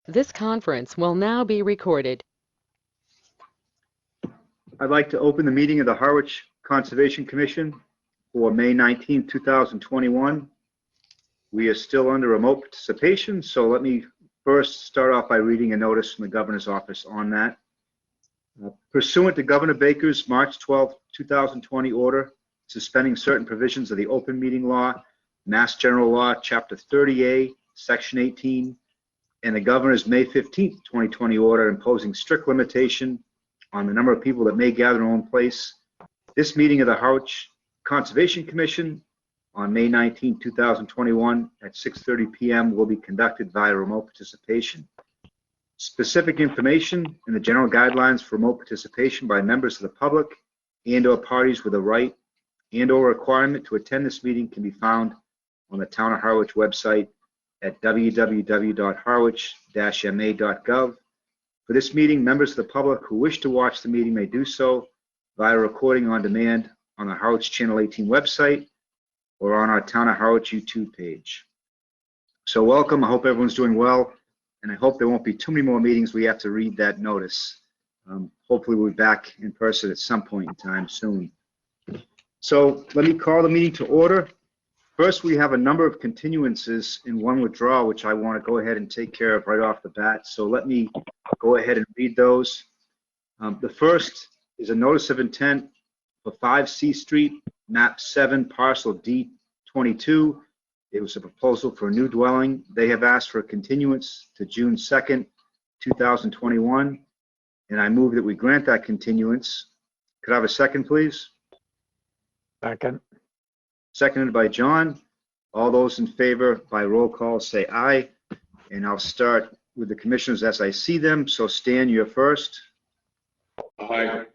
This conference will now be recorded. I'd like to open the meeting of the Harwich Conservation Commission for May 19, 2021. We are still under remote participation, so let me first start off by reading a notice from the Governor's office on that. Pursuant to Governor Baker's March 12, 2020 order suspending certain provisions of the open meeting law, Mass General Law, Chapter 30A, Section 18, and the Governor's May 15, 2020 order imposing strict limitation on the number of people that may gather in one place, this meeting of the Harwich Conservation Commission on May 19, 2021 at 6:30 p.m. will be conducted via remote participation. Specific information and the general guidelines for remote participation by members of the public and/or parties with a right and/or requirement to attend this meeting can be found on the Town of Harwich website at www.harwich-ma.gov. For this meeting, members of the public who wish to watch the meeting may do so via recording on demand on the Harwich Channel 18 website or on our Town of Harwich YouTube page. So welcome. I hope everyone's doing well, and I hope there won't be too many more meetings we have to read that notice. Hopefully we'll be back in person at some point in time soon. So let me call the meeting to order. First, we have a number of continuances and one withdrawal, which I want to go ahead and take care of right off the bat. So let me go ahead and read those. The first is a notice of intent for 5 C Street, map 7, parcel D22. It was a proposal for a new dwelling. They have asked for a continuance to June 2nd, 2021, and I move that we grant that continuance. Could I have a second, please? Second. Seconded by John. All those in favor by roll call say aye. And I'll start with the commissioners as I see them. So Stan, you're first. Aye.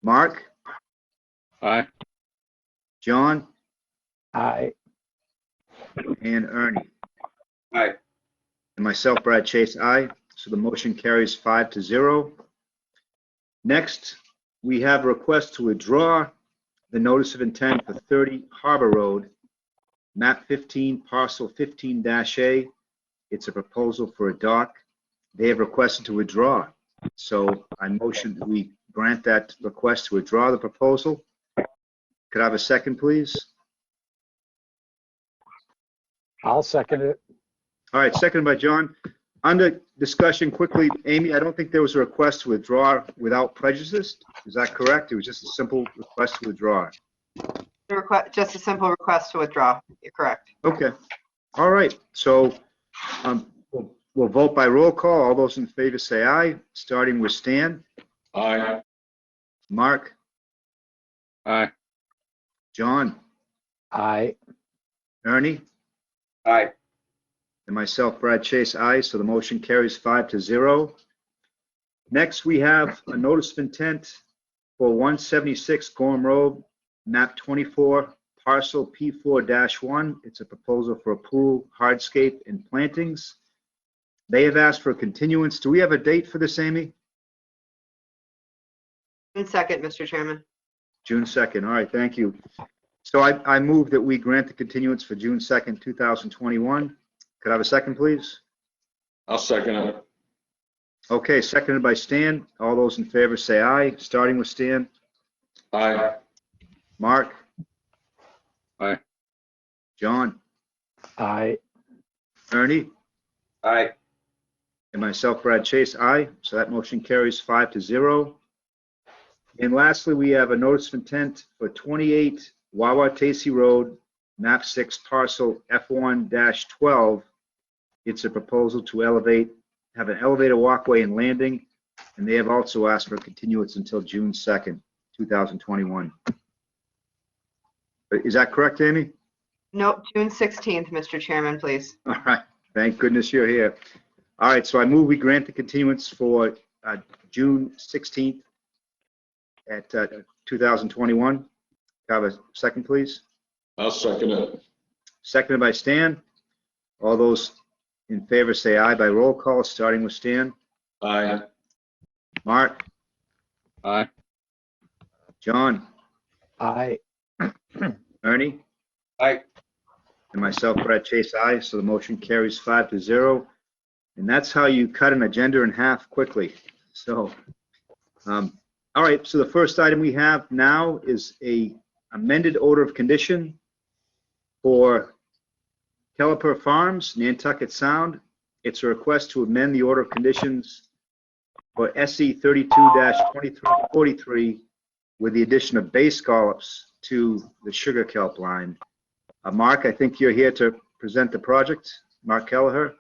Mark? Aye. John? Aye. And Ernie? Aye. And myself, Brad Chase, aye. So the motion carries 5-0. Next, we have a request to withdraw the notice of intent for 30 Harbor Road, map 15, parcel 15-A. It's a proposal for a dock. They have requested to withdraw. So I motion that we grant that request to withdraw the proposal. Could I have a second, please? I'll second it. All right, seconded by John. Under discussion quickly, Amy, I don't think there was a request to withdraw without prejudice. Is that correct? It was just a simple request to withdraw. Just a simple request to withdraw. You're correct. Okay. All right. So we'll vote by roll call. All those in favor say aye, starting with Stan. Aye. Mark. Aye. John. Aye. Ernie. Aye. And myself, Brad Chase, aye. So the motion carries 5-0. Next, we have a notice of intent for 176 Gorham Road, map 24, parcel P4-1. It's a proposal for a pool, hardscape, and plantings. They have asked for a continuance. Do we have a date for this, Amy? June 2nd, Mr. Chairman. June 2nd. All right, thank you. So I move that we grant the continuance for June 2nd, 2021. Could I have a second, please? I'll second it. Okay, seconded by Stan. All those in favor say aye, starting with Stan. Aye. Mark. Aye. John. Aye. Ernie. Aye. And myself, Brad Chase, aye. So that motion carries 5-0. And lastly, we have a notice of intent for 28 Wawatasi Road, map 6, parcel F1-12. It's a proposal to have an elevator walkway and landing, and they have also asked for a continuance until June 2nd, 2021. Is that correct, Amy? Nope, June 16th, Mr. Chairman, please. All right. Thank goodness you're here. All right. So I move we grant the continuance for June 16th at 2021. Can I have a second, please? I'll second it. Seconded by Stan. All those in favor say aye by roll call, starting with Stan. Aye. Mark. Aye. John. Aye. Ernie. Aye. And myself, Brad Chase, aye. So the motion carries 5-0. And that's how you cut an agenda in half quickly. So, all right, so the first item we have now is a amended order of condition for Caliper Farms, Nantucket Sound. It's a request to amend the order of conditions for SE 32-2343 with the addition of bay scallops to the sugar kelp line. Mark, I think you're here to present the project. Mark Kelleher.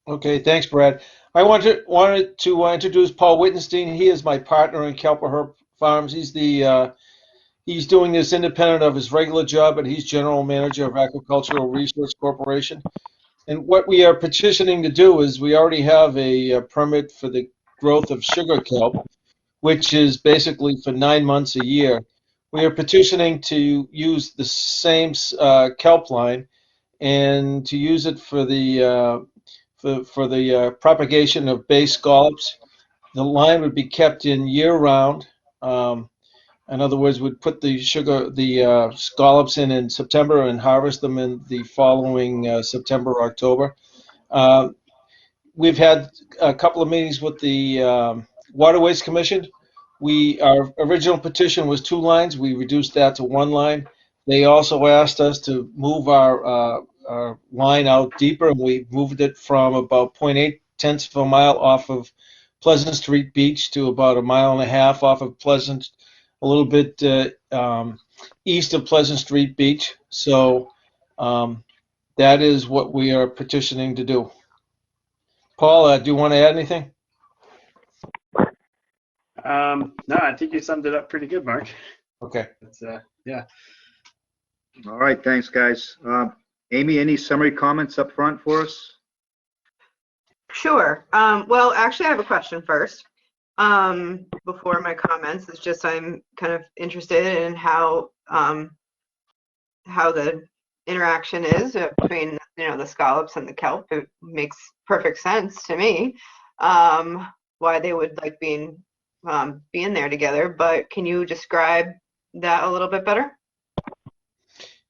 Okay, thanks, Brad. I wanted to introduce Paul Wittenstein. He is my partner in Kelper Farms. He's doing this independent of his regular job, but he's general manager of Agricultural Research Corporation. And what we are petitioning to do is we already have a permit for the growth of sugar kelp, which is basically for 9 months a year. We are petitioning to use the same kelp line and to use it for the propagation of bay scallops. The line would be kept in year-round. In other words, we'd put the scallops in September and harvest them in the following September or October. We've had a couple of meetings with the Waterways Commission. Our original petition was 2 lines. We reduced that to 1 line. They also asked us to move our line out deeper, and we moved it from about 0.8 of a mile off of Pleasant Street Beach to about 1.5 miles off of Pleasant, a little bit east of Pleasant Street Beach. So that is what we are petitioning to do. Paul, do you want to add anything? No, I think you summed it up pretty good, Mark. Okay. Yeah. All right, thanks, guys. Amy, any summary comments up front for us? Sure. Well, actually, I have a question first. Before my comments, it's just I'm kind of interested in how the interaction is between the scallops and the kelp. It makes perfect sense to me why they would like being there together. But can you describe that a little bit better?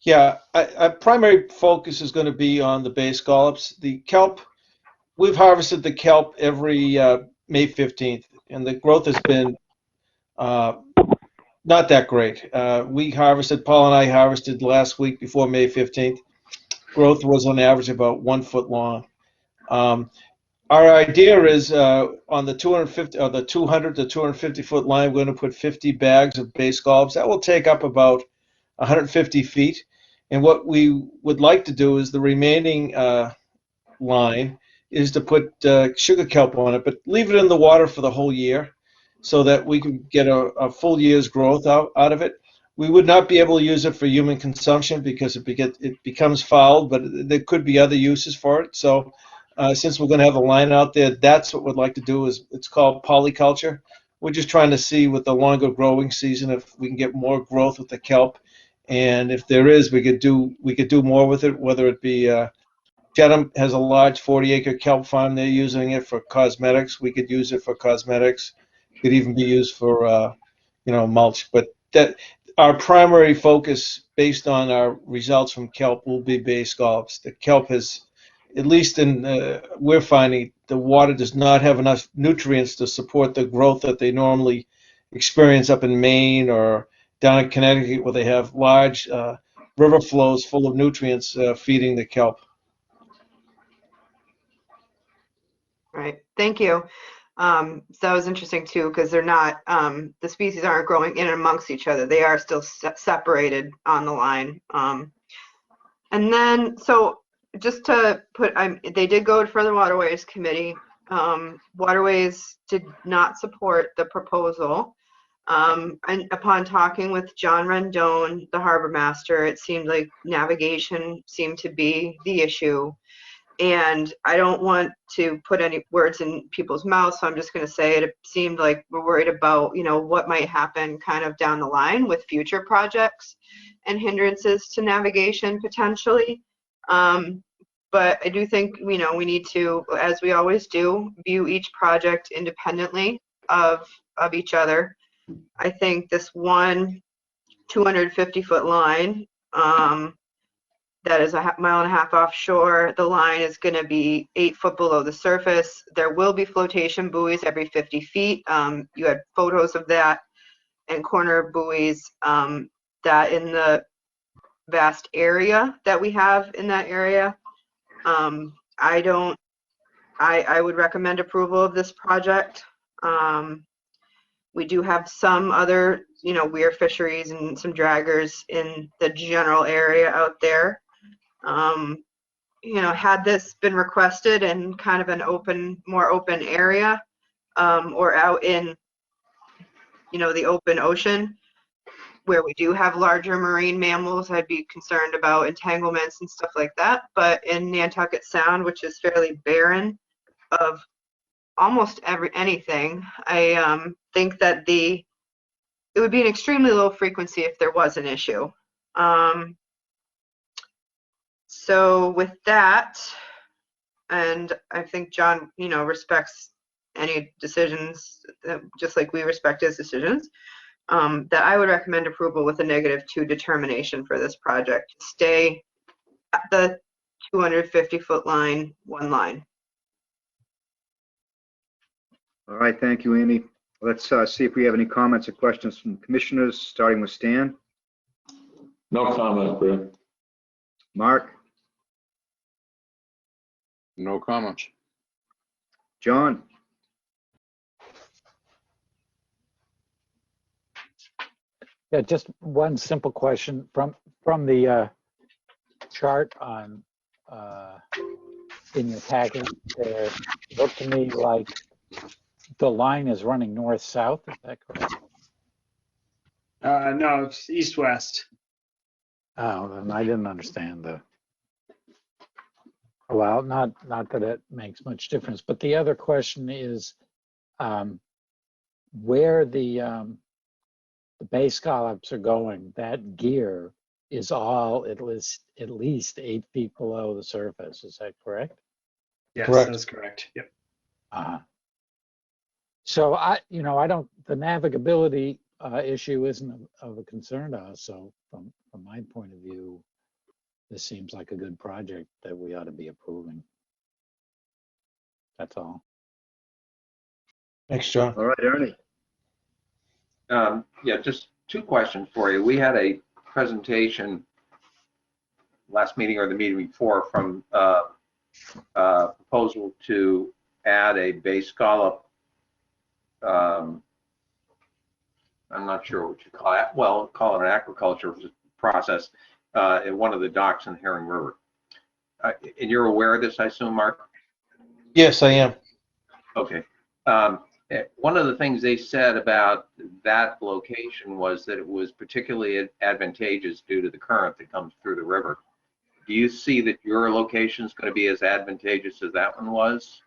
Yeah, our primary focus is going to be on the bay scallops. The kelp, we've harvested the kelp every May 15th, and the growth has been not that great. Paul and I harvested last week before May 15th. Growth was on average about 1 foot long. Our idea is on the 200 to 250 foot line, we're going to put 50 bags of bay scallops. That will take up about 150 feet. And what we would like to do is the remaining line is to put sugar kelp on it, but leave it in the water for the whole year so that we can get a full year's growth out of it. We would not be able to use it for human consumption because it becomes fouled, but there could be other uses for it. So since we're going to have a line out there, that's what we'd like to do. It's called polyculture. We're just trying to see with the longer growing season if we can get more growth with the kelp. And if there is, we could do more with it, whether it be Chatham has a large 40-acre kelp farm. They're using it for cosmetics. We could use it for cosmetics. It could even be used for mulch. But that our primary focus, based on our results from kelp, will be bay scallops. The kelp has, at least we're finding, the water does not have enough nutrients to support the growth that they normally experience up in Maine or down in Connecticut, where they have large river flows full of nutrients feeding the kelp. Right. Thank you. So that was interesting too, because they're not, the species aren't growing in and amongst each other. They are still separated on the line. And then, so just to put, they did go in front of the Waterways Committee. Waterways did not support the proposal. And upon talking with John Rendon, the harbor master, it seemed like navigation seemed to be the issue. And I don't want to put any words in people's mouths, so I'm just going to say it seemed like we're worried about, what might happen kind of down the line with future projects and hindrances to navigation potentially. But I do think, we need to, as we always do, view each project independently of each other. I think this one 250-foot line that is a mile and a half offshore. The line is going to be 8 foot below the surface. There will be flotation buoys every 50 feet. You had photos of that, and corner buoys that in the vast area that we have in that area. I would recommend approval of this project. We do have some other, weir fisheries and some draggers in the general area out there. Had this been requested in kind of an more open area, or out in, the open ocean, where we do have larger marine mammals, I'd be concerned about entanglements and stuff like that. But in Nantucket Sound, which is fairly barren of almost anything, I think that it would be an extremely low frequency if there was an issue. So with that, and I think John, respects any decisions, just like we respect his decisions, that I would recommend approval with a -2 determination for this project. Stay at the 250-foot line, one line. All right, thank you, Amy. Let's see if we have any comments or questions from commissioners, starting with Stan. No comment, Brett. Mark, No comments. John, Yeah, just one simple question from the chart on in your packet there. It looked to me like the line is running north-south. Is that correct? No, it's east-west. Oh, then I didn't understand well, not that it makes much difference. But the other question is where the bay scallops are going. That gear is all at least 8 feet below the surface. Is that correct? Yes, Correct. that's correct. Yep. So the navigability issue isn't of a concern to us. So from my point of view, this seems like a good project that we ought to be approving. That's all. Thanks, John. all right, Ernie. Yeah, just 2 questions for you. We had a presentation last meeting or the meeting before from proposal to add a bay scallop. I'm not sure what you call it. Well, call it an aquaculture process in one of the docks in Herring River. And you're aware of this, I assume, Mark? Yes, I am. Okay. One of the things they said about that location was that it was particularly advantageous due to the current that comes through the river. Do you see that your location is going to be as advantageous as that one was?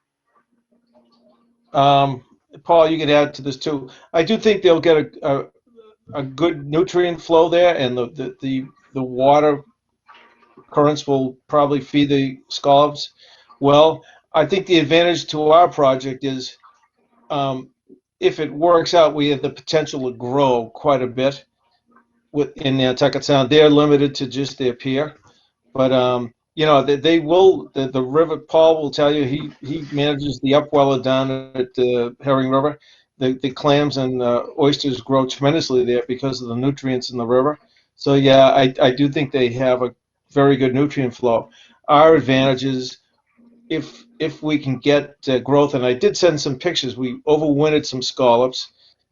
Paul, you could add to this too. I do think they'll get a good nutrient flow there, and the water currents will probably feed the scallops well. I think the advantage to our project is if it works out, we have the potential to grow quite a bit in Nantucket Sound. They're limited to just their pier, but they will. The river. Paul will tell you he manages the upweller down at the Herring River. The clams and oysters grow tremendously there because of the nutrients in the river. So yeah, I do think they have a very good nutrient flow. Our advantage is if we can get growth, and I did send some pictures. We overwintered some scallops.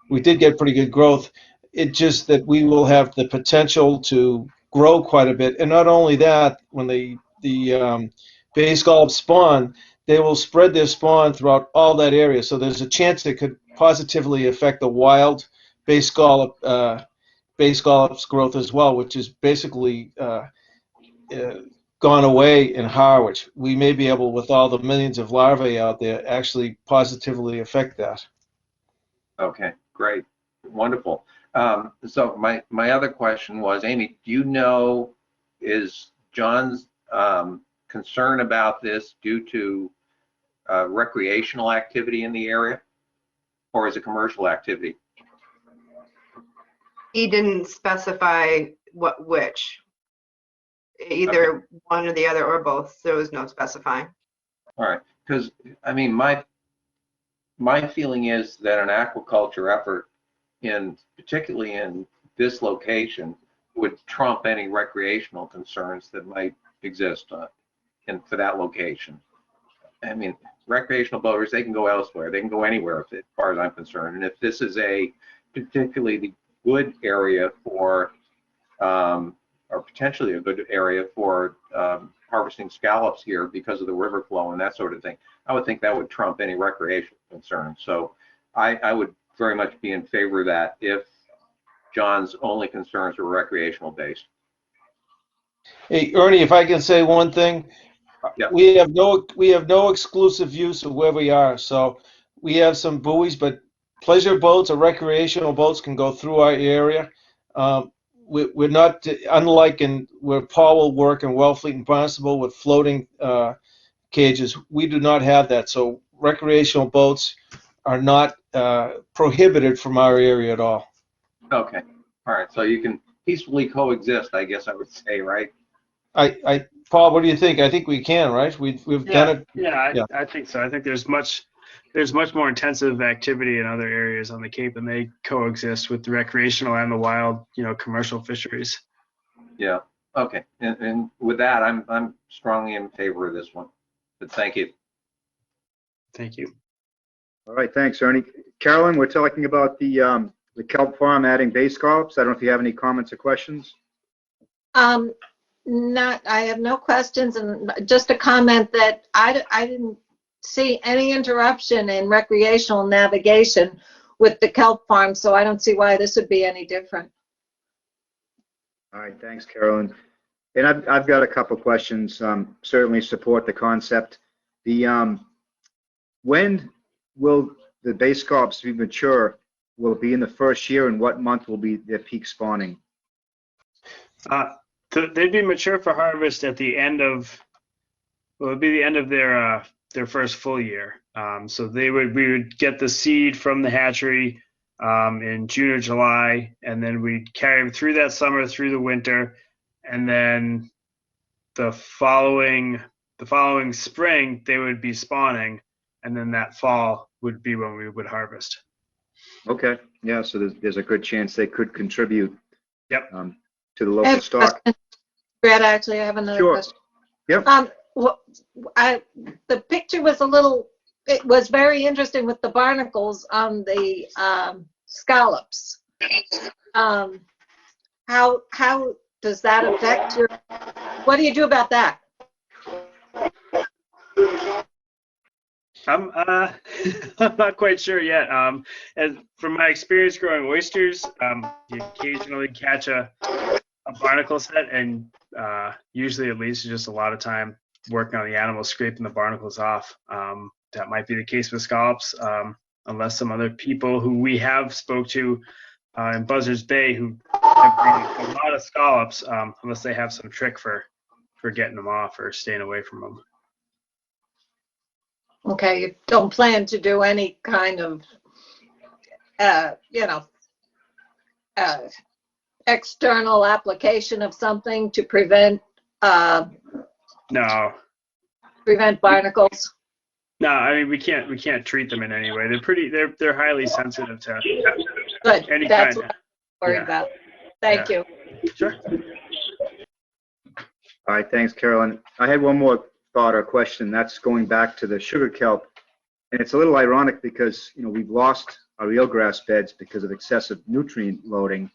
We did get pretty good growth. It's just that we will have the potential to grow quite a bit. And not only that, when the bay scallops spawn, they will spread their spawn throughout all that area. So there's a chance it could positively affect the wild bay scallop's growth as well, which is basically gone away in Harwich. We may be able, with all the millions of larvae out there, actually positively affect that. Okay, great, wonderful. So my other question was, Amy, do you know, is John's concern about this due to recreational activity in the area, or is it commercial activity? He didn't specify which. either one or the other or both. There was no specifying. All right, because, I mean, my feeling is that an aquaculture effort particularly in this location, would trump any recreational concerns that might exist for that location. I mean, recreational boaters, they can go elsewhere. They can go anywhere as far as I'm concerned. And if this is a particularly good area for, or potentially a good area for harvesting scallops here because of the river flow and that sort of thing, I would think that would trump any recreational concerns. So I would very much be in favor of that if John's only concerns were recreational based. Hey, Ernie, if I can say one thing, Yeah. we have no exclusive use of where we are. So we have some buoys, but pleasure boats or recreational boats can go through our area. We're not, unlike where Paul will work in Wellfleet and Barnstable with floating cages, we do not have that. So recreational boats are not prohibited from our area at all. Okay. All right. So you can peacefully coexist, I guess I would say, right? Paul, what do you think? I think we can, right? We've done it. Yeah, I think so. I think there's much more intensive activity in other areas on the Cape, and they coexist with the recreational and the wild, commercial fisheries. Yeah. Okay. And with that, I'm strongly in favor of this one. But thank you. Thank you. All right, thanks, Ernie. Carolyn, we're talking about the kelp farm adding bay scallops. I don't know if you have any comments or questions. I have no questions, and just a comment that I didn't see any interruption in recreational navigation with the kelp farm, so I don't see why this would be any different. All right, thanks, Carolyn. And I've got a couple questions. Certainly support the concept. When will the bay scallops be mature? Will it be in the first year, and what month will be their peak spawning? They'd be mature for harvest at the end of, it'd be the end of their first full year. So we would get the seed from the hatchery in June or July, and then we'd carry them through that summer, through the winter, and then the following spring they would be spawning, and then that fall would be when we would harvest. Okay, yeah, so there's a good chance they could contribute. Yep. To the local stock. Brad, actually, I have another question. Yep. The picture was it was very interesting with the barnacles on the scallops. How does that affect what do you do about that? I'm not quite sure yet. As from my experience growing oysters, you occasionally catch a barnacle set, and usually it leads to just a lot of time working on the animals, scraping the barnacles off. That might be the case with scallops, unless some other people who we have spoke to in Buzzards Bay who have brought a lot of scallops, unless they have some trick for getting them off or staying away from them. Okay, you don't plan to do any kind of, external application of something to prevent No. Barnacles? No, I mean we can't treat them in any way. They're highly sensitive to Good. any That's kind. what I'm worried about. Thank you. Sure. All right, thanks, Carolyn. I had one more thought or question. That's going back to the sugar kelp. And it's a little ironic because, we've lost our eelgrass beds because of excessive nutrient loading.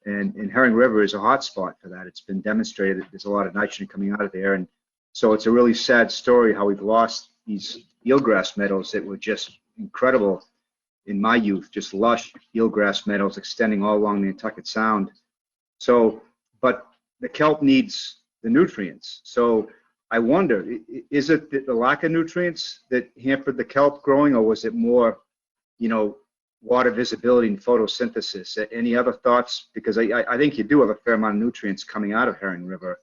And Herring River is a hot spot for that. It's been demonstrated that there's a lot of nitrogen coming out of there. And so it's a really sad story how we've lost these eelgrass meadows that were just incredible in my youth, just lush eelgrass meadows extending all along the Nantucket Sound. So, but the kelp needs the nutrients. So I wonder, is it the lack of nutrients that hampered the kelp growing, or was it more, water visibility and photosynthesis? Any other thoughts? Because I think you do have a fair amount of nutrients coming out of Herring River.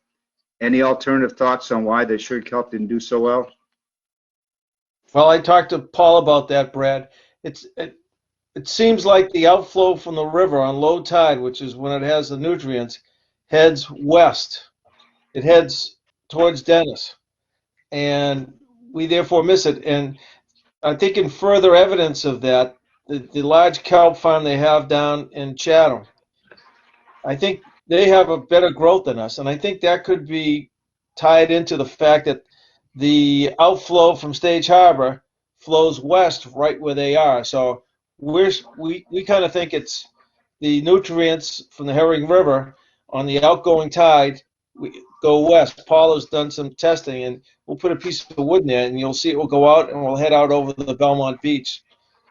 Any alternative thoughts on why the sugar kelp didn't do so well? Well, I talked to Paul about that, Brad. It seems like the outflow from the river on low tide, which is when it has the nutrients, heads west. it heads towards Dennis. And we therefore miss it. And I think in further evidence of that, the large kelp farm they have down in Chatham, I think they have a better growth than us. And I think that could be tied into the fact that the outflow from Stage Harbor flows west right where they are. So we kind of think it's the nutrients from the Herring River on the outgoing tide go west. Paul has done some testing, and we'll put a piece of wood in there, and you'll see it will go out, and we'll head out over the Belmont Beach.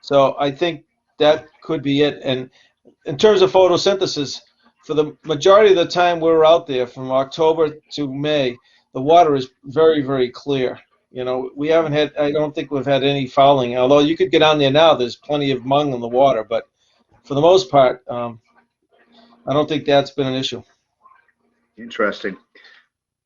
So I think that could be it. And in terms of photosynthesis, for the majority of the time we're out there, from October to May, the water is very, very clear. You know, we haven't had, I don't think we've had any fouling, although you could get on there now, there's plenty of mung in the water, but for the most part, I don't think that's been an issue. Interesting.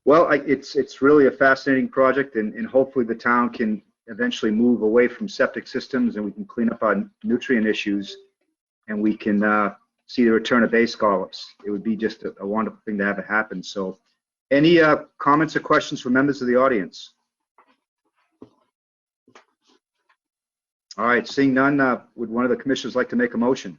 Well, it's really a fascinating project, and hopefully the town can eventually move away from septic systems, and we can clean up our nutrient issues, and we can see the return of bay scallops. It would be just a wonderful thing to have it happen. So any comments or questions from members of the audience? All right, seeing none, would one of the commissioners like to make a motion?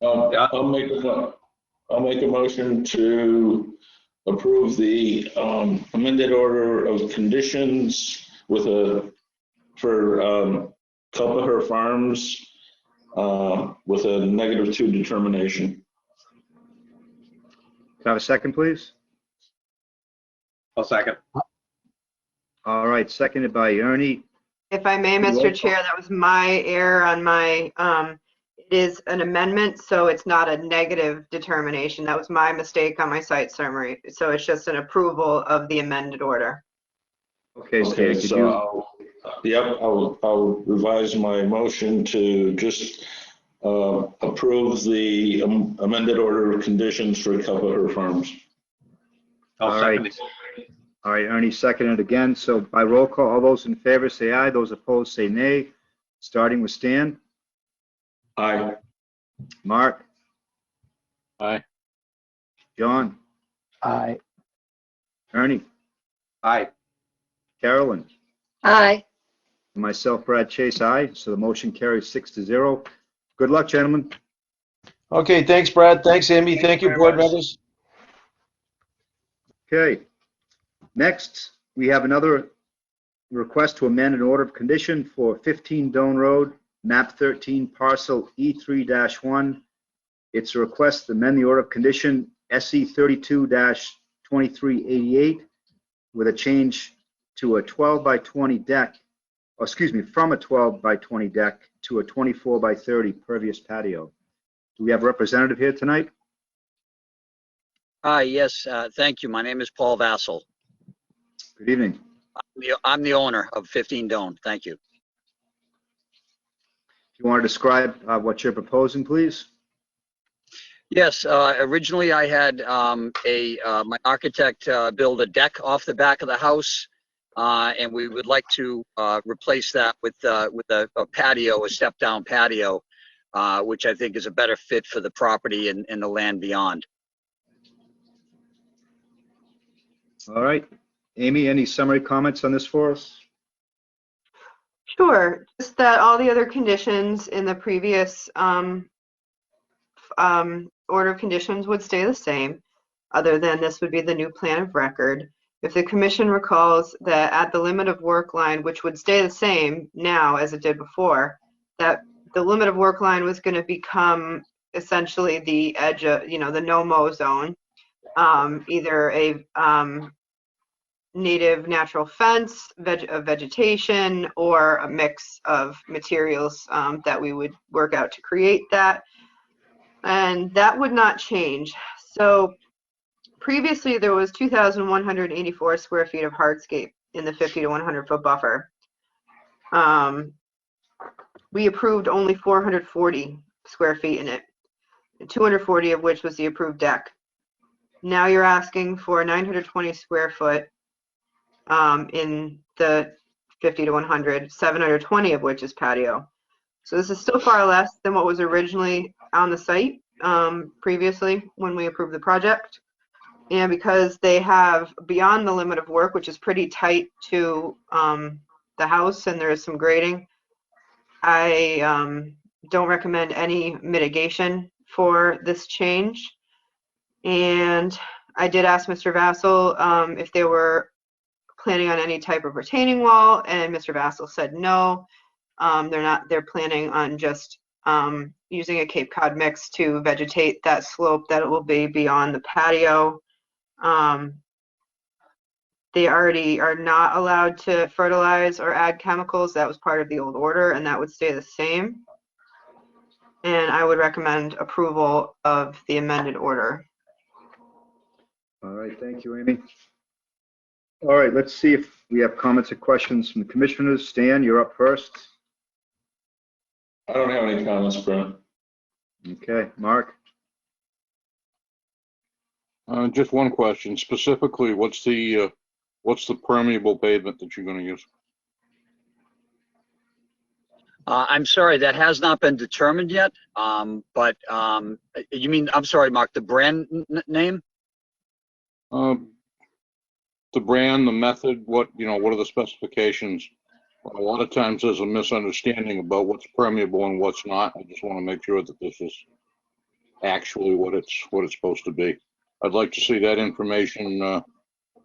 I'll make a motion to approve the amended order of conditions with for Culpeper Farms with a -2 determination. Can I have a second, please? I'll second. All right, seconded by Ernie. If I may, Mr. Chair, that was my error on my, it is an amendment, so it's not a negative determination. That was my mistake on my site summary. So it's just an approval of the amended order. Okay, Okay, Stan, could so you? I'll revise my motion to just approve the amended order of conditions for Culpeper Farms. I'll All second right. it. All right, Ernie seconded again. So by roll call, all those in favor say aye. Those opposed say nay. Starting with Stan. Aye. Mark. Aye. John. Aye. Ernie. Aye. Carolyn. Aye. And myself, Brad Chase, aye. So the motion carries 6-0. Good luck, gentlemen. Okay, thanks, Brad. Thanks, Amy. Thank you, very board much. members. Okay. Next, we have another request to amend an order of condition for 15 Doane Road, map 13, parcel E3-1. It's a request to amend the order of condition SE 32-2388 with a change to a 12 by 20 deck, or excuse me, from a 12 by 20 deck to a 24 by 30 pervious patio. Do we have a representative here tonight? Hi, yes, thank you. My name is Paul Vassell. Good evening. I'm the owner of 15 Doane. Thank you. If you want to describe what you're proposing, please. Yes, originally I had my architect build a deck off the back of the house, and we would like to replace that with a patio, a step-down patio, which I think is a better fit for the property and the land beyond. All right. Amy, any summary comments on this for us? Sure, just that all the other conditions in the previous order of conditions would stay the same, other than this would be the new plan of record. If the commission recalls that at the limit of work line, which would stay the same now as it did before, that the limit of work line was going to become essentially the edge of, the no-mow zone, either a native natural fence, vegetation, or a mix of materials that we would work out to create that. And that would not change. So previously there was 2,184 square feet of hardscape in the 50 to 100 foot buffer. We approved only 440 square feet in it, 240 of which was the approved deck. Now you're asking for 920 square foot in the 50 to 100, 720 of which is patio. So this is still far less than what was originally on the site previously when we approved the project. And because they have beyond the limit of work, which is pretty tight to the house, and there is some grading, I don't recommend any mitigation for this change. And I did ask Mr. Vassal if they were planning on any type of retaining wall, and Mr. Vassal said no. They're planning on just using a Cape Cod mix to vegetate that slope that it will be beyond the patio. They already are not allowed to fertilize or add chemicals. That was part of the old order, and that would stay the same. And I would recommend approval of the amended order. All right, thank you, Amy. All right, let's see if we have comments or questions from the commissioners. Stan, you're up first. I don't have any comments, Brent. Okay, Mark? Just one question. Specifically, what's the permeable pavement that you're going to use? I'm sorry, that has not been determined yet. But you mean, I'm sorry, Mark, the brand name? The brand, the method, what are the specifications? A lot of times there's a misunderstanding about what's permeable and what's not. I just want to make sure that this is actually what it's supposed to be. I'd like to see that information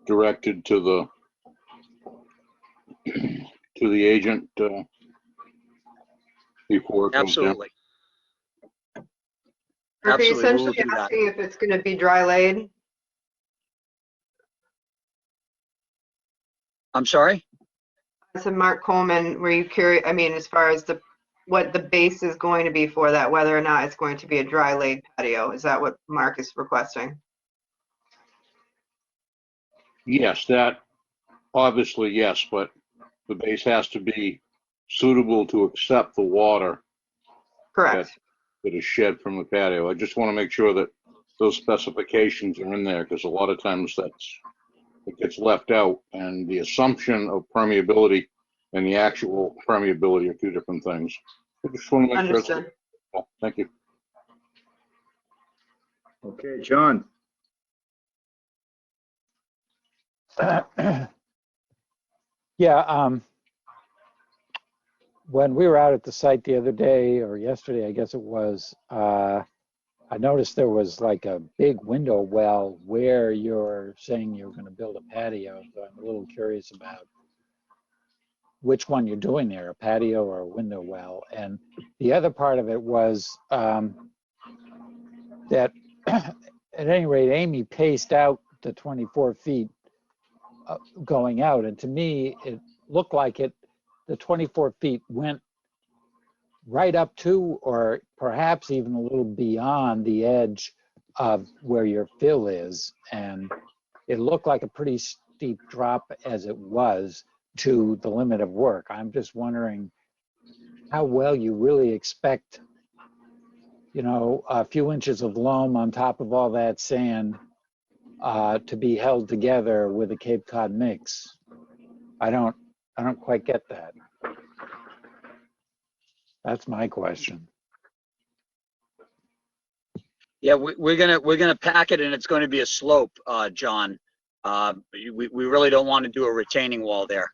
directed to the agent before it comes down. Absolutely. Are they Absolutely, we will essentially do that. asking if it's going to be dry laid? I'm sorry? So Mark Coleman, were you curious, I mean, as far as what the base is going to be for that, whether or not it's going to be a dry laid patio? Is that what Mark is requesting? Yes, that obviously yes, but the base has to be suitable to accept the water Correct. that is shed from the patio. I just want to make sure that those specifications are in there, because a lot of times it gets left out, and the assumption of permeability and the actual permeability are two different things. I just want to make sure. Understood. Thank you. Okay, John? Yeah, when we were out at the site the other day, or yesterday, I guess it was, I noticed there was like a big window well where you're saying you're going to build a patio. So I'm a little curious about which one you're doing there, a patio or a window well. And the other part of it was that at any rate, Amy paced out the 24 feet going out. And to me, it looked like the 24 feet went right up to, or perhaps even a little beyond the edge of where your fill is. And it looked like a pretty steep drop as it was to the limit of work. I'm just wondering how well you really expect, a few inches of loam on top of all that sand to be held together with a Cape Cod mix. I don't quite get that. That's my question. Yeah, we're gonna pack it, and it's going to be a slope, John. We really don't want to do a retaining wall there.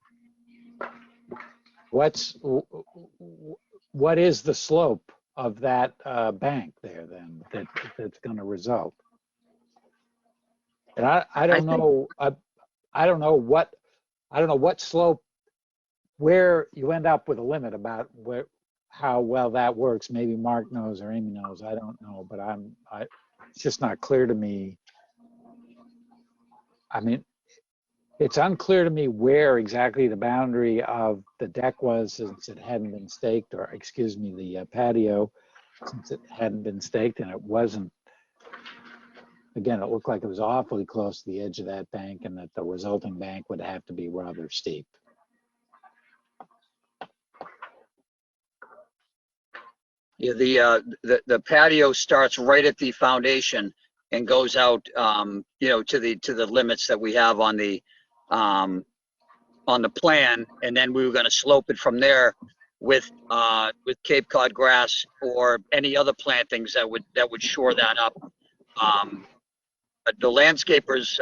What is the slope of that bank there then that's going to result? And I don't know. I don't know what slope, where you end up with a limit about how well that works. Maybe Mark knows or Amy knows. I don't know, but it's just not clear to me. I mean, it's unclear to me where exactly the boundary of the deck was, since it hadn't been staked, or excuse me, the patio, since it hadn't been staked, and it wasn't. Again, it looked like it was awfully close to the edge of that bank, and that the resulting bank would have to be rather steep. Yeah, the patio starts right at the foundation and goes out, to the limits that we have on the plan, and then we were going to slope it from there with Cape Cod grass or any other plantings that would shore that up. But the landscapers,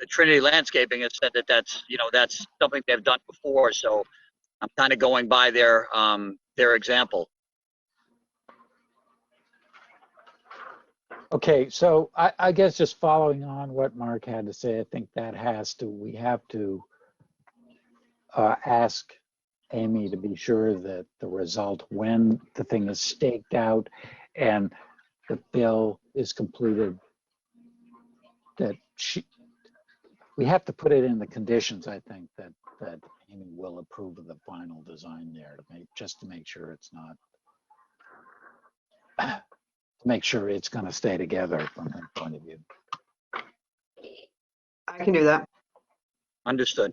Trinity Landscaping has said that that's something they've done before. So I'm kind of going by their example. Okay, so I guess just following on what Mark had to say, I think that we have to ask Amy to be sure that the result, when the thing is staked out and the bill is completed, that we have to put it in the conditions, I think, that Amy will approve of the final design there, just to make sure it's not, to make sure it's going to stay together from her point of view. I can do that. Understood.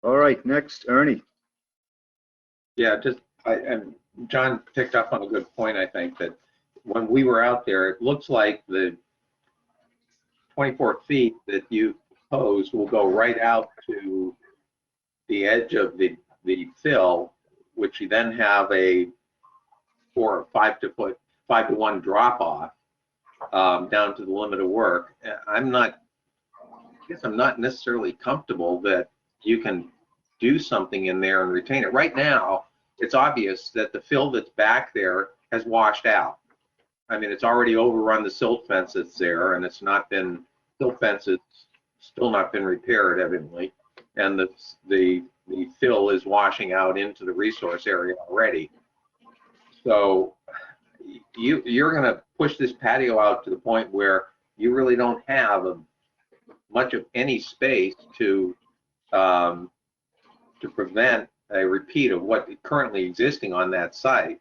All right, next, Ernie. Yeah, and John picked up on a good point, I think, that when we were out there, it looks like the 24 feet that you propose will go right out to the edge of the fill, which you then have a 4 or 5 to 1 drop off down to the limit of work. I guess I'm not necessarily comfortable that you can do something in there and retain it. Right now, it's obvious that the fill that's back there has washed out. I mean, it's already overrun the silt fence that's there, and silt fence has still not been repaired, evidently, and the fill is washing out into the resource area already. So you're going to push this patio out to the point where you really don't have much of any space to prevent a repeat of what is currently existing on that site.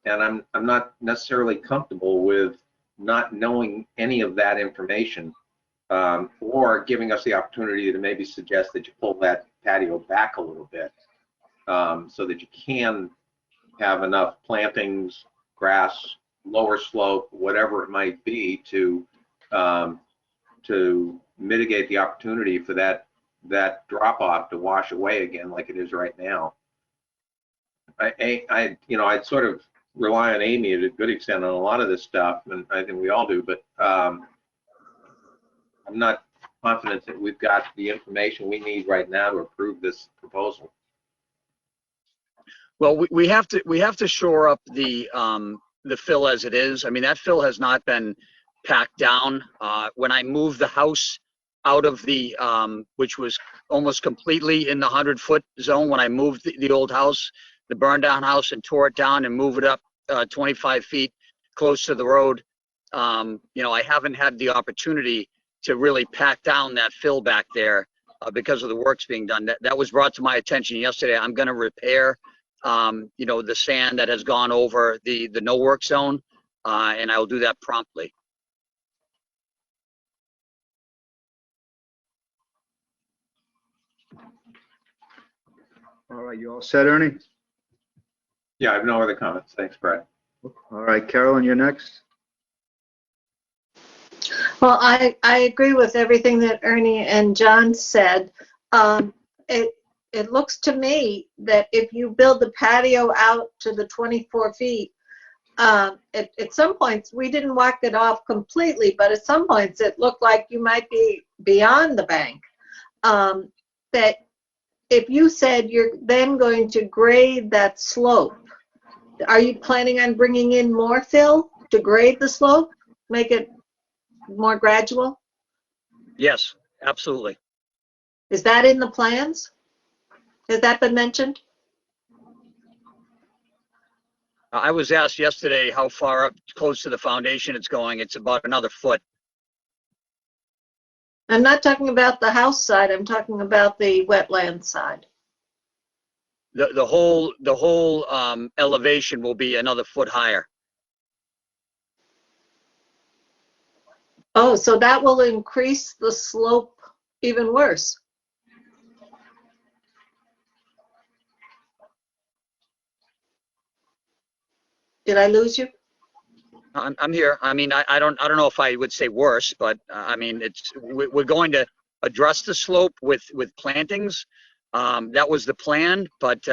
And I'm not necessarily comfortable with not knowing any of that information, or giving us the opportunity to maybe suggest that you pull that patio back a little bit, so that you can have enough plantings, grass, lower slope, whatever it might be, to mitigate the opportunity for that drop off to wash away again like it is right now. I'd sort of rely on Amy to a good extent on a lot of this stuff, and I think we all do, but I'm not confident that we've got the information we need right now to approve this proposal. Well, we have to shore up the fill as it is. I mean, that fill has not been packed down. When I moved the house out of the, which was almost completely in the 100-foot zone, when I moved the old house, the burned down house, and tore it down and moved it up 25 feet close to the road, I haven't had the opportunity to really pack down that fill back there because of the works being done. That was brought to my attention yesterday. I'm going to repair, the sand that has gone over the no work zone, and I will do that promptly. All right, you all set, Ernie? Yeah, I have no other comments. Thanks, Brad. All right, Carolyn, you're next. Well, I agree with everything that Ernie and John said. It looks to me that if you build the patio out to the 24 feet, at some points, we didn't walk it off completely, but at some points it looked like you might be beyond the bank. That if you said you're then going to grade that slope, are you planning on bringing in more fill to grade the slope, make it more gradual? Yes, absolutely. Is that in the plans? Has that been mentioned? I was asked yesterday how far up close to the foundation it's going. It's about another foot. I'm not talking about the house side. I'm talking about the wetland side. The whole elevation will be another foot higher. Oh, so that will increase the slope even worse. Did I lose you? I'm here. I mean, I don't know if I would say worse, but I mean, we're going to address the slope with plantings. That was the plan, but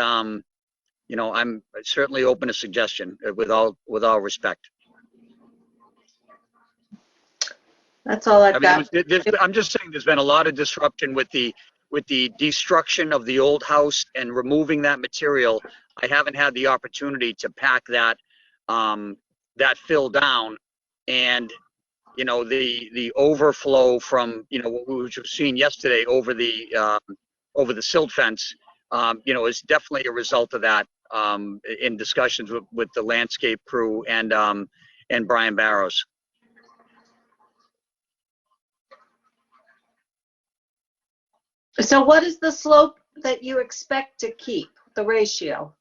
you know, I'm certainly open to suggestion with all respect. That's all I I've mean, got. I'm just saying there's been a lot of disruption with the destruction of the old house and removing that material. I haven't had the opportunity to pack that fill down, and you know, the overflow from, you know, what we were seeing yesterday over the silt fence, you know, is definitely a result of that, in discussions with the landscape crew and Brian Barrows. So what is the slope that you expect to keep, the ratio?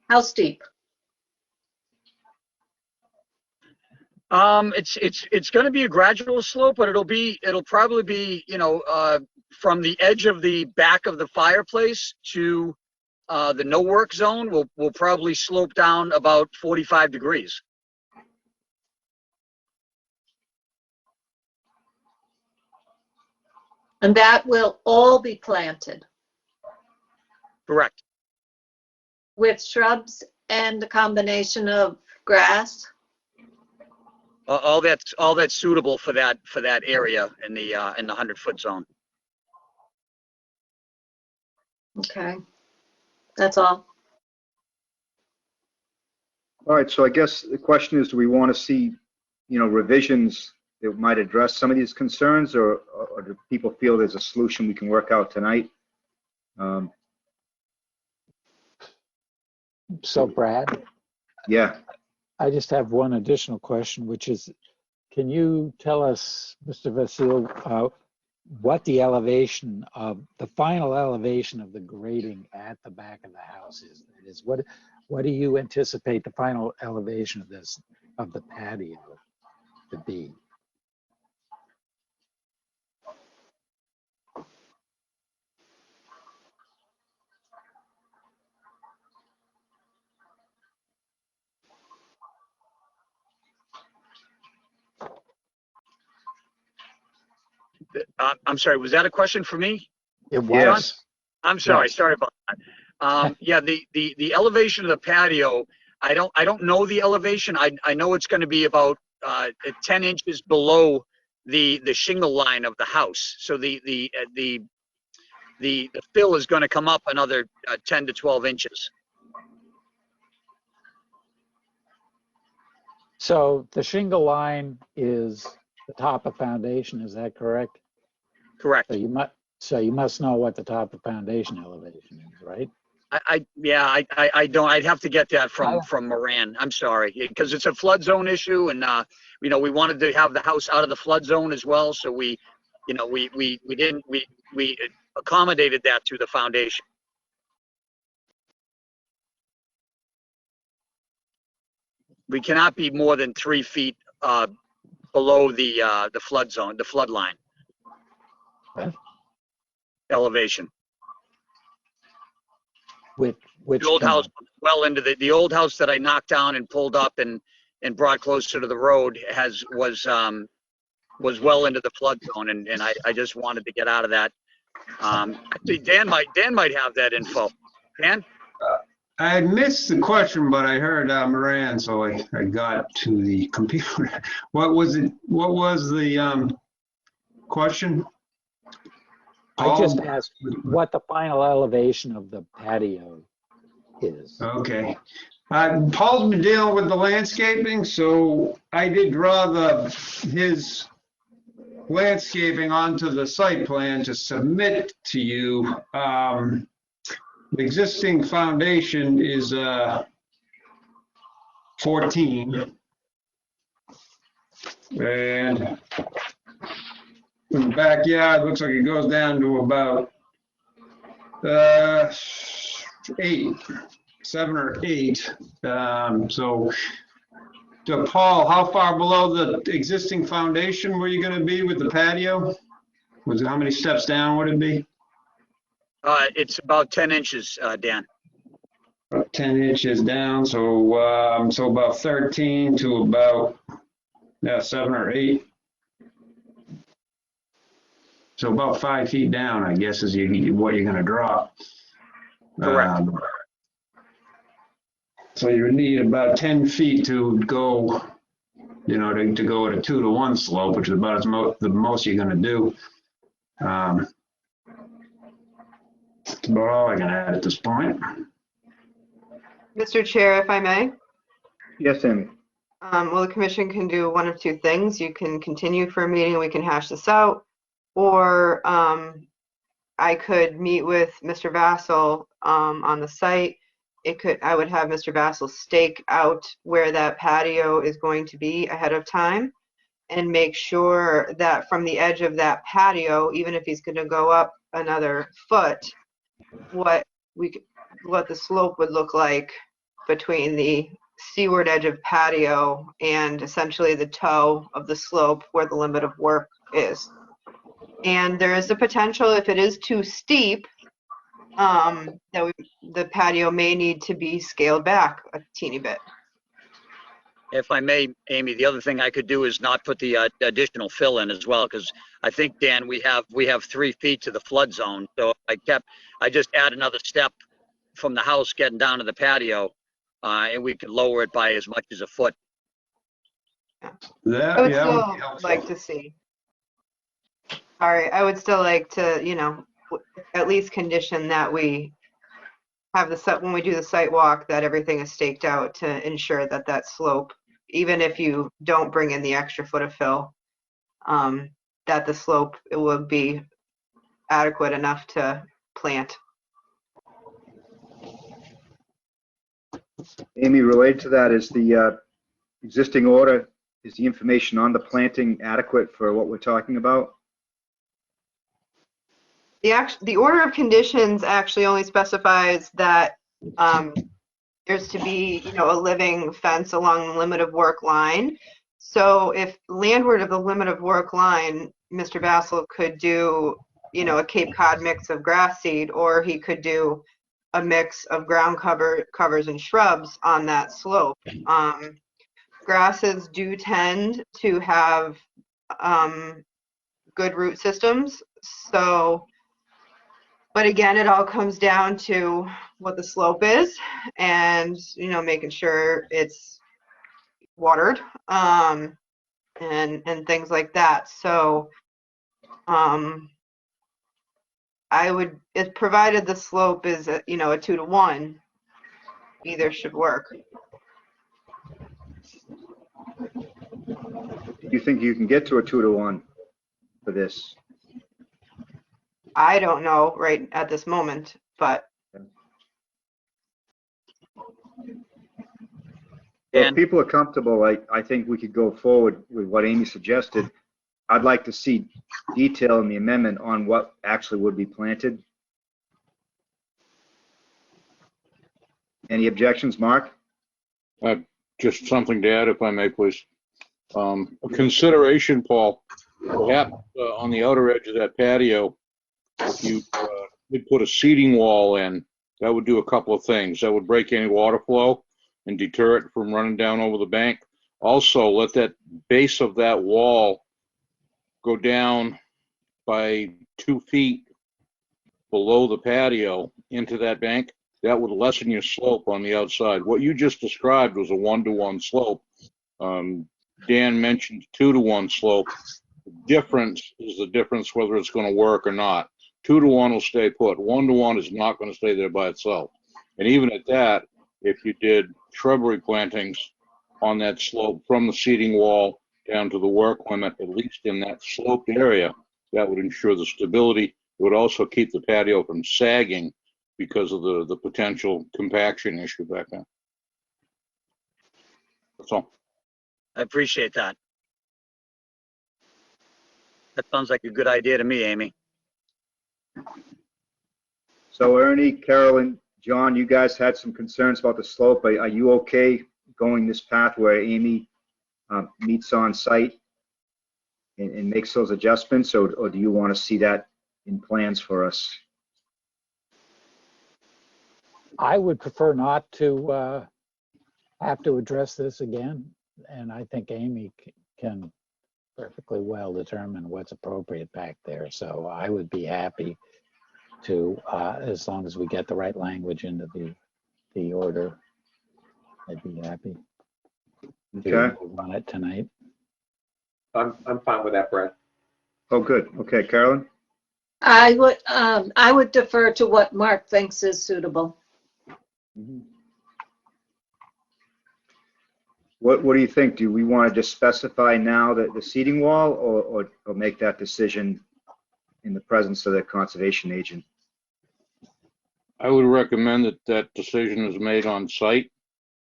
How steep? It's going to be a gradual slope, but it'll probably be, you know, from the edge of the back of the fireplace to the no work zone will probably slope down about 45 degrees. And that will all be planted Correct. with shrubs and a combination of grass? All that's suitable for that area in the 100-foot zone. Okay, that's all. All right, so I guess the question is, do we want to see, you know, revisions that might address some of these concerns, or do people feel there's a solution we can work out tonight? So Brad, Yeah. I just have one additional question, which is, can you tell us, Mr. Vasile, what the final elevation of the grading at the back of the house is? That is, what do you anticipate the final elevation of the patio to be? I'm sorry, was that a question for me? It was. Yes. I'm sorry. Yes. Sorry about that. Yeah, the elevation of the patio, I don't know the elevation. I know it's going to be about 10 inches below the shingle line of the house. So the fill is going to come up another 10 to 12 inches. So the shingle line is the top of foundation, is that correct? Correct. So you must know what the top of foundation elevation is, right? I don't. I'd have to get that from Moran. I'm sorry, because it's a flood zone issue, and you know, we wanted to have the house out of the flood zone as well. So we accommodated that through the foundation. We cannot be more than 3 feet below the flood zone, the flood line. What? Elevation. Which the old house, well into the old house that I knocked down and pulled up and brought closer to the road was well into the flood zone, and I just wanted to get out of that. Actually, Dan might have that info. Dan? I missed the question, but I heard Moran, so I got to the computer. What was it? What was the question? I just asked what the final elevation of the patio is. Okay. Paul's been dealing with the landscaping, so I did draw his landscaping onto the site plan to submit to you. The existing foundation is 14. And in the backyard, looks like it goes down to about 7 or 8. So Paul, how far below the existing foundation were you going to be with the patio? How many steps down would it be? It's about 10 inches, Dan. About 10 inches down, so about 13 to about 7 or 8. So about 5 feet down, I guess, is what you're going to drop. Correct. So you would need about 10 feet to go, you know, to go at a 2-to-1 slope, which is about the most you're gonna do. That's about all I can add at this point. Mr. Chair, if I may. Yes, Amy. Well, the commission can do one of two things. You can continue for a meeting, we can hash this out, or I could meet with Mr. Vassal on the site. I would have Mr. Vassal stake out where that patio is going to be ahead of time and make sure that from the edge of that patio, even if he's going to go up another foot, what the slope would look like between the seaward edge of patio and essentially the toe of the slope where the limit of work is. And there is a potential, if it is too steep, the patio may need to be scaled back a teeny bit. If I may, Amy, the other thing I could do is not put the additional fill in as well, because I think, Dan, we have 3 feet to the flood zone. So I just add another step from the house getting down to the patio, and we could lower it by as much as a foot. That, I would yeah, would be still helpful. like to see. Sorry, I would still like to, you know, at least condition that we have when we do the site walk, that everything is staked out to ensure that that slope, even if you don't bring in the extra foot of fill, that the slope, it will be adequate enough to plant. Amy, related to that, is the existing order, is the information on the planting adequate for what we're talking about? The order of conditions actually only specifies that there's to be, you know, a living fence along the limit of work line. So if landward of the limit of work line, Mr. Vassal could do, you know, a Cape Cod mix of grass seed, or he could do a mix of ground covers and shrubs on that slope. Grasses do tend to have good root systems. So, but again, it all comes down to what the slope is and, you know, making sure it's watered and things like that. So if provided the slope is, you know, a 2-to-1, either should work. Do you think you can get to a 2-to-1 for this? I don't know right at this moment, but. Well, if people are comfortable, I think we could go forward with what Amy suggested. I'd like to see detail in the amendment on what actually would be planted. Any objections, Mark? Just something to add, if I may, please. A consideration, Paul, perhaps on the outer edge of that patio, if you did put a seating wall in, that would do a couple of things. That would break any water flow and deter it from running down over the bank. Also, let that base of that wall go down by 2 feet below the patio into that bank. That would lessen your slope on the outside. What you just described was a 1-to-1 slope. Dan mentioned 2-to-1 slope. The difference is the difference whether it's going to work or not. 2-to-1 will stay put. 1-to-1 is not going to stay there by itself. And even at that, if you did shrubbery plantings on that slope from the seating wall down to the work limit, at least in that sloped area, that would ensure the stability. It would also keep the patio from sagging because of the potential compaction issue back then. That's all. I appreciate that. That sounds like a good idea to me, Amy. So Ernie, Carolyn, John, you guys had some concerns about the slope. Are you okay going this path where Amy meets on site and makes those adjustments, or do you want to see that in plans for us? I would prefer not to have to address this again, and I think Amy can perfectly well determine what's appropriate back there. So I would be happy to, as long as we get the right language into the order, I'd be happy Okay. to move on it tonight. I'm fine with that, Brad. Oh, good. Okay, Carolyn? I would defer to what Mark thinks is suitable. What do you think? Do we want to just specify now that the seating wall or make that decision in the presence of the conservation agent? I would recommend that that decision is made on site.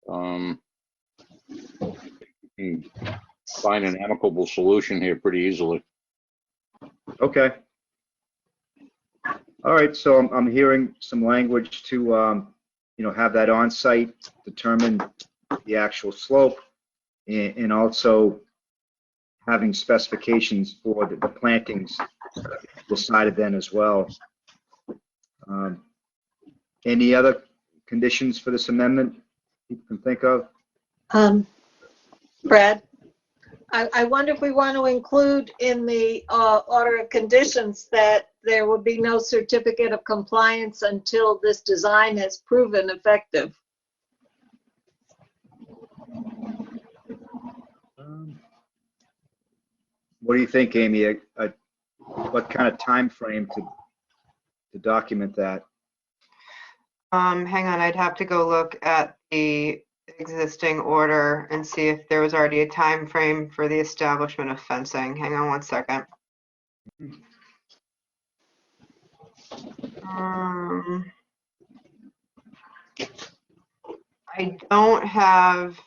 You can find an amicable solution here pretty easily. Okay. All right, so I'm hearing some language to, have that on site, determine the actual slope, and also having specifications for the plantings decided then as well. Any other conditions for this amendment you can think of? Brad, I wonder if we want to include in the order of conditions that there will be no certificate of compliance until this design has proven effective. What do you think, Amy? What kind of time frame to document that? Hang on, I'd have to go look at the existing order and see if there was already a time frame for the establishment of fencing. Hang on one second. I don't have,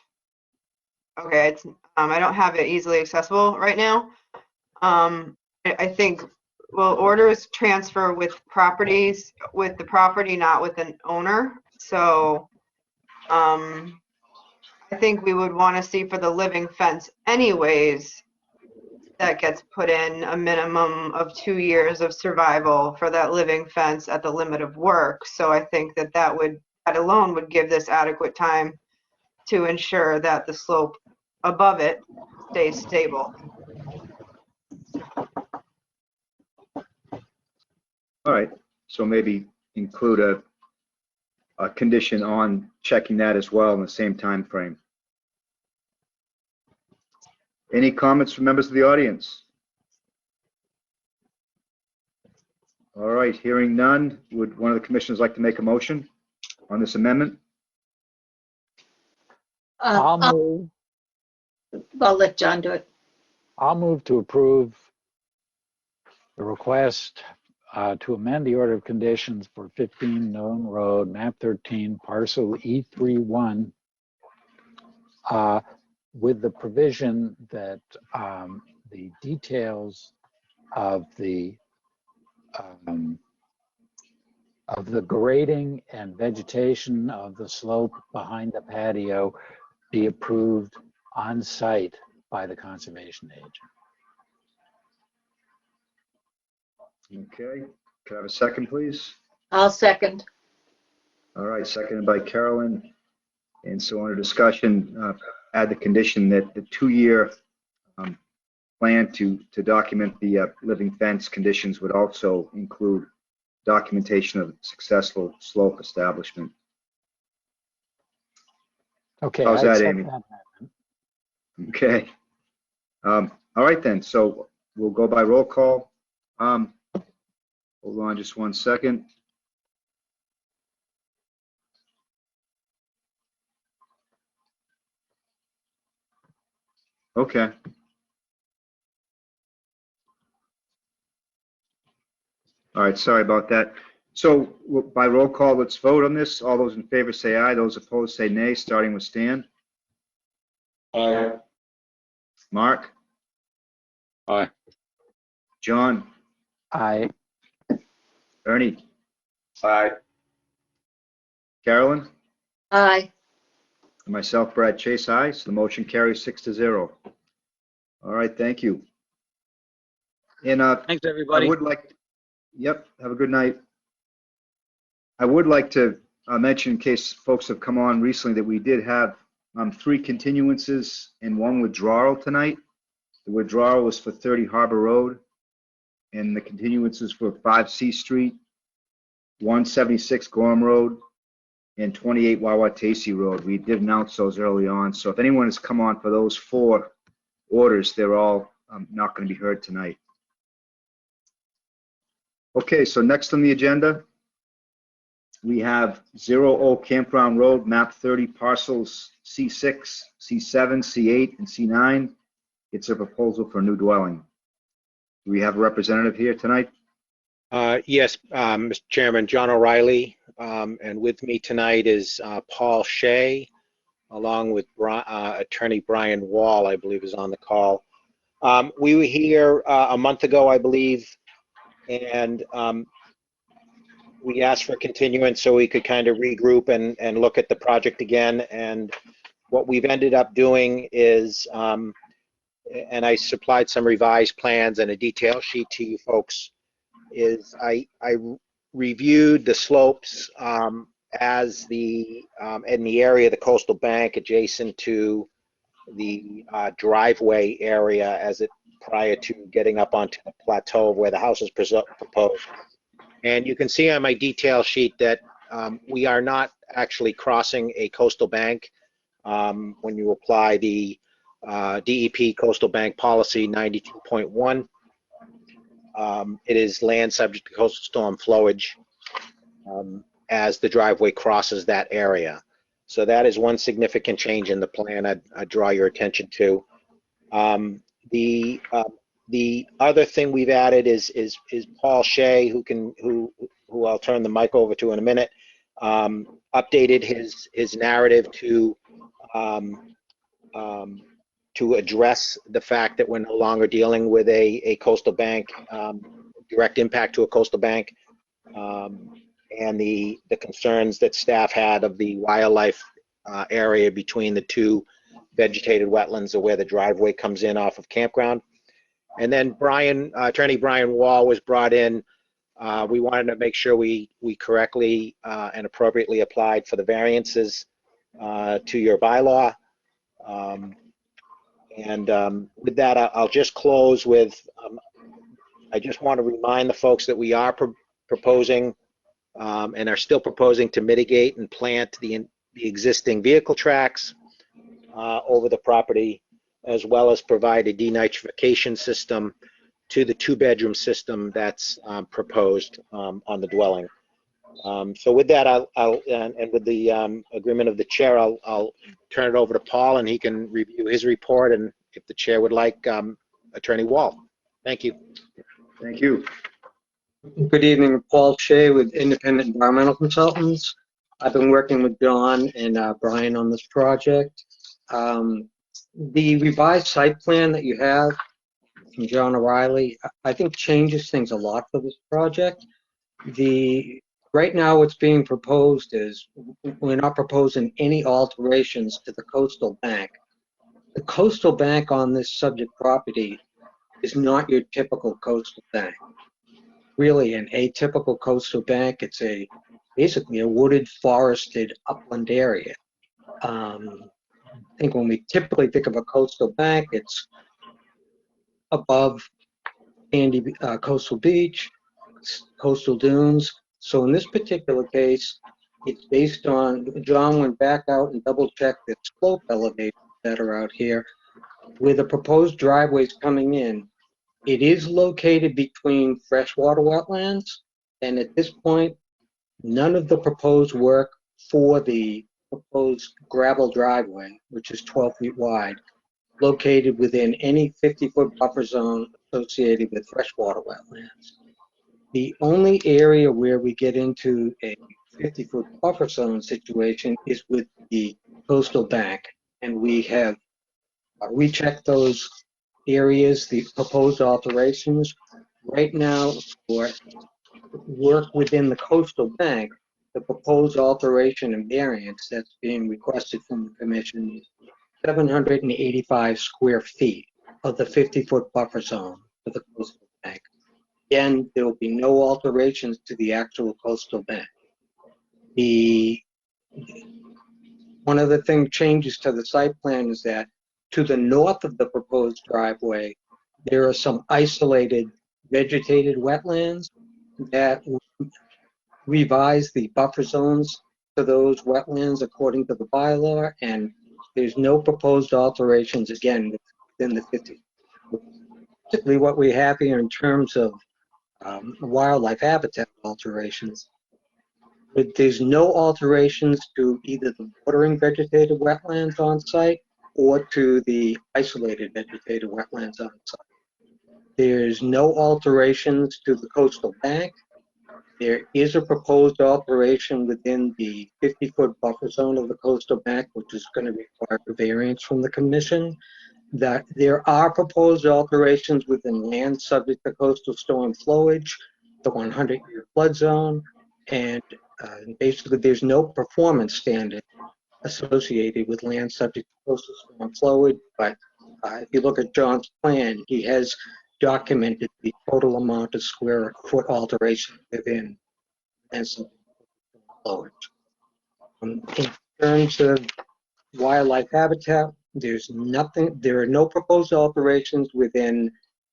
okay, it's, I don't have it easily accessible right now. I think, well, orders transfer with properties, with the property, not with an owner. So, I think we would want to see for the living fence anyways, that gets put in a minimum of 2 years of survival for that living fence at the limit of work. So I think that alone would give this adequate time to ensure that the slope above it stays stable. All right, so maybe include a condition on checking that as well in the same time frame. Any comments from members of the audience? All right, hearing none, would one of the commissioners like to make a motion on this amendment? I'll move. I'll let John do it. I'll move to approve the request to amend the order of conditions for 15 Doane Road, map 13, parcel E31, with the provision that the details of the grading and vegetation of the slope behind the patio be approved on site by the conservation agent. Okay, can I have a second, please? I'll second. All right, seconded by Carolyn. And so under discussion, add the condition that the 2-year plan to document the living fence conditions would also include documentation of successful slope establishment. Okay. How's I that, accept Amy? that. Okay. All right then, so we'll go by roll call. Hold on just one second. Okay. All right, sorry about that. So by roll call, let's vote on this. All those in favor say aye. Those opposed say nay, starting with Stan. Aye. Mark? Aye. John? Aye. Ernie? Aye. Carolyn? Aye. And myself, Brad Chase, aye. So the motion carries 6-0. All right, thank you. And Thanks, I everybody. would like, yep, have a good night. I would like to mention, in case folks have come on recently, that we did have 3 continuances and 1 withdrawal tonight. The withdrawal was for 30 Harbor Road, and the continuances for 5 C Street, 176 Gorham Road, and 28 Wawatasi Road. We did announce those early on, so if anyone has come on for those 4 orders, they're all not going to be heard tonight. Okay, so next on the agenda, we have 0 Old Campground Road, map 30, parcels C6, C7, C8, and C9. It's a proposal for a new dwelling. Do we have a representative here tonight? Yes, Mr. Chairman, John O'Reilly, and with me tonight is Paul Shea, along with Attorney Brian Wall, I believe, is on the call. We were here a month ago, I believe, and we asked for continuance so we could kind of regroup and look at the project again. And what we've ended up doing is, and I supplied some revised plans and a detail sheet to you folks, is I reviewed the slopes as the in the area of the coastal bank adjacent to the driveway area as it prior to getting up onto the plateau where the house is proposed. And you can see on my detail sheet that we are not actually crossing a coastal bank when you apply the DEP Coastal Bank Policy 92.1. It is land subject to coastal storm flowage as the driveway crosses that area. So that is one significant change in the plan I'd draw your attention to. The other thing we've added is Paul Shea, who I'll turn the mic over to in a minute, updated his narrative to address the fact that we're no longer dealing with a coastal bank, direct impact to a coastal bank, and the concerns that staff had of the wildlife area between the 2 vegetated wetlands or where the driveway comes in off of campground. And then Attorney Brian Wall was brought in. We wanted to make sure we correctly and appropriately applied for the variances to your bylaw. With that, I'll just close with, I just want to remind the folks that we are proposing and are still proposing to mitigate and plant the existing vehicle tracks over the property, as well as provide a denitrification system to the 2-bedroom system that's proposed on the dwelling. So with that, and with the agreement of the chair, I'll turn it over to Paul, and he can review his report, and if the chair would like, Attorney Wall. Thank you. Thank you. Good evening, Paul Shea with Independent Environmental Consultants. I've been working with John and Brian on this project. The revised site plan that you have from John O'Reilly, I think changes things a lot for this project. Right now what's being proposed is we're not proposing any alterations to the coastal bank. The coastal bank on this subject property is not your typical coastal bank. Really an atypical coastal bank. It's basically a wooded, forested upland area. I think when we typically think of a coastal bank, it's above sandy coastal beach, coastal dunes. So in this particular case, it's based on, John went back out and double checked the slope elevations that are out here. Where the proposed driveways coming in, it is located between freshwater wetlands, and at this point, none of the proposed work for the proposed gravel driveway, which is 12 feet wide, located within any 50-foot buffer zone associated with freshwater wetlands. The only area where we get into a 50-foot buffer zone situation is with the coastal bank, and we have rechecked those areas, the proposed alterations. Right now, for work within the coastal bank, the proposed alteration and variance that's being requested from the commission is 785 square feet of the 50-foot buffer zone for the coastal bank. Again, there will be no alterations to the actual coastal bank. One of the changes to the site plan is that to the north of the proposed driveway, there are some isolated vegetated wetlands that revise the buffer zones to those wetlands according to the bylaw, and there's no proposed alterations, again, within the 50. Particularly what we have here in terms of wildlife habitat alterations. But there's no alterations to either the bordering vegetative wetlands on site or to the isolated vegetative wetlands on site. There's no alterations to the coastal bank. There is a proposed alteration within the 50-foot buffer zone of the coastal bank, which is going to require a variance from the commission. That there are proposed alterations within land subject to coastal storm flowage, the 100-year flood zone, and basically there's no performance standard associated with land subject to coastal storm flowage. But if you look at John's plan, he has documented the total amount of square foot alteration within land subject to flowage. In terms of wildlife habitat, there are no proposed alterations within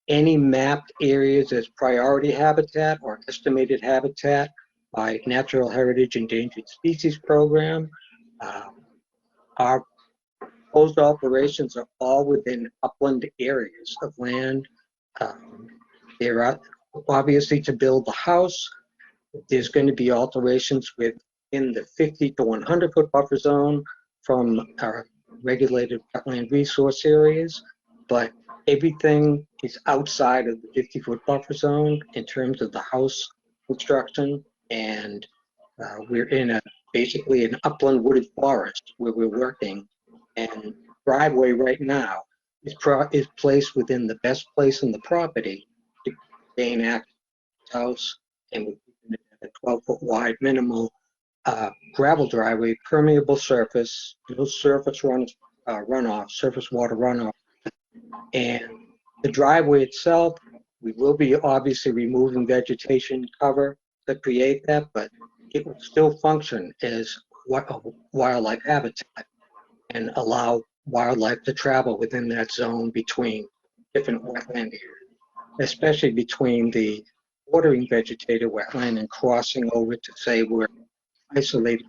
any mapped areas as priority habitat or estimated habitat by Natural Heritage Endangered Species Program. Our proposed alterations are all within upland areas of land. There are obviously to build the house. There's going to be alterations within the 50 to 100 foot buffer zone from our regulated wetland resource areas, but everything is outside of the 50-foot buffer zone in terms of the house construction, and we're in basically an upland wooded forest where we're working, and driveway right now is placed within the best place in the property to gain access to the house, and we're at a 12-foot wide minimal gravel driveway, permeable surface, no surface runoff, surface water runoff. And the driveway itself, we will be obviously removing vegetation cover to create that, but it will still function as wildlife habitat and allow wildlife to travel within that zone between different wetland areas, especially between the bordering vegetated wetland and crossing over to, say, where isolated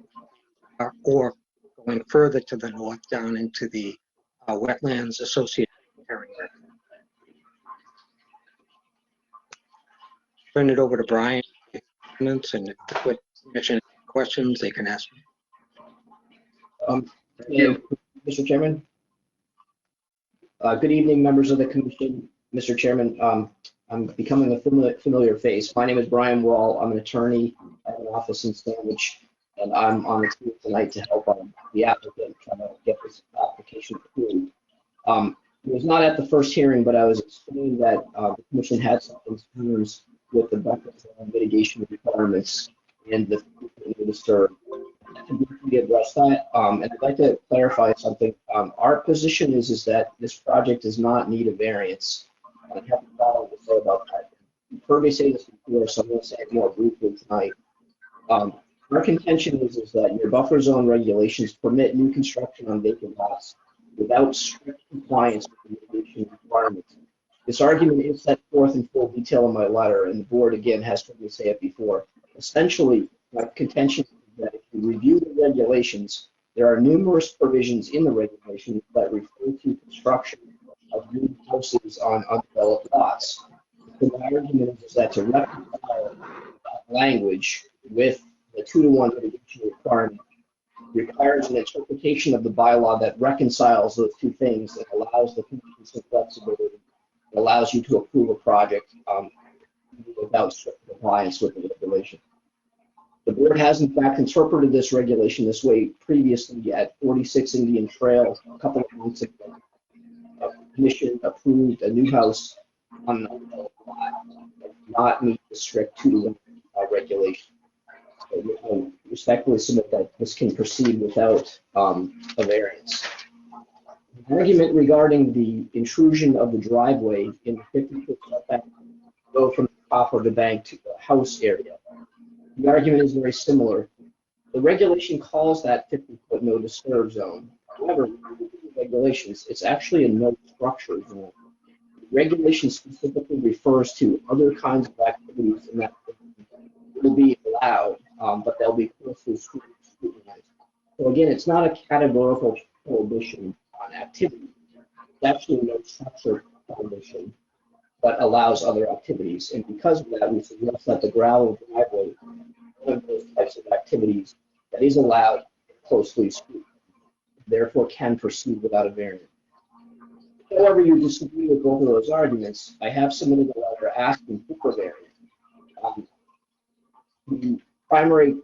or going further to the north down into the wetlands associated with herring. Turn it over to Brian. Comments, and if the commission has questions, they can ask me. Thank you, Mr. Chairman. Good evening, members of the commission. Mr. Chairman, I'm becoming a familiar face. My name is Brian Wall. I'm an attorney at an office in Sandwich, and I'm on the team tonight to help the applicant try to get this application approved. I was not at the first hearing, but I was explaining that the commission had some concerns with the buffer zone mitigation requirements and the disturb. To briefly address that, and I'd like to clarify something. Our position is that this project does not need a variance. I have a follow to say about that. You've heard me say this before, so I'm going to say it more briefly tonight. Our contention is that your buffer zone regulations permit new construction on vacant lots without strict compliance with the mitigation requirements. This argument is set forth in full detail in my letter, and the board again has heard me say it before. Essentially, my contention is that if you review the regulations, there are numerous provisions in the regulations that refer to construction of new houses on undeveloped lots. So my argument is that to reconcile that language with the 2-to-1 mitigation requirement requires an interpretation of the bylaw that reconciles those two things and allows the commission some flexibility. It allows you to approve a project without strict compliance with the regulation. The board has in fact interpreted this regulation this way previously at 46 Indian Trail a couple of months ago. The commission approved a new house on an undeveloped lot that did not meet the strict 2-to-1 regulation. So I respectfully submit that this can proceed without a variance. The argument regarding the intrusion of the driveway in the 50-foot setback go from the top of the bank to the house area. The argument is very similar. The regulation calls that 50-foot no disturb zone. However, regulations, it's actually a no structure zone. The regulation specifically refers to other kinds of activities in that will be allowed, but they'll be closely scrutinized again, it's not a categorical prohibition on activity. It's actually no structure prohibition, but allows other activities. And because of that, we suggest that the gravel driveway is one of those types of activities that is allowed in closely street, therefore can proceed without a variance. However, you disagree with both of those arguments, I have submitted a letter asking for a variance. The primary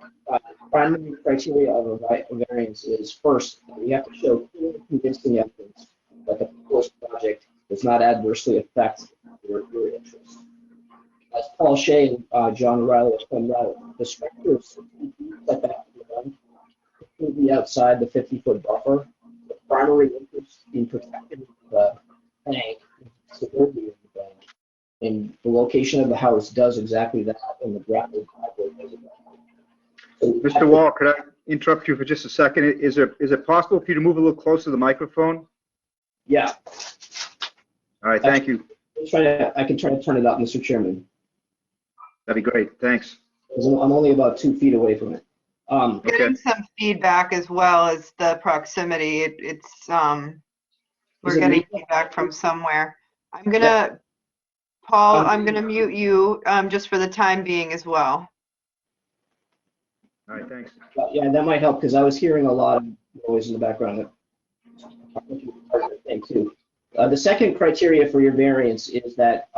criteria of a variance is, first, we have to show clear and convincing evidence that the proposed project does not adversely affect your interests. As Paul Shea and John O'Reilly have pointed out, the structure is setback completely outside the 50-foot buffer. The primary interest in protecting the bank is stability of the bank, and the location of the house does exactly that, and the gravel driveway does exactly that. So Mr. Wall, could I interrupt you for just a second? Is it possible for you to move a little closer to the microphone? Yeah. All right, thank you. I can try to turn it up, Mr. Chairman. That'd be great, thanks. I'm only about 2 feet away from it. Getting some feedback as well as the proximity. We're getting feedback from somewhere. I'm gonna, Paul, I'm gonna mute you just for the time being as well. All right, thanks. Yeah, that might help because I was hearing a lot of noise in the background. Thank you. The second criteria for your variance is that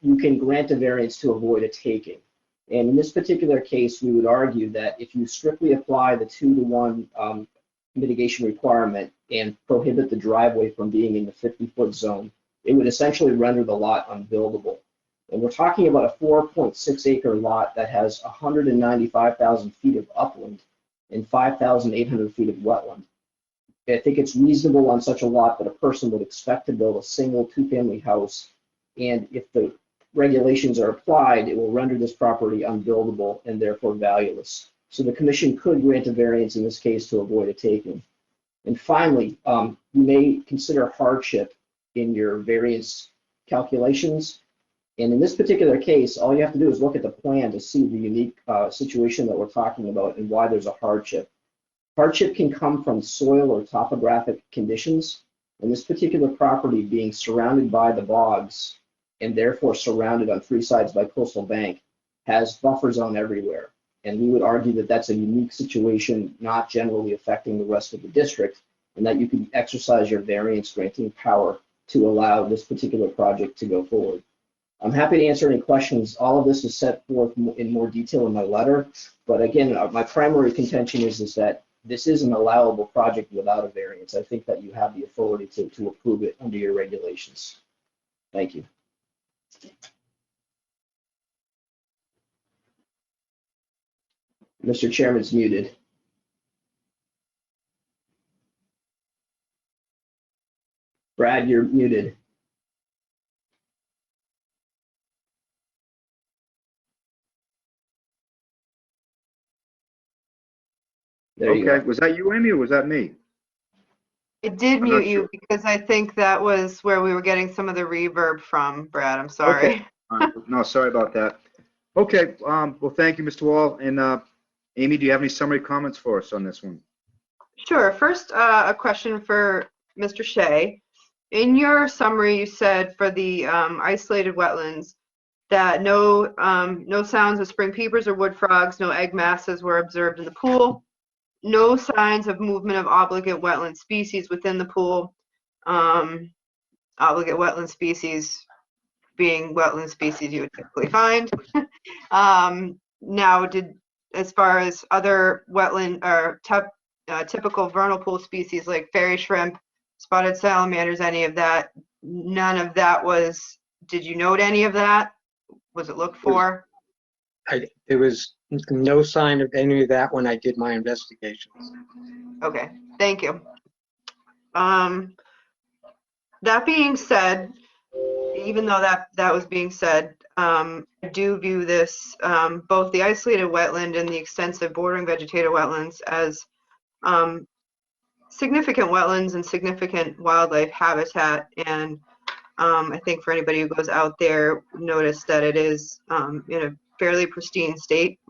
you can grant a variance to avoid a taking. And in this particular case, we would argue that if you strictly apply the 2-to-1 mitigation requirement and prohibit the driveway from being in the 50-foot zone, it would essentially render the lot unbuildable. And we're talking about a 4.6 acre lot that has 195,000 feet of upland and 5,800 feet of wetland. I think it's reasonable on such a lot that a person would expect to build a single 2-family house, and if the regulations are applied, it will render this property unbuildable and therefore valueless. So the commission could grant a variance in this case to avoid a taking. And finally, you may consider hardship in your variance calculations. And in this particular case, all you have to do is look at the plan to see the unique situation that we're talking about and why there's a hardship. Hardship can come from soil or topographic conditions, and this particular property being surrounded by the bogs and therefore surrounded on 3 sides by coastal bank has buffer zone everywhere. And we would argue that that's a unique situation, not generally affecting the rest of the district, and that you can exercise your variance granting power to allow this particular project to go forward. I'm happy to answer any questions. All of this is set forth in more detail in my letter, but again, my primary contention is that this is an allowable project without a variance. I think that you have the authority to approve it under your regulations. Thank you. Mr. Chairman's muted. Brad, you're muted. There you Okay, go. was that you, Amy, or was that me? It did I'm not mute you sure. because I think that was where we were getting some of the reverb from, Brad. I'm sorry. Okay. All right. No, sorry about that. Okay, well, thank you, Mr. Wall. And Amy, do you have any summary comments for us on this one? Sure. First, a question for Mr. Shea. In your summary, you said for the isolated wetlands that no sounds of spring peepers or wood frogs, no egg masses were observed in the pool. No signs of movement of obligate wetland species within the pool. Obligate wetland species being wetland species you would typically find. Now, as far as other wetland or typical vernal pool species like fairy shrimp, spotted salamanders, any of that, none of that was, did you note any of that? Was it looked for? There was no sign of any of that when I did my investigations. Okay, thank you. That being said, even though that was being said, I do view this, both the isolated wetland and the extensive bordering vegetated wetlands as significant wetlands and significant wildlife habitat. And I think for anybody who goes out there, notice that it is in a fairly pristine state,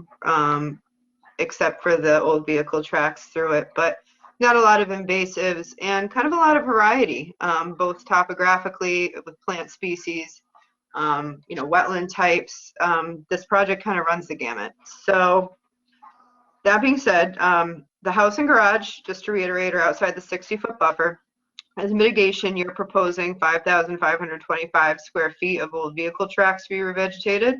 except for the old vehicle tracks through it. But not a lot of invasives, and kind of a lot of variety, both topographically with plant species, wetland types. This project kind of runs the gamut. So that being said, the house and garage, just to reiterate, are outside the 60-foot buffer. As mitigation, you're proposing 5,525 square feet of old vehicle tracks to be revegetated.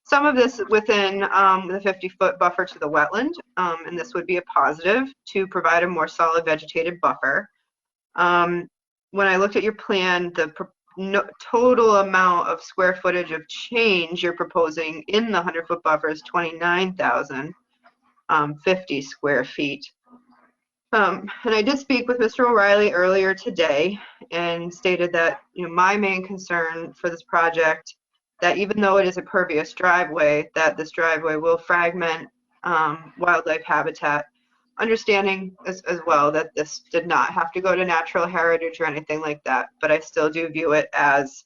Some of this within the 50-foot buffer to the wetland, and this would be a positive to provide a more solid vegetated buffer. When I looked at your plan, the total amount of square footage of change you're proposing in the 100-foot buffer is 29,050 square feet. And I did speak with Mr. O'Reilly earlier today and stated that my main concern for this project, that even though it is a pervious driveway, that this driveway will fragment wildlife habitat, understanding as well that this did not have to go to natural heritage or anything like that, but I still do view it as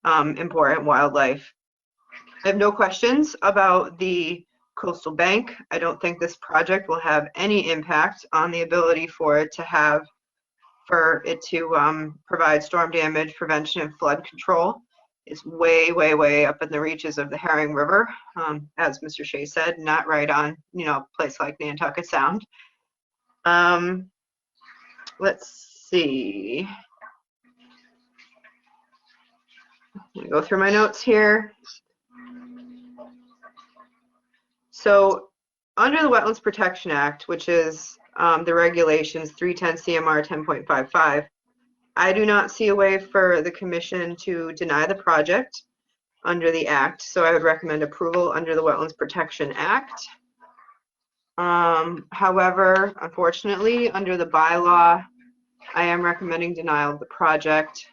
important wildlife. I have no questions about the coastal bank. I don't think this project will have any impact on the ability for it to provide storm damage prevention and flood control. It's way, way, way up in the reaches of the Herring River, as Mr. Shea said, not right on, a place like Nantucket Sound. Let's see. I'm gonna go through my notes here. So under the Wetlands Protection Act, which is the regulations 310 CMR 10.55, I do not see a way for the commission to deny the project under the act, so I would recommend approval under the Wetlands Protection Act. However, unfortunately, under the bylaw, I am recommending denial of the project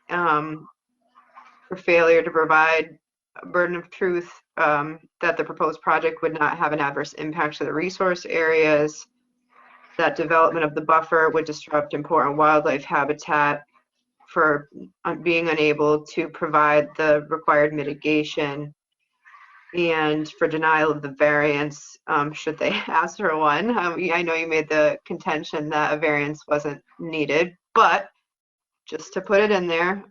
for failure to provide a burden of truth that the proposed project would not have an adverse impact to the resource areas, that development of the buffer would disrupt important wildlife habitat, for being unable to provide the required mitigation, and for denial of the variance should they ask for one. I know you made the contention that a variance wasn't needed, but just to put it in there,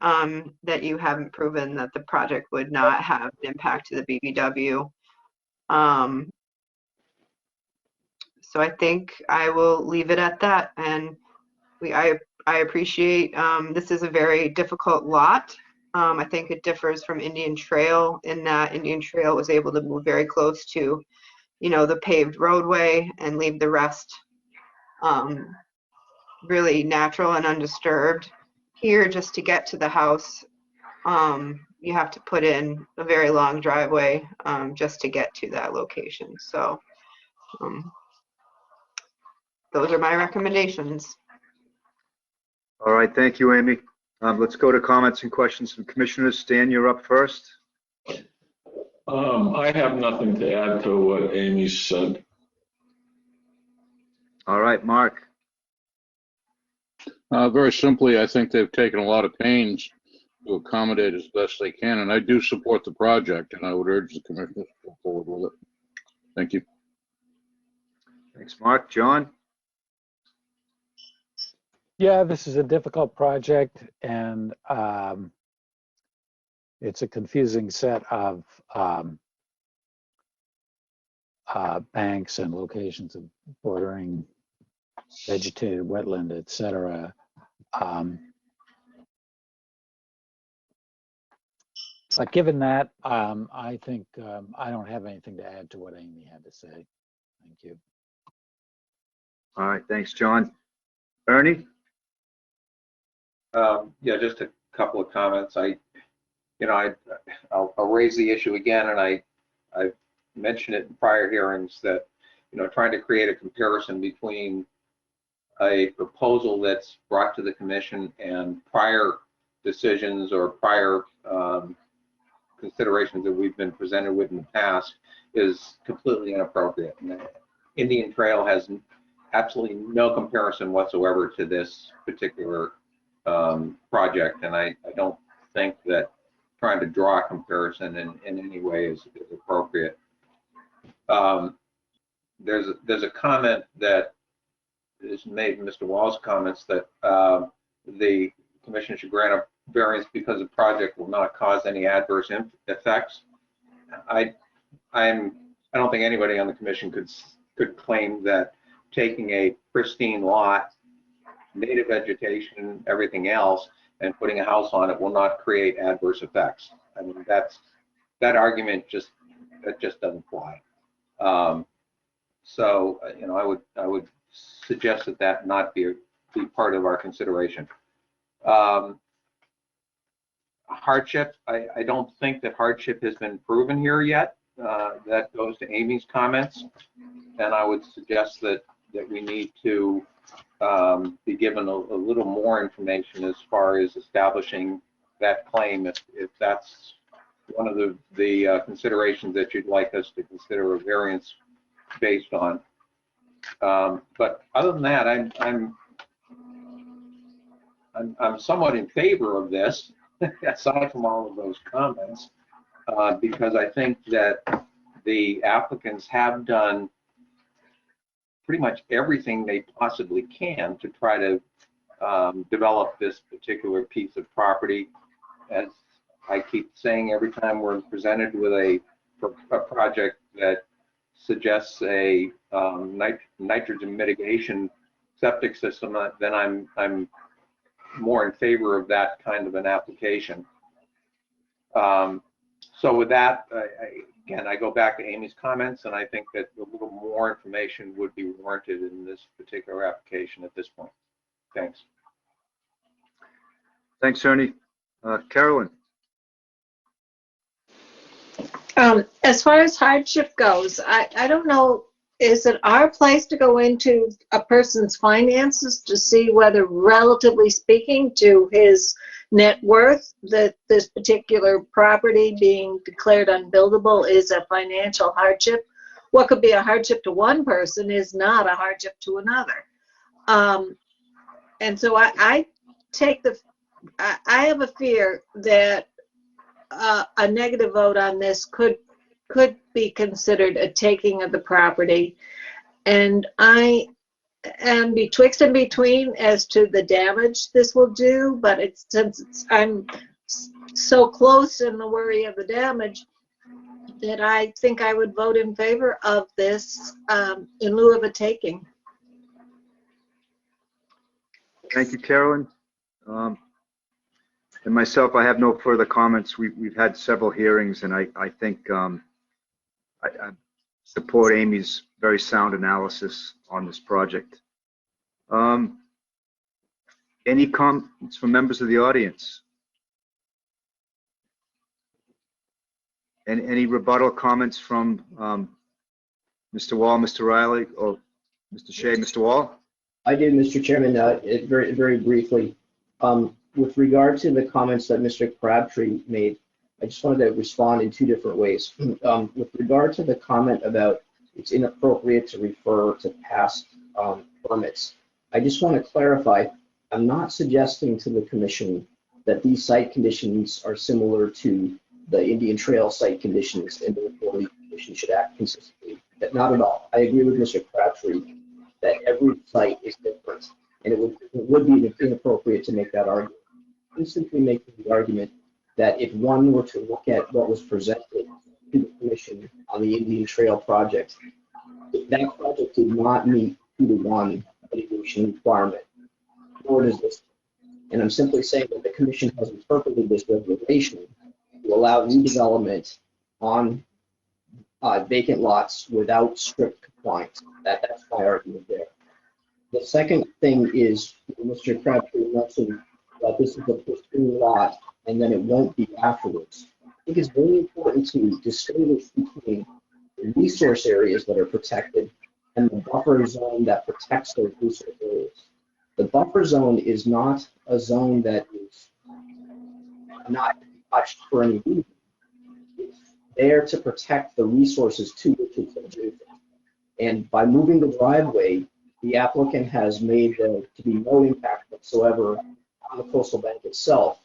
that you haven't proven that the project would not have an impact to the BBW. So I think I will leave it at that. And I appreciate, this is a very difficult lot. I think it differs from Indian Trail in that Indian Trail was able to move very close to, the paved roadway and leave the rest really natural and undisturbed. Here, just to get to the house, you have to put in a very long driveway just to get to that location. So those are my recommendations. All right, thank you, Amy. Let's go to comments and questions from commissioners. Stan, you're up first. I have nothing to add to what Amy said. All right, Mark. Very simply, I think they've taken a lot of pains to accommodate as best they can, and I do support the project, and I would urge the commissioners to go forward with it. Thank you. Thanks, Mark. John? Yeah, this is a difficult project, and it's a confusing set of banks and locations of bordering vegetated wetland, etc. But given that, I think I don't have anything to add to what Amy had to say. Thank you. All right, thanks, John. Ernie? Yeah, just a couple of comments. I'll raise the issue again, and I've mentioned it in prior hearings that, trying to create a comparison between a proposal that's brought to the commission and prior decisions or prior considerations that we've been presented with in the past is completely inappropriate. And Indian Trail has absolutely no comparison whatsoever to this particular project, and I don't think that trying to draw a comparison in any way is appropriate. There's a comment that is made in Mr. Wall's comments that the commission should grant a variance because the project will not cause any adverse effects. I don't think anybody on the commission could claim that taking a pristine lot, native vegetation, everything else, and putting a house on it will not create adverse effects. I mean, that argument just doesn't fly. So, you know, I would suggest that not be part of our consideration. Hardship, I don't think that hardship has been proven here yet. That goes to Amy's comments, and I would suggest that we need to be given a little more information as far as establishing that claim, if that's one of the considerations that you'd like us to consider a variance based on. But other than that, I'm somewhat in favor of this, aside from all of those comments, because I think that the applicants have done pretty much everything they possibly can to try to develop this particular piece of property. As I keep saying, every time we're presented with a project that suggests a nitrogen mitigation septic system, then I'm more in favor of that kind of an application. So with that, again, I go back to Amy's comments, and I think that a little more information would be warranted in this particular application at this point. Thanks. Thanks, Ernie. Carolyn. As far as hardship goes, I don't know, is it our place to go into a person's finances to see whether, relatively speaking to his net worth, that this particular property being declared unbuildable is a financial hardship? What could be a hardship to one person is not a hardship to another. And so I have a fear that a negative vote on this could be considered a taking of the property, and I am betwixt and between as to the damage this will do, but since I'm so close in the worry of the damage, that I think I would vote in favor of this in lieu of a taking. Thank you, Carolyn. And myself, I have no further comments. We've had several hearings, and I think I support Amy's very sound analysis on this project. Any comments from members of the audience? And any rebuttal comments from Mr. Wall, Mr. Riley, or Mr. Shea? Mr. Wall? I did, Mr. Chairman, very, very briefly. With regard to the comments that Mr. Crabtree made, I just wanted to respond in two different ways. With regard to the comment about it's inappropriate to refer to past permits, I just want to clarify, I'm not suggesting to the commission that these site conditions are similar to the Indian Trail site conditions and therefore the commission should act consistently. Not at all. I agree with Mr. Crabtree that every site is different, and it would be inappropriate to make that argument. I'm simply making the argument that if one were to look at what was presented to the commission on the Indian Trail project, that project did not meet 2-to-1 mitigation requirement, nor does this. And I'm simply saying that the commission has interpreted this regulation to allow new development on vacant lots without strict compliance. That's my argument there. The second thing is Mr. Crabtree mentioned that this is a pristine lot and then it won't be afterwards. I think it's very important to distinguish between the resource areas that are protected and the buffer zone that protects those resource areas. The buffer zone is not a zone that is not touched for any reason. It's there to protect the resources to which it's adjacent. And by moving the driveway, the applicant has made there to be no impact whatsoever on the coastal bank itself.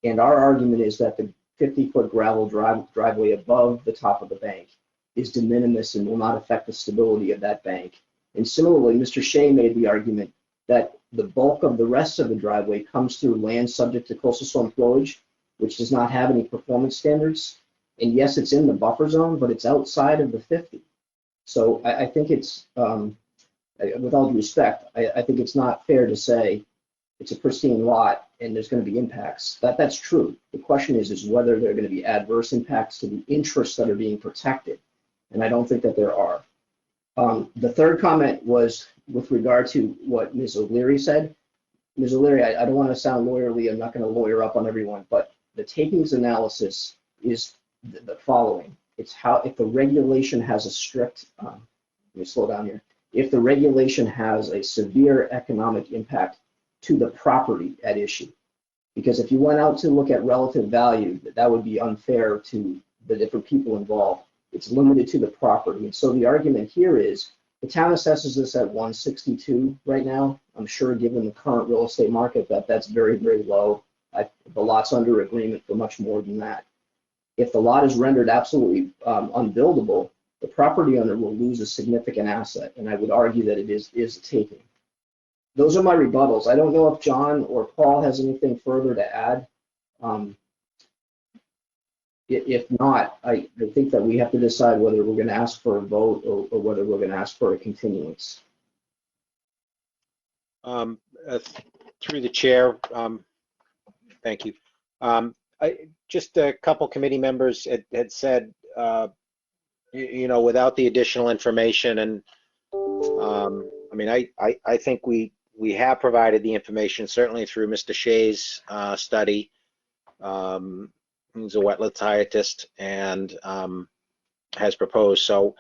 And our argument is that the 50-foot gravel driveway above the top of the bank is de minimis and will not affect the stability of that bank. And similarly, Mr. Shea made the argument that the bulk of the rest of the driveway comes through land subject to coastal storm flowage, which does not have any performance standards. And yes, it's in the buffer zone, but it's outside of the 50. So I think it's, with all due respect, I think it's not fair to say it's a pristine lot and there's going to be impacts. That's true. The question is whether there are going to be adverse impacts to the interests that are being protected. And I don't think that there are. The third comment was with regard to what Ms. O'Leary said. Ms. O'Leary, I don't want to sound lawyerly. I'm not going to lawyer up on everyone, but the takings analysis is the following. It's how, if the regulation has a strict, let me slow down here. If the regulation has a severe economic impact to the property at issue. Because if you went out to look at relative value, that would be unfair to the different people involved. It's limited to the property. And so the argument here is the town assesses this at 162 right now. I'm sure given the current real estate market that's very, very low. The lot's under agreement for much more than that. If the lot is rendered absolutely unbuildable, the property owner will lose a significant asset. And I would argue that it is a taking. Those are my rebuttals. I don't know if John or Paul has anything further to add. If not, I think that we have to decide whether we're going to ask for a vote or whether we're going to ask for a continuance. Through the chair, thank you. Just a couple committee members had said, you know, without the additional information, and I mean, I think we have provided the information, certainly through Mr. Shea's study. Who's a wetland scientist and has proposed. So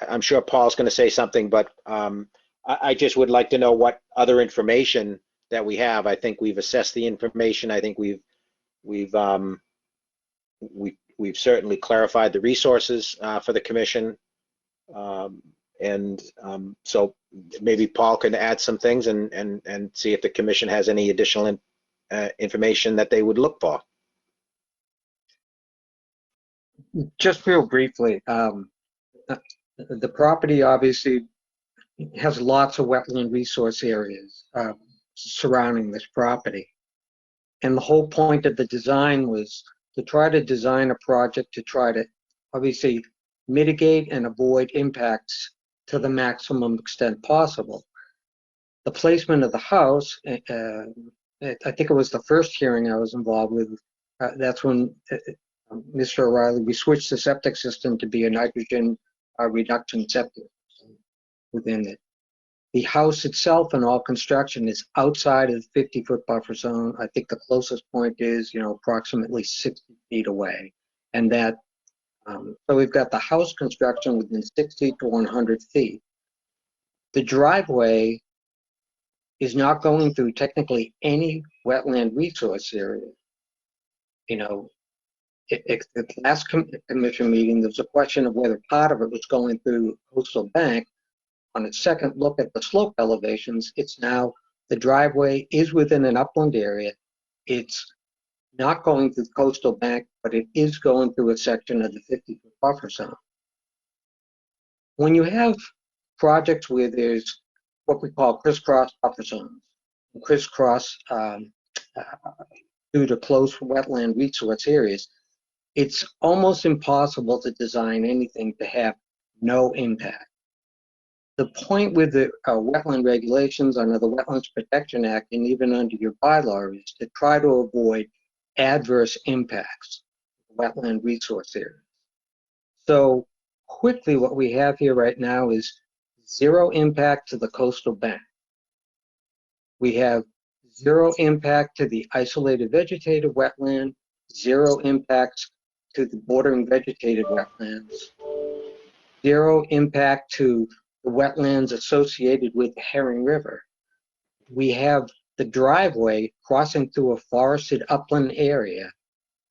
I'm sure Paul's going to say something, but I just would like to know what other information that we have. I think we've assessed the information. I think we've certainly clarified the resources for the commission. So maybe Paul can add some things and see if the commission has any additional information that they would look for. Just real briefly, the property obviously has lots of wetland resource areas surrounding this property. And the whole point of the design was to try to design a project to try to obviously mitigate and avoid impacts to the maximum extent possible. The placement of the house, I think it was the first hearing I was involved with, that's when Mr. O'Reilly, we switched the septic system to be a nitrogen reduction septic system within it. The house itself and all construction is outside of the 50-foot buffer zone. I think the closest point is, you know, approximately 60 feet away. And that, so we've got the house construction within 60 to 100 feet. The driveway is not going through technically any wetland resource area. You know, at the last commission meeting, there was a question of whether part of it was going through coastal bank. On a second look at the slope elevations, it's now the driveway is within an upland area. It's not going through the coastal bank, but it is going through a section of the 50-foot buffer zone. When you have projects where there's what we call crisscross buffer zones, crisscross due to close wetland resource areas, it's almost impossible to design anything to have no impact. The point with the wetland regulations under the Wetlands Protection Act and even under your bylaw is to try to avoid adverse impacts to wetland resource areas. So quickly what we have here right now is zero impact to the coastal bank. We have zero impact to the isolated vegetative wetland, zero impacts to the bordering vegetated wetlands, zero impact to the wetlands associated with the Herring River. We have the driveway crossing through a forested upland area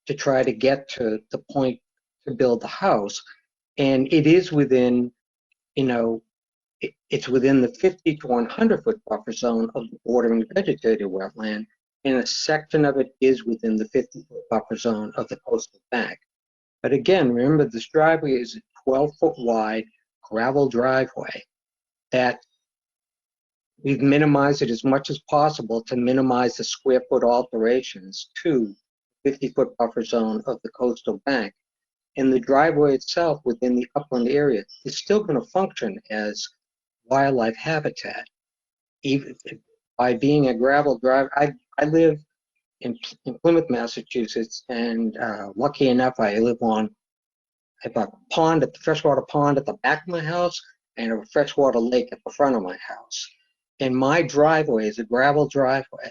to try to get to the point to build the house. And it is within, you know, it's within the 50 to 100 foot buffer zone of the bordering vegetated wetland, and a section of it is within the 50 foot buffer zone of the coastal bank. But again, remember this driveway is a 12-foot wide gravel driveway. that we've minimized it as much as possible to minimize the square foot alterations to 50-foot buffer zone of the coastal bank. And the driveway itself within the upland area is still going to function as wildlife habitat. Even by being a gravel drive, I live in Plymouth, Massachusetts, and lucky enough, I live on a pond, at the freshwater pond at the back of my house, and a freshwater lake at the front of my house. And my driveway is a gravel driveway,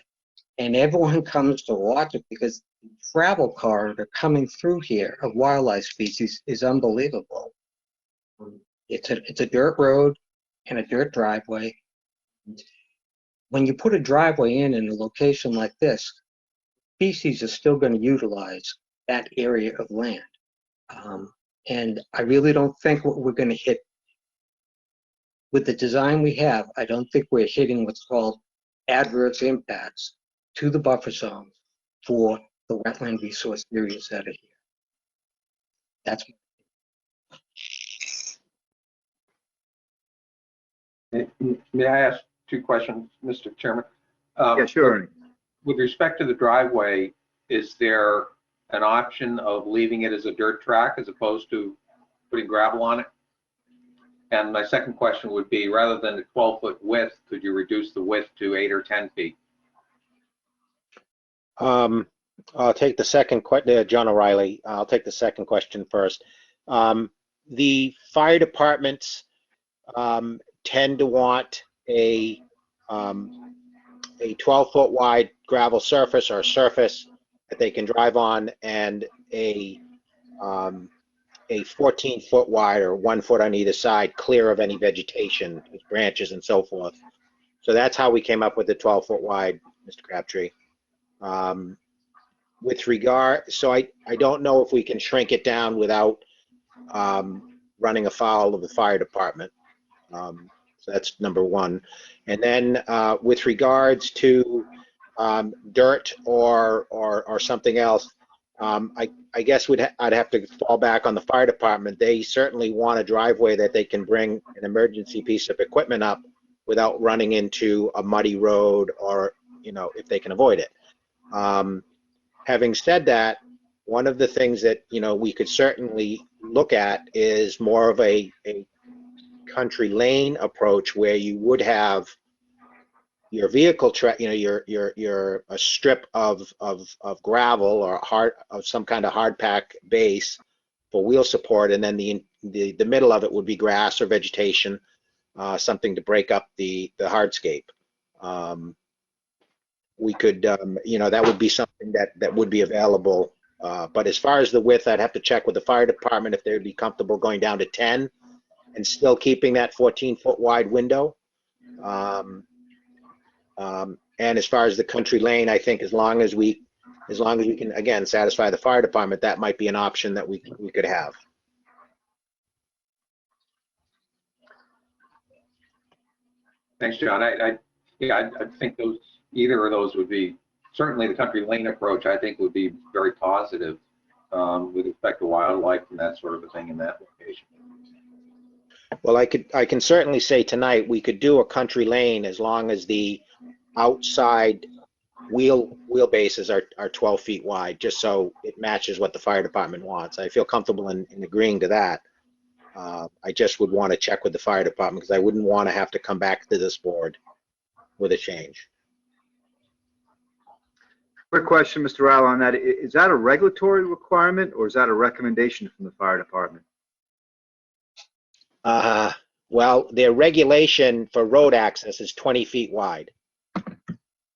and everyone comes to watch it because the travel corridor coming through here of wildlife species is unbelievable. It's a dirt road and a dirt driveway. When you put a driveway in a location like this, species are still going to utilize that area of land. And I really don't think what we're going to hit with the design we have. I don't think we're hitting what's called adverse impacts to the buffer zone for the wetland resource areas that are here. That's May I ask two questions, Mr. Chairman? Yeah, sure, Ernie. With respect to the driveway, is there an option of leaving it as a dirt track as opposed to putting gravel on it? And my second question would be, rather than the 12-foot width, could you reduce the width to 8 or 10 feet? I'll take the second question, John O'Reilly. I'll take the second question first. The fire departments tend to want a 12-foot wide gravel surface or surface that they can drive on, and a 14-foot wide or 1 foot on either side, clear of any vegetation, branches and so forth. So that's how we came up with the 12-foot wide, Mr. Crabtree. With regard, so I don't know if we can shrink it down without running afoul of the fire department. So that's number one. And then with regards to dirt or something else, I guess I'd have to fall back on the fire department. They certainly want a driveway that they can bring an emergency piece of equipment up without running into a muddy road, or, you know, if they can avoid it. Having said that, one of the things that, you know, we could certainly look at is more of a country lane approach, where you would have your vehicle track, you know, your a strip of gravel or some kind of hard pack base for wheel support, and then the middle of it would be grass or vegetation, something to break up the hardscape. We could, you know, that would be something that would be available. But as far as the width, I'd have to check with the fire department if they would be comfortable going down to 10 and still keeping that 14-foot wide window. And as far as the country lane, I think as long as we can, again, satisfy the fire department, that might be an option that we could have. Thanks, John. I think either of those would be, certainly the country lane approach, I think, would be very positive with respect to wildlife and that sort of a thing in that location. Well, I can certainly say tonight we could do a country lane as long as the outside wheelbases are 12 feet wide, just so it matches what the fire department wants. I feel comfortable in agreeing to that. I just would want to check with the fire department, because I wouldn't want to have to come back to this board with a change. Quick question, Mr. Rowell, on that. Is that a regulatory requirement, or is that a recommendation from the fire department? Well, their regulation for road access is 20 feet wide.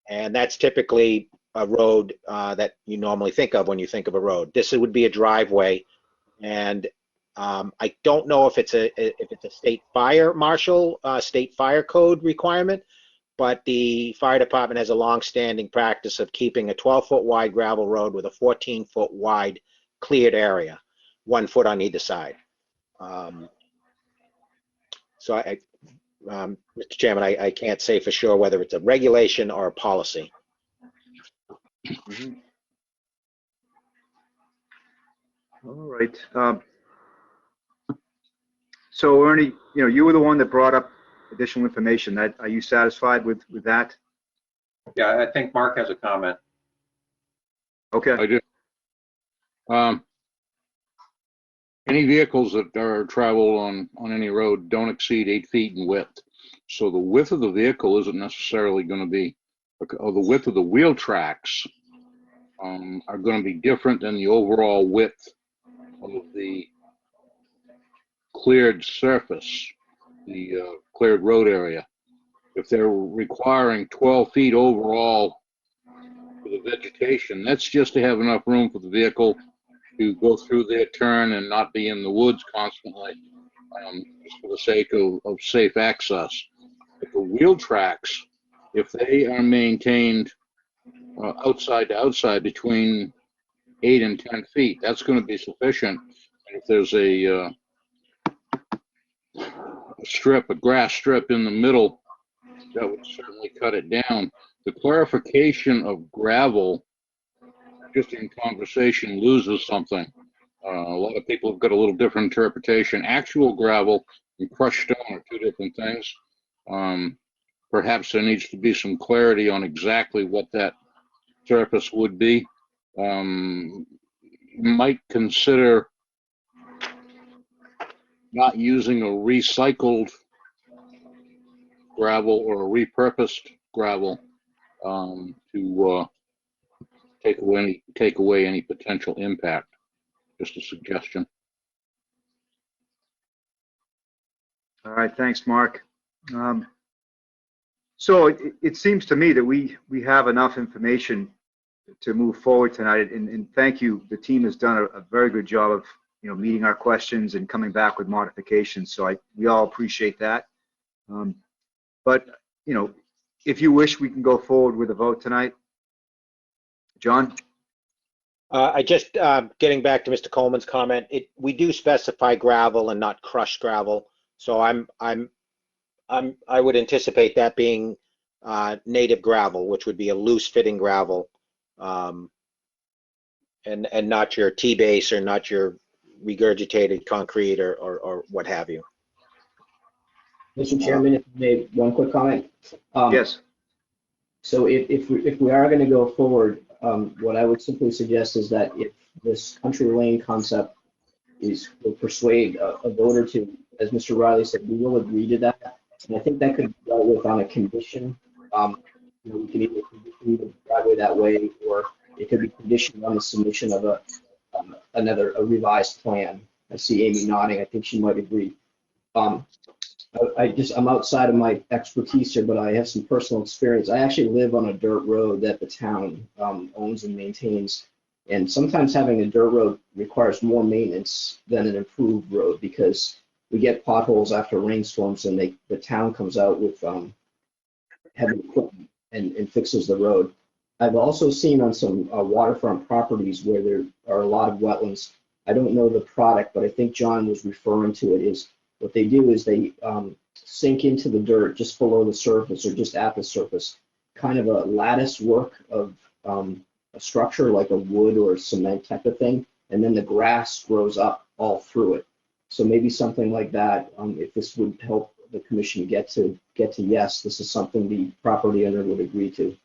And that's typically a road that you normally think of when you think of a road. This would be a driveway. And I don't know if it's a state fire marshal, state fire code requirement, but the fire department has a long-standing practice of keeping a 12-foot wide gravel road with a 14-foot wide cleared area, 1 foot on either side. So Mr. Chairman, I can't say for sure whether it's a regulation or a policy. Mm-hmm. All right. So Ernie, you know, you were the one that brought up additional information. Are you satisfied with that? Yeah, I think Mark has a comment. Okay. I do. Any vehicles that are travel on any road don't exceed 8 feet in width. So the width of the vehicle isn't necessarily going to be, or the width of the wheel tracks are going to be different than the overall width of the cleared surface, the cleared road area. If they're requiring 12 feet overall for the vegetation, that's just to have enough room for the vehicle to go through their turn and not be in the woods constantly, just for the sake of safe access. But the wheel tracks, if they are maintained outside to outside between 8 and 10 feet, that's going to be sufficient. And if there's a grass strip in the middle, that would certainly cut it down. The clarification of gravel, just in conversation, loses something. A lot of people have got a little different interpretation. Actual gravel and crushed stone are two different things. Perhaps there needs to be some clarity on exactly what that surface would be. You might consider not using a recycled gravel or a repurposed gravel to take away any potential impact. Just a suggestion. All right, thanks, Mark. So it seems to me that we have enough information to move forward tonight, and thank you. The team has done a very good job of meeting our questions and coming back with modifications. So we all appreciate that. But if you wish, we can go forward with a vote tonight. John? I just getting back to Mr. Coleman's comment. We do specify gravel and not crushed gravel. So I would anticipate that being native gravel, which would be a loose fitting gravel, and not your T-base or not your regurgitated concrete or what have you. Mr. Chairman, if you made one quick comment. Yes. So if we are going to go forward, what I would simply suggest is that if this country lane concept will persuade a voter to, as Mr. Riley said, we will agree to that. And I think that could be dealt with on a condition. We can either condition the driveway that way, or it could be conditioned on the submission of a revised plan. I see Amy nodding. I think she might agree. I'm outside of my expertise here, but I have some personal experience. I actually live on a dirt road that the town owns and maintains. And sometimes having a dirt road requires more maintenance than an improved road, because we get potholes after rainstorms, and the town comes out with heavy equipment and fixes the road. I've also seen on some waterfront properties where there are a lot of wetlands. I don't know the product, but I think John was referring to it. Is what they do is they sink into the dirt just below the surface or just at the surface, kind of a lattice work of a structure like a wood or a cement type of thing, and then the grass grows up all through it. So maybe something like that, if this would help the commission get to yes, this is something the property owner would agree to.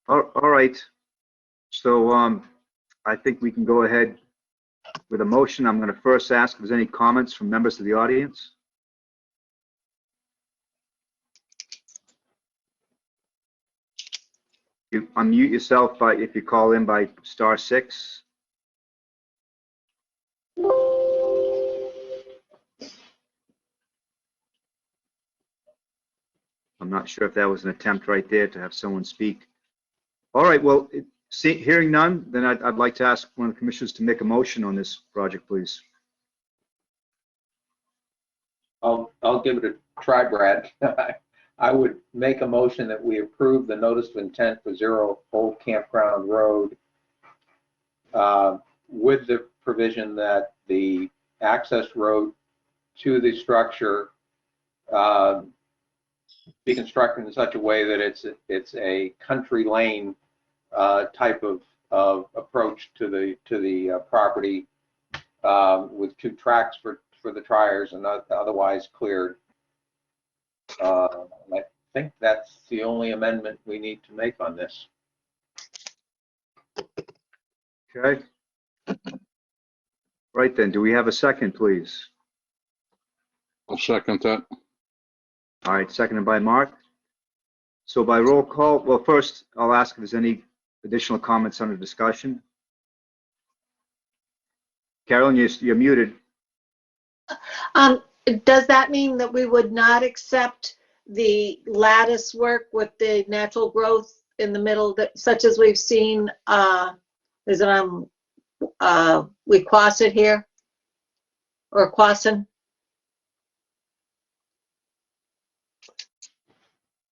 All right. So I think we can go ahead with a motion. I'm going to first ask if there's any comments from members of the audience. You unmute yourself if you call in by *6. I'm not sure if that was an attempt right there to have someone speak. All right, well, hearing none, then I'd like to ask one of the commissioners to make a motion on this project, please. I'll give it a try, Brad. I would make a motion that we approve the notice of intent for 0 Old Campground Road with the provision that the access road to the structure be constructed in such a way that it's a country lane type of approach to the property with 2 tracks for the tires and otherwise cleared. I think that's the only amendment we need to make on this. Okay. Right then, do we have a second, please? I'll second that. All right, seconded by Mark. So by roll call, well, first, I'll ask if there's any additional comments under discussion. Carolyn, you're muted. Does that mean that we would not accept the lattice work with the natural growth in the middle, that such as we've seen, is it on Wequassett here? Or Quasin?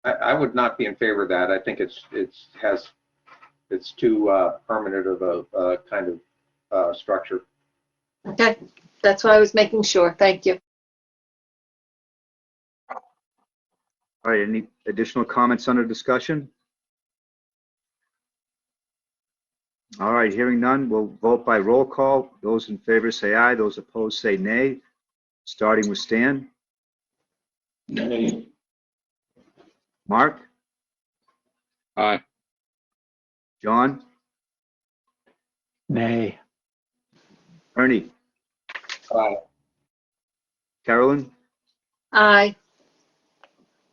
I would not be in favor of that. I think it's too permanent of a kind of structure. Okay, that's what I was making sure. Thank you. All right, any additional comments under discussion? All right, hearing none, we'll vote by roll call. Those in favor say aye, those opposed say nay. Starting with Stan. Nay. Mark? Aye. John? Nay. Ernie? Aye. Carolyn? Aye.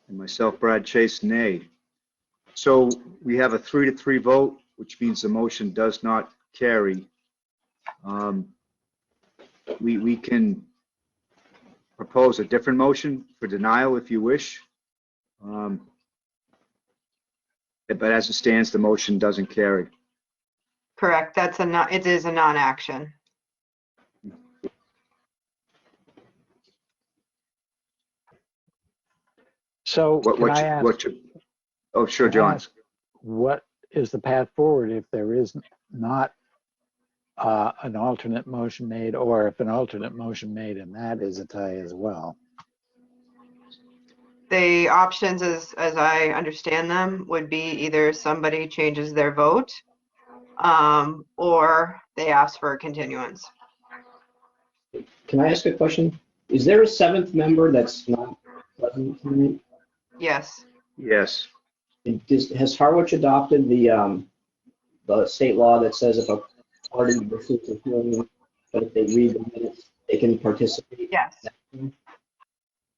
And myself, Brad Chase, nay. So we have a 3-3 vote, which means the motion does not carry. We can propose a different motion for denial if you wish. But as it stands, the motion doesn't carry. Correct. It is a non-action. So can I ask, oh, sure, John. what is the path forward if there is not an alternate motion made, or if an alternate motion made and that is a tie as well? The options, as I understand them, would be either somebody changes their vote or they ask for a continuance. Can I ask a question? Is there a 7th member that's not present tonight? Yes. Yes. Has Harwich adopted the state law that says if a party receives a hearing, but if they read the minutes, they can participate? Yes.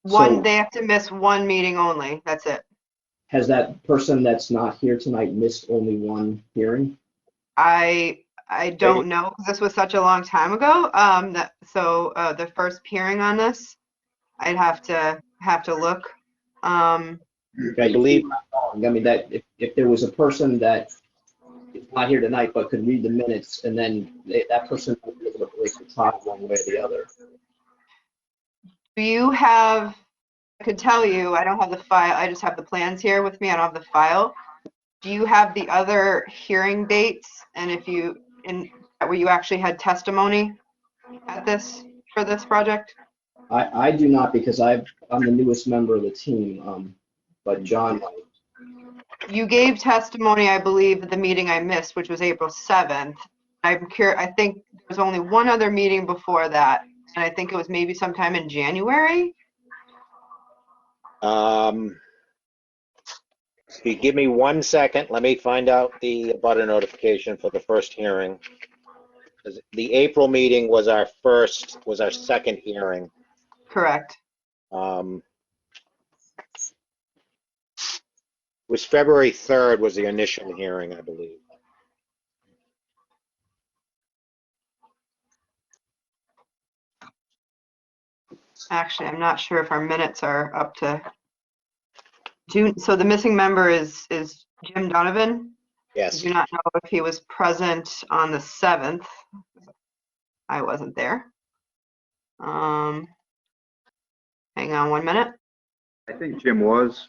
So, They have to miss one meeting only. That's it. has that person that's not here tonight missed only one hearing? I don't know, because this was such a long time ago. The first hearing on this, I'd have to look. I believe, I mean, that if there was a person that is not here tonight but could read the minutes, and then that person would be able to break the tie one way or the other. Do you have, I could tell you, I don't have the file, I just have the plans here with me, I don't have the file. Do you have the other hearing dates, and where you actually had testimony at for this project? I do not, because I'm the newest member of the team, but John might. You gave testimony, I believe, at the meeting I missed, which was April 7th. I'm curious, I think there was only one other meeting before that, and I think it was maybe sometime in January. If you give me 1 second, let me find out the abutter notification for the first hearing. The April meeting was our second hearing. Correct. It was February 3rd was the initial hearing, I believe. Actually, I'm not sure if our minutes are up to June. So the missing member is Jim Donovan. Yes. I do not know if he was present on the 7th. I wasn't there. Hang on 1 minute. I think Jim was.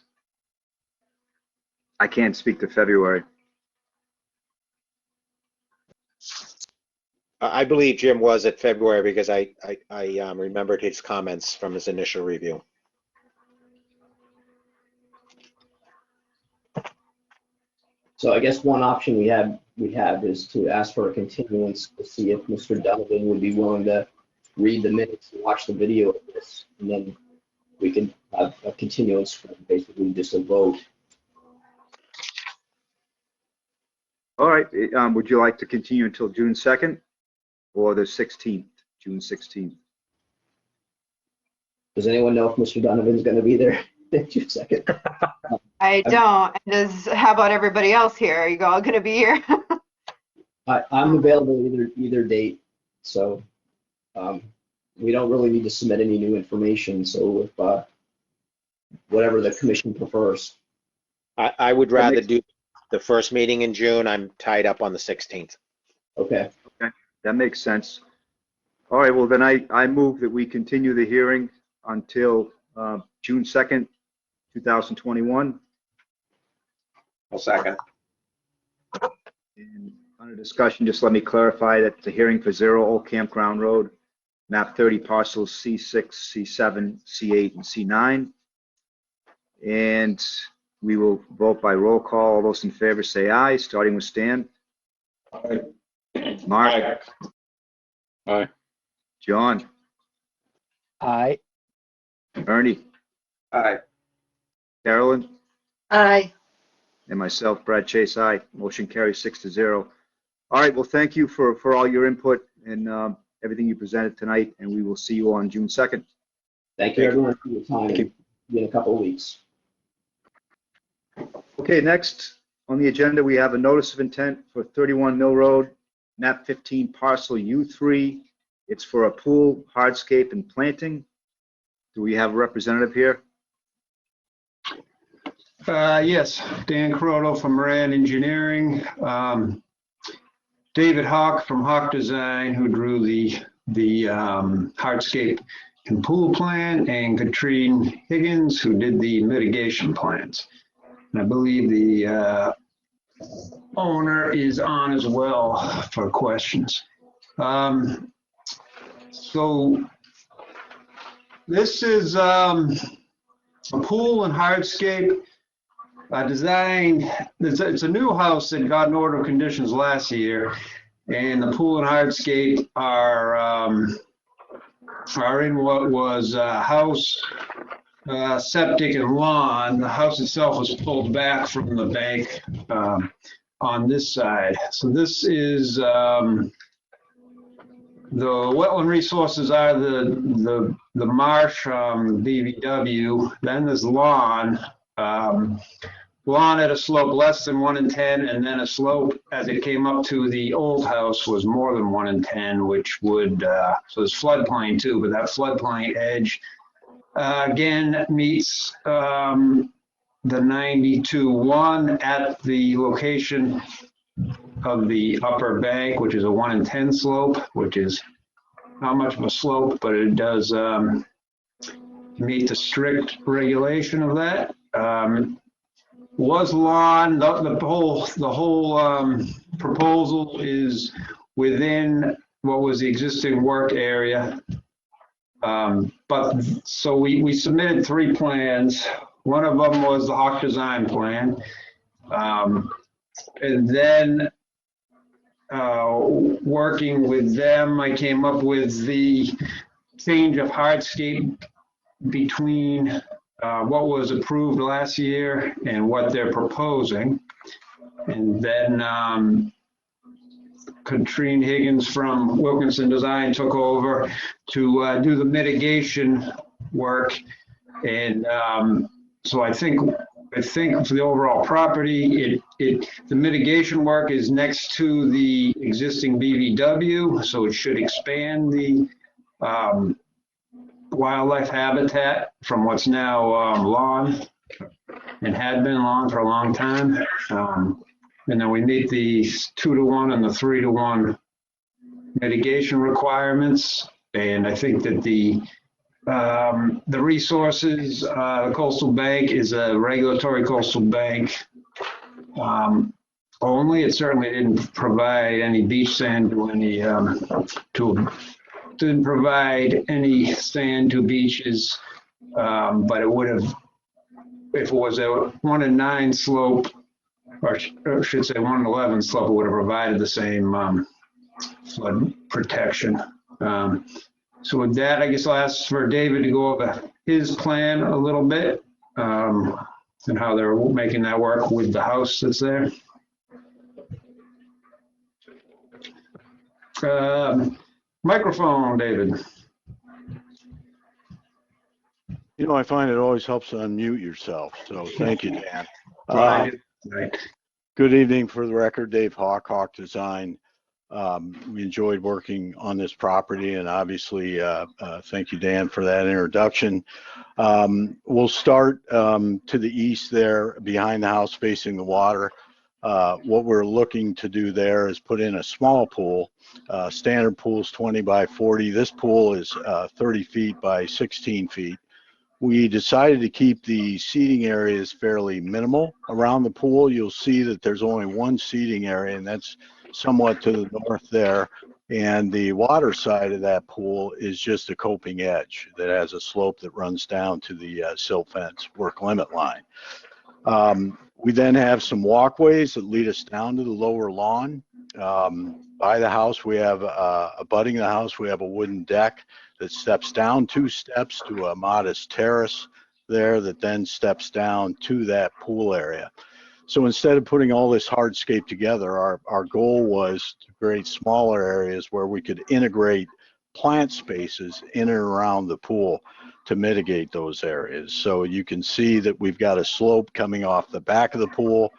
I can't speak to February. I believe Jim was at February because I remembered his comments from his initial review. So I guess one option we have is to ask for a continuance to see if Mr. Donovan would be willing to read the minutes and watch the video of this, and then we can have a continuance for basically just a vote. All right, would you like to continue until June 2nd or the 16th, June 16th? Does anyone know if Mr. Donovan's going to be there June 2nd? I don't. And how about everybody else here? Are you all going to be here? I'm available either date, so we don't really need to submit any new information. So if whatever the commission prefers. I would rather do the first meeting in June. I'm tied up on the 16th. Okay. Okay, that makes sense. All right, well then I move that we continue the hearing until June 2nd, 2021. I'll second. And under discussion, just let me clarify that the hearing for 0 Old Campground Road, map 30 parcels C6, C7, C8, and C9. And we will vote by roll call. All those in favor say aye, starting with Stan. Aye. Mark. Aye. John. Aye. Ernie. Aye. Carolyn. Aye. And myself, Brad Chase, aye. Motion carries 6-0. All right, well, thank you for all your input and everything you presented tonight, and we will see you on June 2nd. Thank you everyone for your time. In a couple of weeks. Okay, next on the agenda, we have a notice of intent for 31 Mill Road, map 15, parcel U3. It's for a pool, hardscape, and planting. Do we have a representative here? Yes, Dan Croto from Moran Engineering. David Hawk from Hawk Design, who drew the hardscape and pool plan, and Katrine Higgins, who did the mitigation plans. And I believe the owner is on as well for questions. So this is a pool and hardscape design. It's a new house that got an order of conditions last year, and the pool and hardscape are in what was house, septic, and lawn. The house itself was pulled back from the bank on this side. So this is the wetland resources are the marsh, BVW. Then there's lawn. Lawn at a slope less than 1 in 10, and then a slope as it came up to the old house was more than 1 in 10, which would, so there's floodplain too, but that floodplain edge again meets the 92.1 at the location of the upper bank, which is a 1 in 10 slope, which is not much of a slope, but it does meet the strict regulation of that. Was lawn, the whole proposal is within what was the existing work area. But so we submitted 3 plans. One of them was the Hawk Design plan. And then working with them, I came up with the change of hardscape between what was approved last year and what they're proposing. And then Katrine Higgins from Wilkinson Design took over to do the mitigation work. And so I think for the overall property, the mitigation work is next to the existing BVW, so it should expand the wildlife habitat from what's now lawn and had been lawn for a long time. And then we meet the 2-to-1 and the 3-to-1 mitigation requirements. And I think that the resources, the coastal bank is a regulatory coastal bank only. It certainly didn't provide any beach sand to any didn't provide any sand to beaches, but it would have, if it was a 1 in 9 slope, or I should say 111 slope would have provided the same flood protection. So with that, I guess I'll ask for David to go over his plan a little bit and how they're making that work with the house that's there. Microphone, David. You know, I find it always helps to unmute yourself, so thank you, Dan. Right. Good evening. For the record, Dave Hawk Design. We enjoyed working on this property, and obviously, thank you, Dan, for that introduction. We'll start to the east there, behind the house, facing the water. What we're looking to do there is put in a small pool. Standard pool is 20 by 40. This pool is 30 feet by 16 feet. We decided to keep the seating areas fairly minimal around the pool. You'll see that there's only one seating area, and that's somewhat to the north there. And the water side of that pool is just a coping edge that has a slope that runs down to the silt fence work limit line. We then have some walkways that lead us down to the lower lawn. By the house, we have, abutting the house, we have a wooden deck that steps down 2 steps to a modest terrace there that then steps down to that pool area. So instead of putting all this hardscape together, our goal was to create smaller areas where we could integrate plant spaces in and around the pool to mitigate those areas. So you can see that we've got a slope coming off the back of the pool.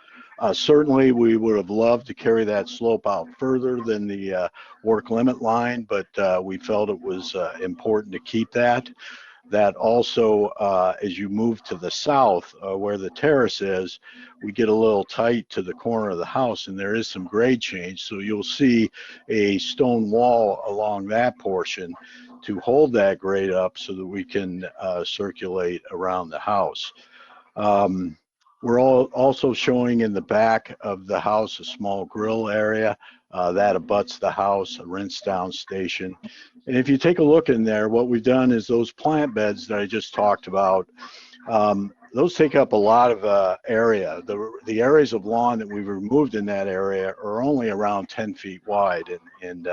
Certainly we would have loved to carry that slope out further than the work limit line, but we felt it was important to keep that. That also, as you move to the south where the terrace is, we get a little tight to the corner of the house, and there is some grade change. So you'll see a stone wall along that portion to hold that grade up so that we can circulate around the house. We're also showing in the back of the house a small grill area that abuts the house, a rinse down station. And if you take a look in there, what we've done is those plant beds that I just talked about, those take up a lot of area. The areas of lawn that we've removed in that area are only around 10 feet wide and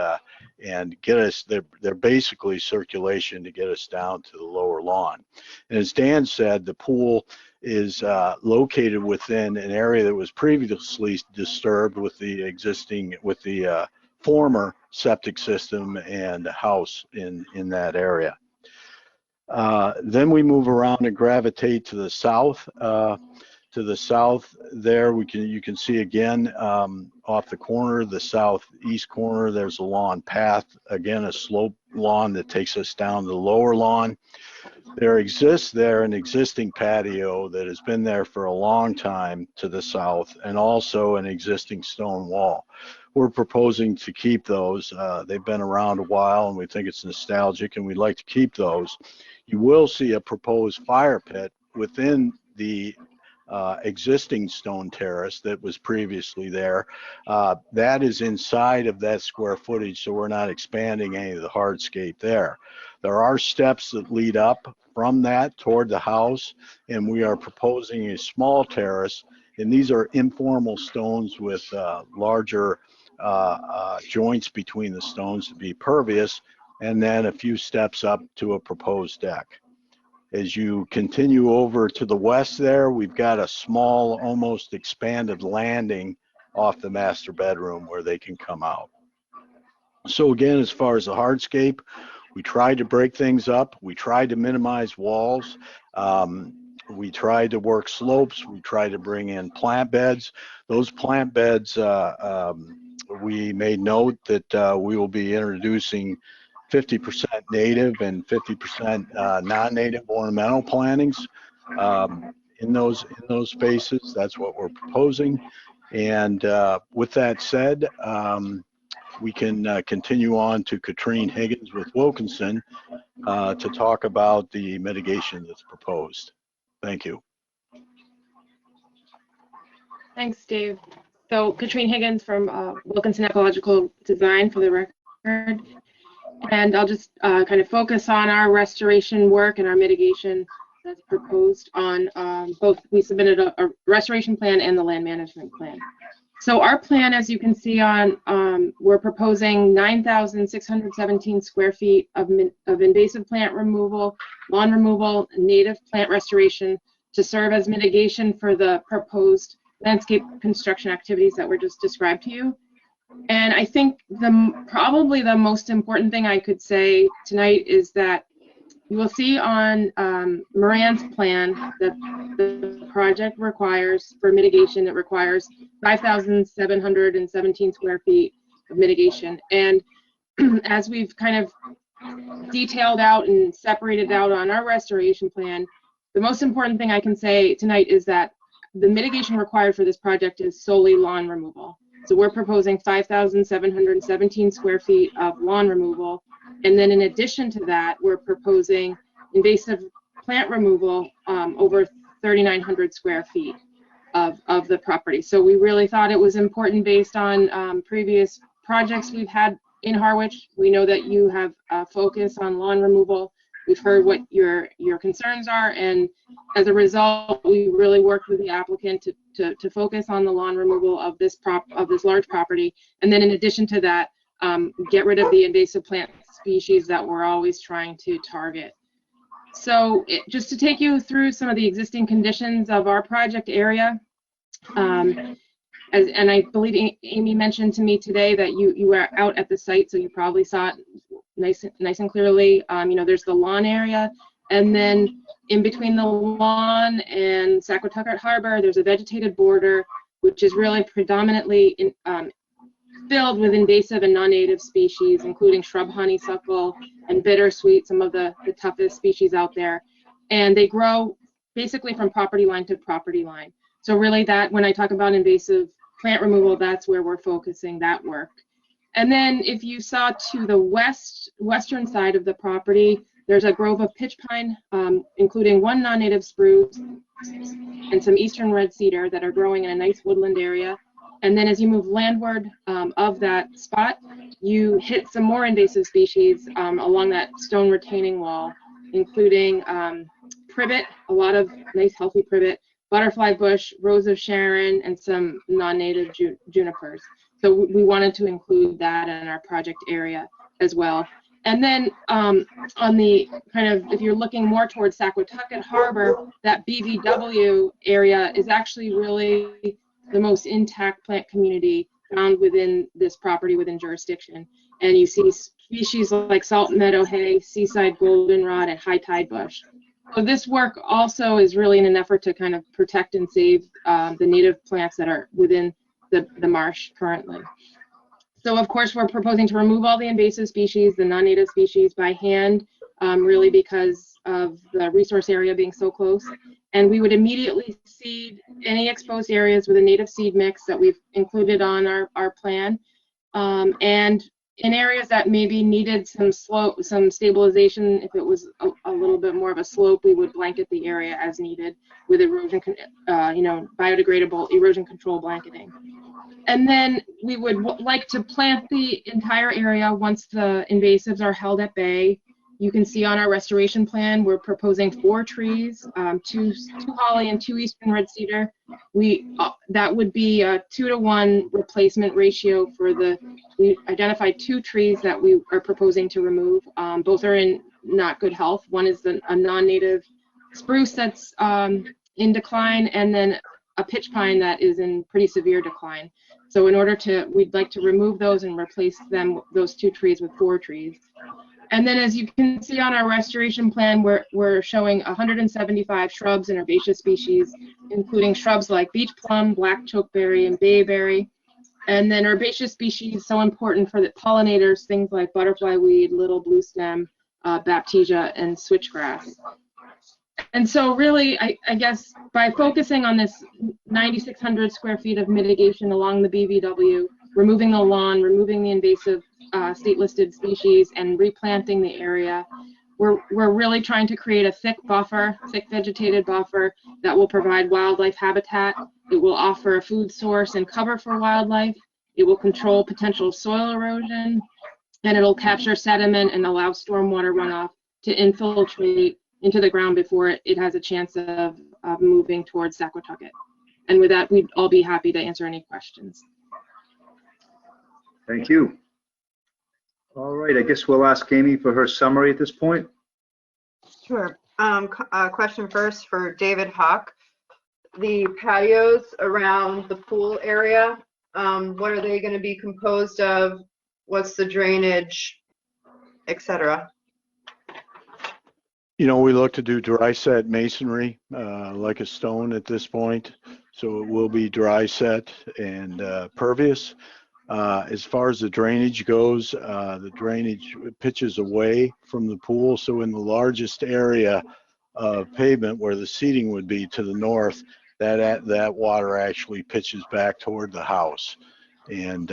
get us, they're basically circulation to get us down to the lower lawn. And as Dan said, the pool is located within an area that was previously disturbed with the former septic system and house in that area. Then we move around and gravitate to the south. To the south there, you can see again off the corner, the southeast corner, there's a lawn path, again a slope lawn that takes us down to the lower lawn. There exists there an existing patio that has been there for a long time to the south, and also an existing stone wall. We're proposing to keep those. They've been around a while, and we think it's nostalgic, and we'd like to keep those. You will see a proposed fire pit within the existing stone terrace that was previously there. That is inside of that square footage, so we're not expanding any of the hardscape there. There are steps that lead up from that toward the house, and we are proposing a small terrace, and these are informal stones with larger joints between the stones to be pervious, and then a few steps up to a proposed deck. As you continue over to the west there, we've got a small, almost expanded landing off the master bedroom where they can come out. So again, as far as the hardscape, we tried to break things up. We tried to minimize walls. We tried to work slopes. We tried to bring in plant beds. Those plant beds, we made note that we will be introducing 50% native and 50% non-native ornamental plantings in those spaces. That's what we're proposing. And with that said, we can continue on to Katrine Higgins with Wilkinson to talk about the mitigation that's proposed. Thank you. Thanks, Dave. So Katrine Higgins from Wilkinson Ecological Design for the record. And I'll just kind of focus on our restoration work and our mitigation that's proposed on both. We submitted a restoration plan and the land management plan. So our plan, as you can see on, we're proposing 9,617 square feet of invasive plant removal, lawn removal, native plant restoration to serve as mitigation for the proposed landscape construction activities that were just described to you. And I think probably the most important thing I could say tonight is that you will see on Moran's plan that the project requires, for mitigation, it requires 5,717 square feet of mitigation. And as we've kind of detailed out and separated out on our restoration plan, the most important thing I can say tonight is that the mitigation required for this project is solely lawn removal. So we're proposing 5,717 square feet of lawn removal. And then in addition to that, we're proposing invasive plant removal over 3,900 square feet of the property. So we really thought it was important based on previous projects we've had in Harwich. We know that you have a focus on lawn removal. We've heard what your concerns are, and as a result, we really worked with the applicant to focus on the lawn removal of this large property. And then in addition to that, get rid of the invasive plant species that we're always trying to target. So just to take you through some of the existing conditions of our project area, and I believe Amy mentioned to me today that you were out at the site, so you probably saw it nice and clearly. You know, there's the lawn area, and then in between the lawn and Saquatucket Harbor, there's a vegetated border, which is really predominantly filled with invasive and non-native species, including shrub honeysuckle and bittersweet, some of the toughest species out there. And they grow basically from property line to property line. So really that, when I talk about invasive plant removal, that's where we're focusing that work. And then if you saw to the western side of the property, there's a grove of pitch pine, including one non-native spruce and some eastern red cedar that are growing in a nice woodland area. And then as you move landward of that spot, you hit some more invasive species along that stone retaining wall, including privet, a lot of nice healthy privet, butterfly bush, rose of Sharon, and some non-native junipers. So we wanted to include that in our project area as well. And then on the kind of, if you're looking more towards Saquatucket Harbor, that BVW area is actually really the most intact plant community found within this property within jurisdiction. And you see species like salt meadow hay, seaside goldenrod, and high tide bush. So this work also is really in an effort to kind of protect and save the native plants that are within the marsh currently. So of course we're proposing to remove all the invasive species, the non-native species, by hand, really because of the resource area being so close. And we would immediately seed any exposed areas with a native seed mix that we've included on our plan. And in areas that maybe needed some stabilization, if it was a little bit more of a slope, we would blanket the area as needed with erosion, biodegradable erosion control blanketing. And then we would like to plant the entire area once the invasives are held at bay. You can see on our restoration plan, we're proposing 4 trees, 2 holly and 2 eastern red cedar. That would be a 2-to-1 replacement ratio for we identified 2 trees that we are proposing to remove. Both are in not good health. One is a non-native spruce that's in decline, and then a pitch pine that is in pretty severe decline. So in order we'd like to remove those and replace those 2 trees with 4 trees. And then as you can see on our restoration plan, we're showing 175 shrubs and herbaceous species, including shrubs like beech plum, black chokeberry, and bayberry. And then herbaceous species, so important for the pollinators, things like butterfly weed, little blue stem, baptisia, and switchgrass. And so really, I guess by focusing on this 9,600 square feet of mitigation along the BVW, removing the lawn, removing the invasive state-listed species, and replanting the area, we're really trying to create a thick vegetated buffer that will provide wildlife habitat. It will offer a food source and cover for wildlife. It will control potential soil erosion, and it'll capture sediment and allow stormwater runoff to infiltrate into the ground before it has a chance of moving towards Saquatucket. And with that, we'd all be happy to answer any questions. Thank you. All right, I guess we'll ask Amy for her summary at this point. Sure. Question first for David Hawk. The patios around the pool area, what are they going to be composed of? What's the drainage, etc.? You know, we look to do dry set masonry, like a stone at this point. So it will be dry set and pervious. As far as the drainage goes, the drainage pitches away from the pool. So in the largest area of pavement where the seating would be to the north, that water actually pitches back toward the house. And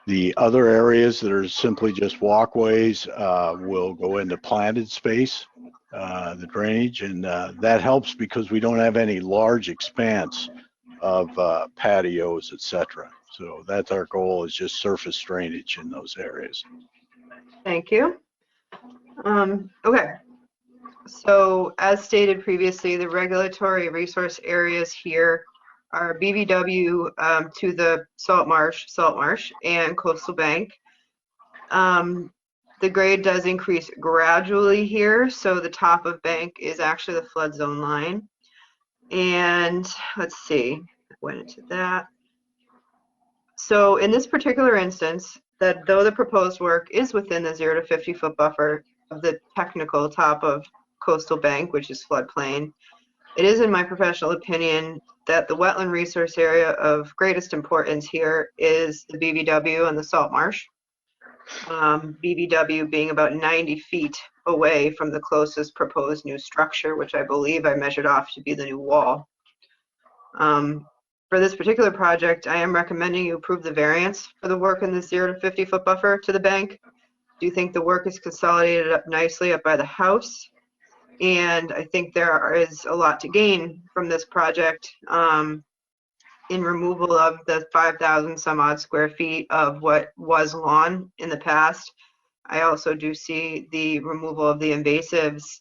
the other areas that are simply just walkways will go into planted space, the drainage, and that helps because we don't have any large expanse of patios, etc. So that's our goal, is just surface drainage in those areas. Thank you. Okay. So as stated previously, the regulatory resource areas here are BVW to the salt marsh and coastal bank. The grade does increase gradually here, so the top of bank is actually the flood zone line. And let's see, I went into that. So in this particular instance, that though the proposed work is within the 0 to 50 foot buffer of the technical top of coastal bank, which is floodplain, it is in my professional opinion that the wetland resource area of greatest importance here is the BVW and the salt marsh. BVW being about 90 feet away from the closest proposed new structure, which I believe I measured off to be the new wall. For this particular project, I am recommending you approve the variance for the work in the 0 to 50 foot buffer to the bank. Do you think the work is consolidated up nicely up by the house? And I think there is a lot to gain from this project in removal of the 5,000 some odd square feet of what was lawn in the past. I also do see the removal of the invasives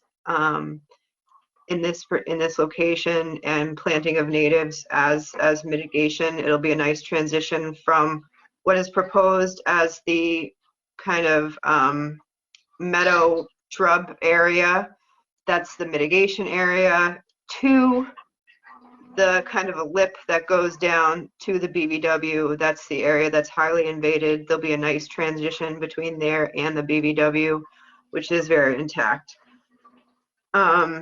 in this location and planting of natives as mitigation. It'll be a nice transition from what is proposed as the kind of meadow shrub area, that's the mitigation area, to the kind of a lip that goes down to the BVW. That's the area that's highly invaded. There'll be a nice transition between there and the BVW, which is very intact. I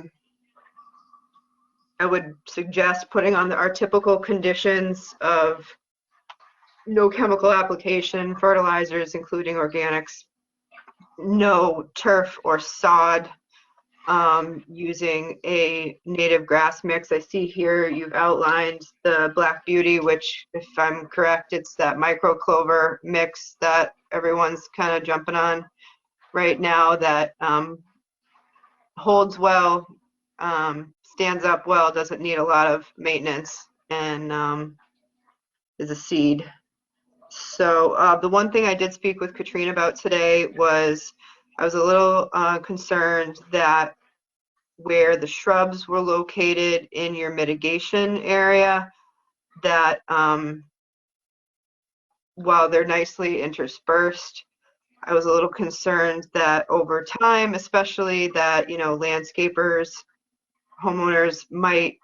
would suggest putting on our typical conditions of no chemical application, fertilizers, including organics, no turf or sod, using a native grass mix. I see here you've outlined the Black Beauty, which, if I'm correct, it's that micro clover mix that everyone's kind of jumping on right now, that holds well, stands up well, doesn't need a lot of maintenance, and is a seed. So the one thing I did speak with Katrina about today was I was a little concerned that where the shrubs were located in your mitigation area, that while they're nicely interspersed, I was a little concerned that over time, especially that, you know, landscapers, homeowners might,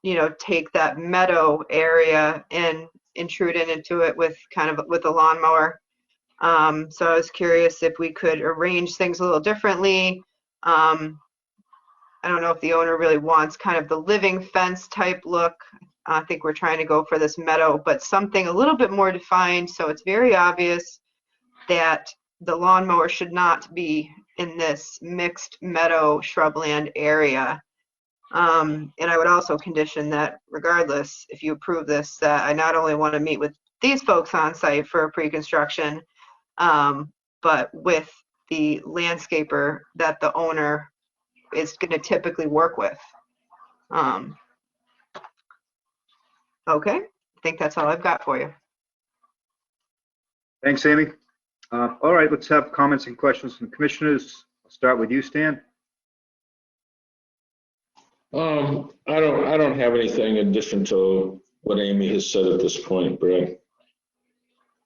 you know, take that meadow area and intrude into it with kind of with a lawnmower. So I was curious if we could arrange things a little differently. I don't know if the owner really wants kind of the living fence type look. I think we're trying to go for this meadow, but something a little bit more defined, so it's very obvious that the lawnmower should not be in this mixed meadow shrubland area. And I would also condition that regardless, if you approve this, that I not only want to meet with these folks on site for pre-construction, but with the landscaper that the owner is going to typically work with. Okay, I think that's all I've got for you. Thanks, Amy. All right, let's have comments and questions from commissioners. I'll start with you, Stan. I don't have anything in addition to what Amy has said at this point, Brad.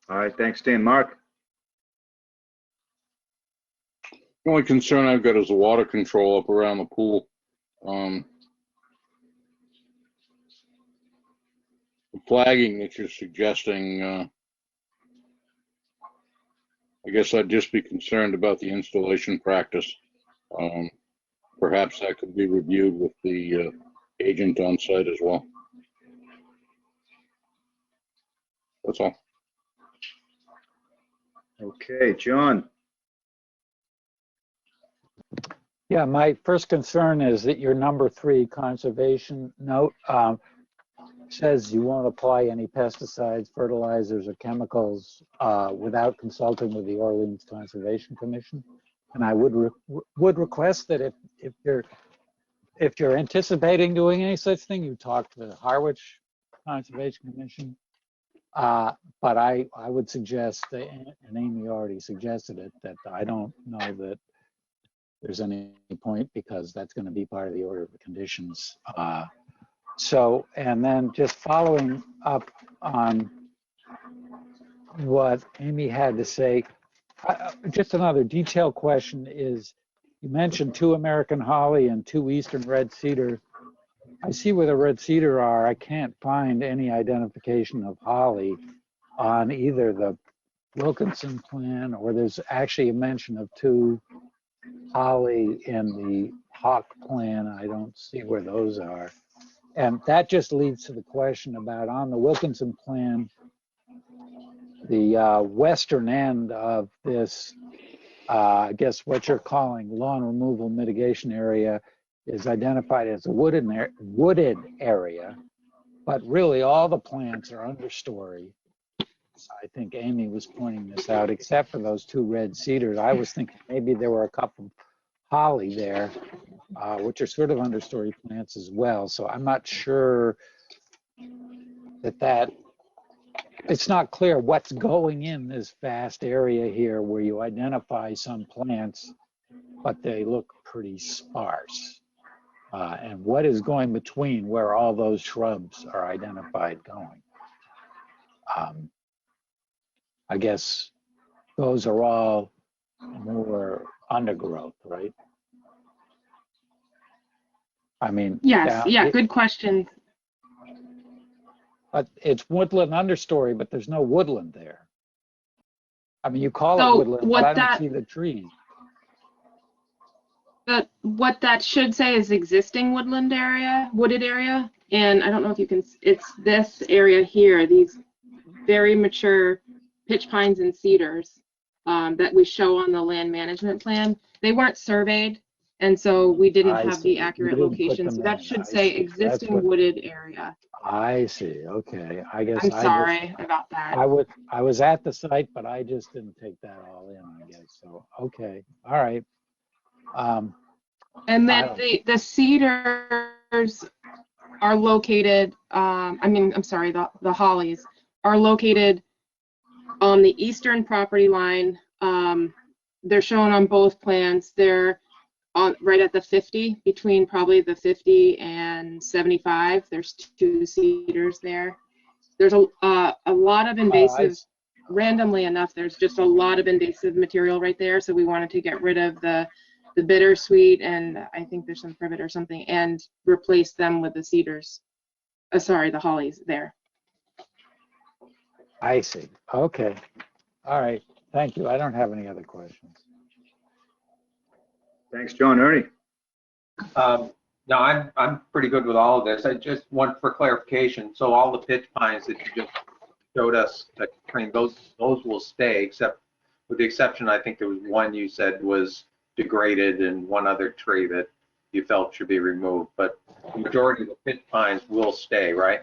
All right, thanks, Dan. Mark? The only concern I've got is the water control up around the pool. The flagging that you're suggesting, I guess I'd just be concerned about the installation practice. Perhaps that could be reviewed with the agent on site as well. That's all. Okay, John? Yeah, my first concern is that your number 3 conservation note says you won't apply any pesticides, fertilizers, or chemicals without consulting with the Orleans Conservation Commission. And I would request that if you're anticipating doing any such thing, you talk to the Harwich Conservation Commission. But I would suggest, and Amy already suggested it, that I don't know that there's any point because that's going to be part of the order of conditions. So, and then just following up on what Amy had to say, just another detailed question is, you mentioned 2 American holly and 2 eastern red cedar. I see where the red cedar are. I can't find any identification of holly on either the Wilkinson plan, or there's actually a mention of 2 holly in the Hawk plan. I don't see where those are. And that just leads to the question about, on the Wilkinson plan, the western end of this, I guess what you're calling lawn removal mitigation area, is identified as a wooded area, but really all the plants are understory. I think Amy was pointing this out, except for those 2 red cedars. I was thinking maybe there were a couple of holly there, which are sort of understory plants as well. So I'm not sure that it's not clear what's going in this vast area here where you identify some plants, but they look pretty sparse. And what is going between where all those shrubs are identified going? I guess those are all more undergrowth, right? I mean, Yes, yeah, good question. But it's woodland understory, but there's no woodland there. I mean, you call it woodland, but I don't see the trees. What that should say is existing woodland area, wooded area. And I don't know if you can, it's this area here, these very mature pitch pines and cedars that we show on the land management plan. They weren't surveyed, and so we didn't have the accurate location. So that should say existing wooded area. I see. Okay. I guess I'm sorry about that. I was at the site, but I just didn't take that all in, I guess. So, okay. All right. And then the cedars are located, the hollies are located on the eastern property line. They're shown on both plans. They're right at the 50, between probably the 50 and 75. There's 2 cedars there. There's a lot of invasive, randomly enough, there's just a lot of invasive material right there. So we wanted to get rid of the bittersweet, and I think there's some privet or something, and replace them with the cedars. The hollies there. I see. Okay. All right. Thank you. I don't have any other questions. Thanks, John. Ernie? No, I'm pretty good with all of this. I just want for clarification. So all the pitch pines that you just showed us, those will stay, except with the exception, I think there was one you said was degraded and one other tree that you felt should be removed. But the majority of the pitch pines will stay, right?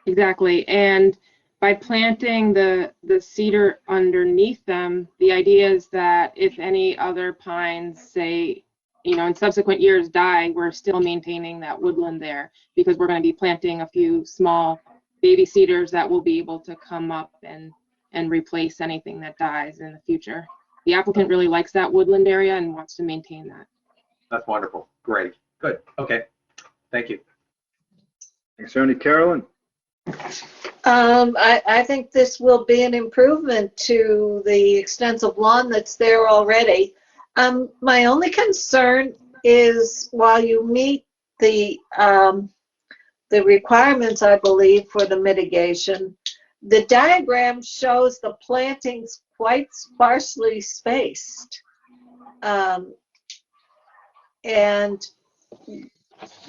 Exactly. And by planting the cedar underneath them, the idea is that if any other pines, say, in subsequent years die, we're still maintaining that woodland there, because we're going to be planting a few small baby cedars that will be able to come up and replace anything that dies in the future. The applicant really likes that woodland area and wants to maintain that. That's wonderful. Great. Good, okay, thank you. Thanks, Ernie. Carolyn? I think this will be an improvement to the extensive lawn that's there already. My only concern is while you meet the requirements, I believe, for the mitigation, the diagram shows the plantings quite sparsely spaced. And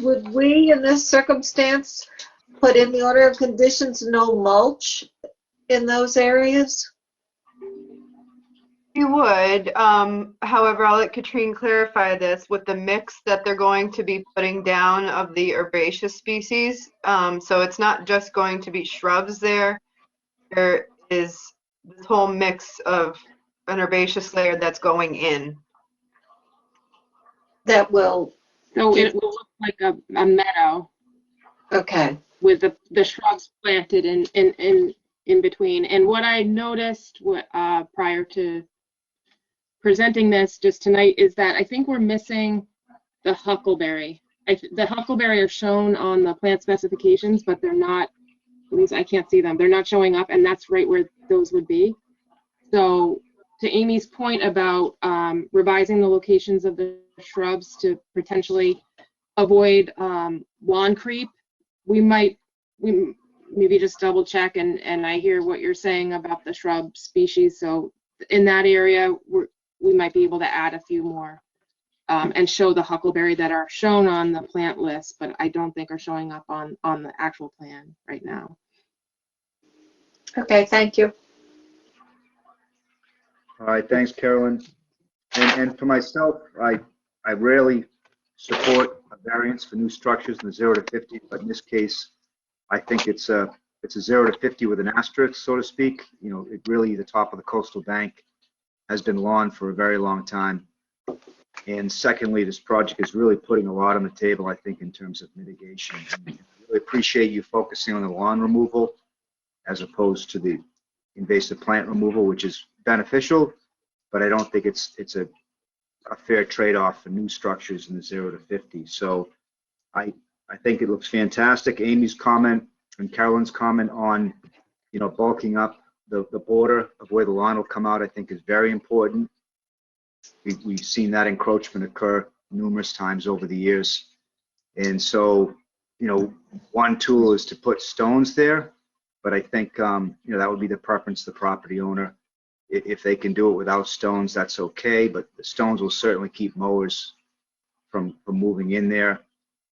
would we, in this circumstance, put in the order of conditions no mulch in those areas? You would. However, I'll let Katrine clarify this with the mix that they're going to be putting down of the herbaceous species. So it's not just going to be shrubs there. There is this whole mix of an herbaceous layer that's going in. That will. So it will look like a meadow. Okay. With the shrubs planted in between. And what I noticed prior to presenting this just tonight is that I think we're missing the huckleberry. The huckleberry are shown on the plant specifications, but they're not, at least I can't see them. They're not showing up, and that's right where those would be. So to Amy's point about revising the locations of the shrubs to potentially avoid lawn creep, we maybe just double check, and I hear what you're saying about the shrub species. So in that area, we might be able to add a few more and show the huckleberry that are shown on the plant list, but I don't think are showing up on the actual plan right now. Okay, thank you. All right, thanks, Carolyn. And for myself, I rarely support a variance for new structures in the 0 to 50, but in this case, I think it's a 0 to 50 with an asterisk, so to speak. You know, it really, the top of the coastal bank has been lawn for a very long time. And secondly, this project is really putting a lot on the table, I think, in terms of mitigation. And I really appreciate you focusing on the lawn removal as opposed to the invasive plant removal, which is beneficial, but I don't think it's a fair trade-off for new structures in the 0 to 50. So I think it looks fantastic. Amy's comment and Carolyn's comment on, you know, bulking up the border of where the lawn will come out, I think is very important. We've seen that encroachment occur numerous times over the years. And so, you know, one tool is to put stones there, but I think, you know, that would be the preference of the property owner. If they can do it without stones, that's okay, but the stones will certainly keep mowers from moving in there.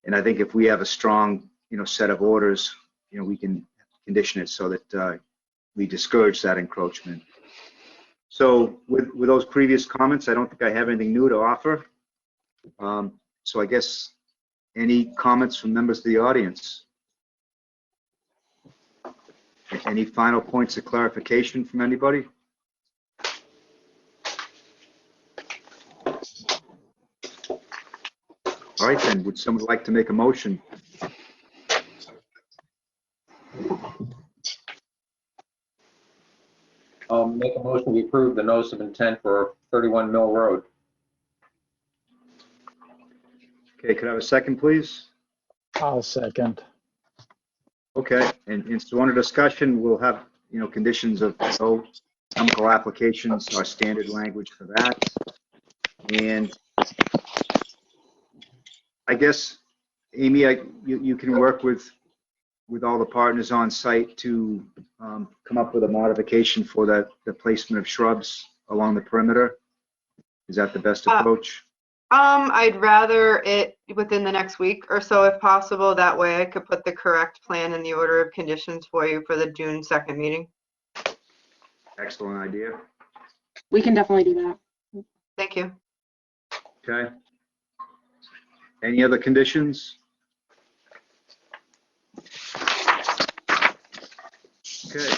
And I think if we have a strong, you know, set of orders, you know, we can condition it so that we discourage that encroachment. So with those previous comments, I don't think I have anything new to offer. So I guess any comments from members of the audience? Any final points of clarification from anybody? All right, then, would someone like to make a motion? I'll make a motion to approve the notice of intent for 31 Mill Road. Okay, could I have a second, please? I'll second. Okay, and so under discussion, we'll have, you know, conditions of no chemical applications, our standard language for that. And I guess, Amy, you can work with all the partners on site to come up with a modification for the placement of shrubs along the perimeter. Is that the best approach? I'd rather it within the next week or so if possible. That way I could put the correct plan in the order of conditions for you for the June 2nd meeting. Excellent idea. We can definitely do that. Thank you. Okay. Any other conditions? Okay.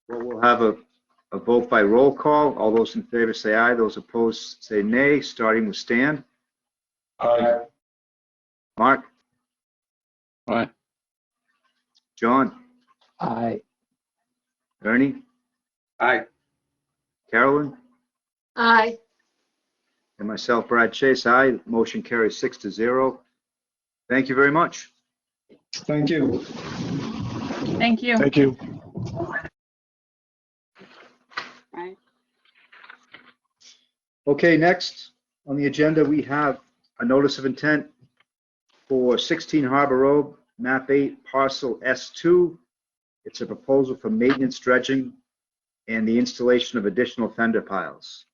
Well, we'll have a vote by roll call. All those in favor say aye. Those opposed say nay, starting with Stan. Aye. Mark? Aye. John? Aye. Ernie? Aye. Carolyn? Aye. And myself, Brad Chase, aye. Motion carries 6-0. Thank you very much. Thank you. Thank you. Thank you. Bye. Okay, next on the agenda, we have a notice of intent for 16 Harbor Road, map 8, parcel S2. It's a proposal for maintenance dredging and the installation of additional fender piles.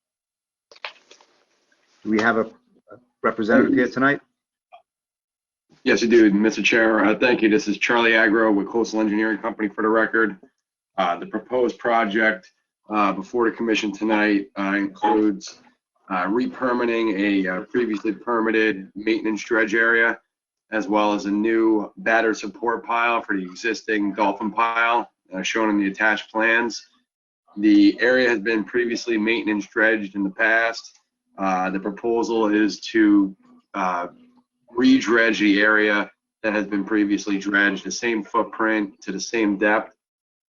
Do we have a representative here tonight? Yes, I do, Mr. Chair. Thank you. This is Charlie Agro with Coastal Engineering Company for the record. The proposed project before the commission tonight includes re-permitting a previously permitted maintenance dredge area, as well as a new batter support pile for the existing Dolphin pile shown in the attached plans. The area has been previously maintenance dredged in the past. The proposal is to re-dredge the area that has been previously dredged, the same footprint to the same depth.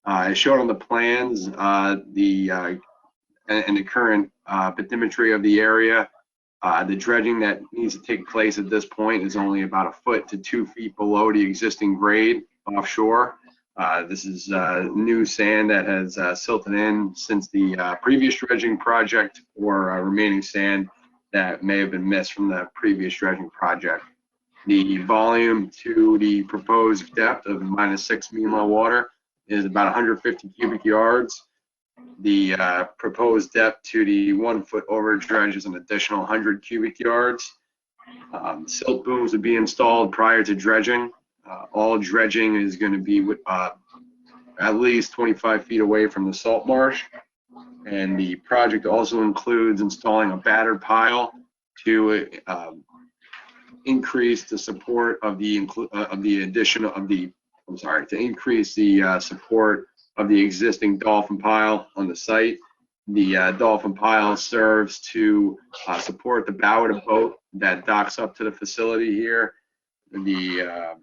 As shown on the plans, and the current bathymetry of the area, the dredging that needs to take place at this point is only about 1 foot to 2 feet below the existing grade offshore. This is new sand that has silted in since the previous dredging project, or remaining sand that may have been missed from the previous dredging project. The volume to the proposed depth of -6 mean low water is about 150 cubic yards. The proposed depth to the 1 foot over dredge is an additional 100 cubic yards. Silt booms would be installed prior to dredging. All dredging is going to be at least 25 feet away from the salt marsh. And the project also includes installing a batter pile to increase the support of the increase the support of the existing Dolphin pile on the site. The Dolphin pile serves to support the bow of the boat that docks up to the facility here. The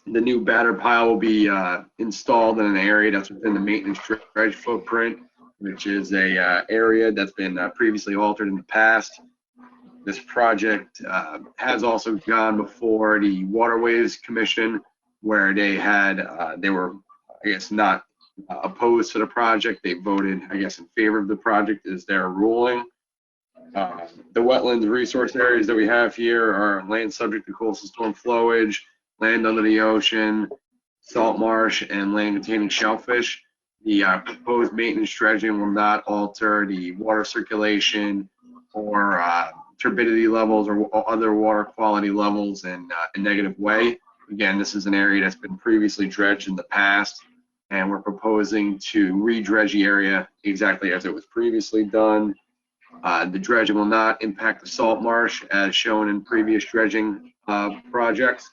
new batter pile will be installed in an area that's within the maintenance dredge footprint, which is a area that's been previously altered in the past. This project has also gone before the Waterways Commission, where they were, I guess, not opposed to the project. They voted, I guess, in favor of the project is their ruling. The wetlands resource areas that we have here are land subject to coastal storm flowage, land under the ocean, salt marsh, and land containing shellfish. The proposed maintenance dredging will not alter the water circulation or turbidity levels or other water quality levels in a negative way. Again, this is an area that's been previously dredged in the past, and we're proposing to re-dredge the area exactly as it was previously done. The dredging will not impact the salt marsh as shown in previous dredging projects.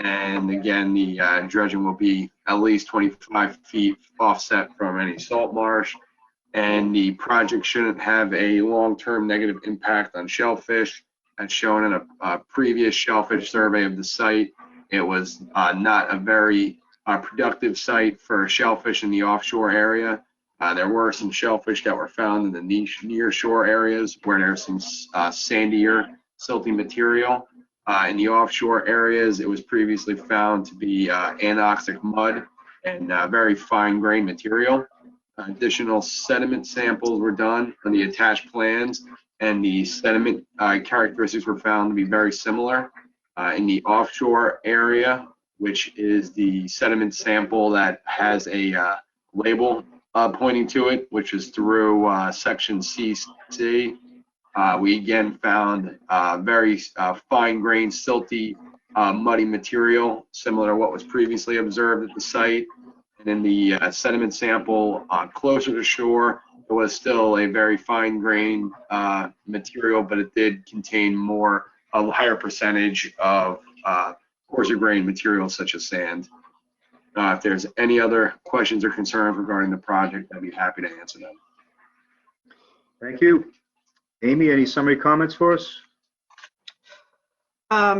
And again, the dredging will be at least 25 feet offset from any salt marsh. And the project shouldn't have a long-term negative impact on shellfish. As shown in a previous shellfish survey of the site, it was not a very productive site for shellfish in the offshore area. There were some shellfish that were found in the niche near shore areas where there's some sandier, silty material. In the offshore areas, it was previously found to be anoxic mud and very fine-grained material. Additional sediment samples were done on the attached plans, and the sediment characteristics were found to be very similar. In the offshore area, which is the sediment sample that has a label pointing to it, which is through section CC, we again found very fine-grained, silty, muddy material, similar to what was previously observed at the site. And in the sediment sample closer to shore, it was still a very fine-grained material, but it did contain a higher percentage of coarser-grained materials such as sand. If there's any other questions or concerns regarding the project, I'd be happy to answer them. Thank you. Amy, any summary comments for us?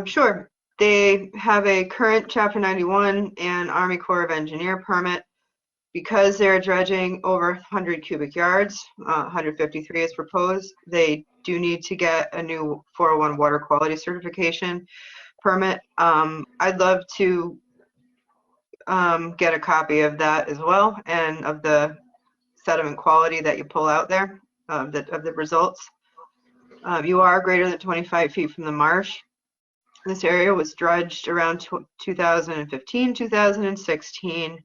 Sure. They have a current Chapter 91 and Army Corps of Engineer permit. Because they're dredging over 100 cubic yards, 153 is proposed, they do need to get a new 401 water quality certification. permit. I'd love to get a copy of that as well, and of the sediment quality that you pull out there, of the results. You are greater than 25 feet from the marsh. This area was dredged around 2015, 2016.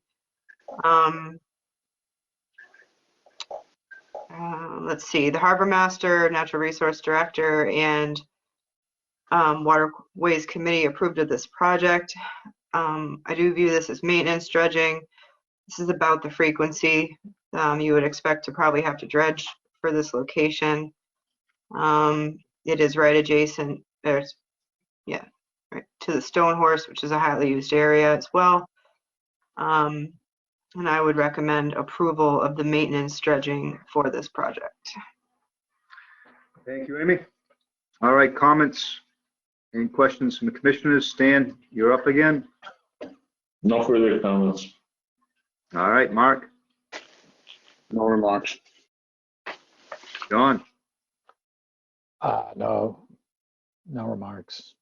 Let's see, the harbor master, natural resource director, and waterways committee approved of this project. I do view this as maintenance dredging. This is about the frequency you would expect to probably have to dredge for this location. It is right adjacent, right to the Stone Horse, which is a highly used area as well. And I would recommend approval of the maintenance dredging for this project. Thank you, Amy. All right, comments? Any questions from the commissioners? Stan, you're up again. No further comments. All right, Mark. No remarks. John. No remarks.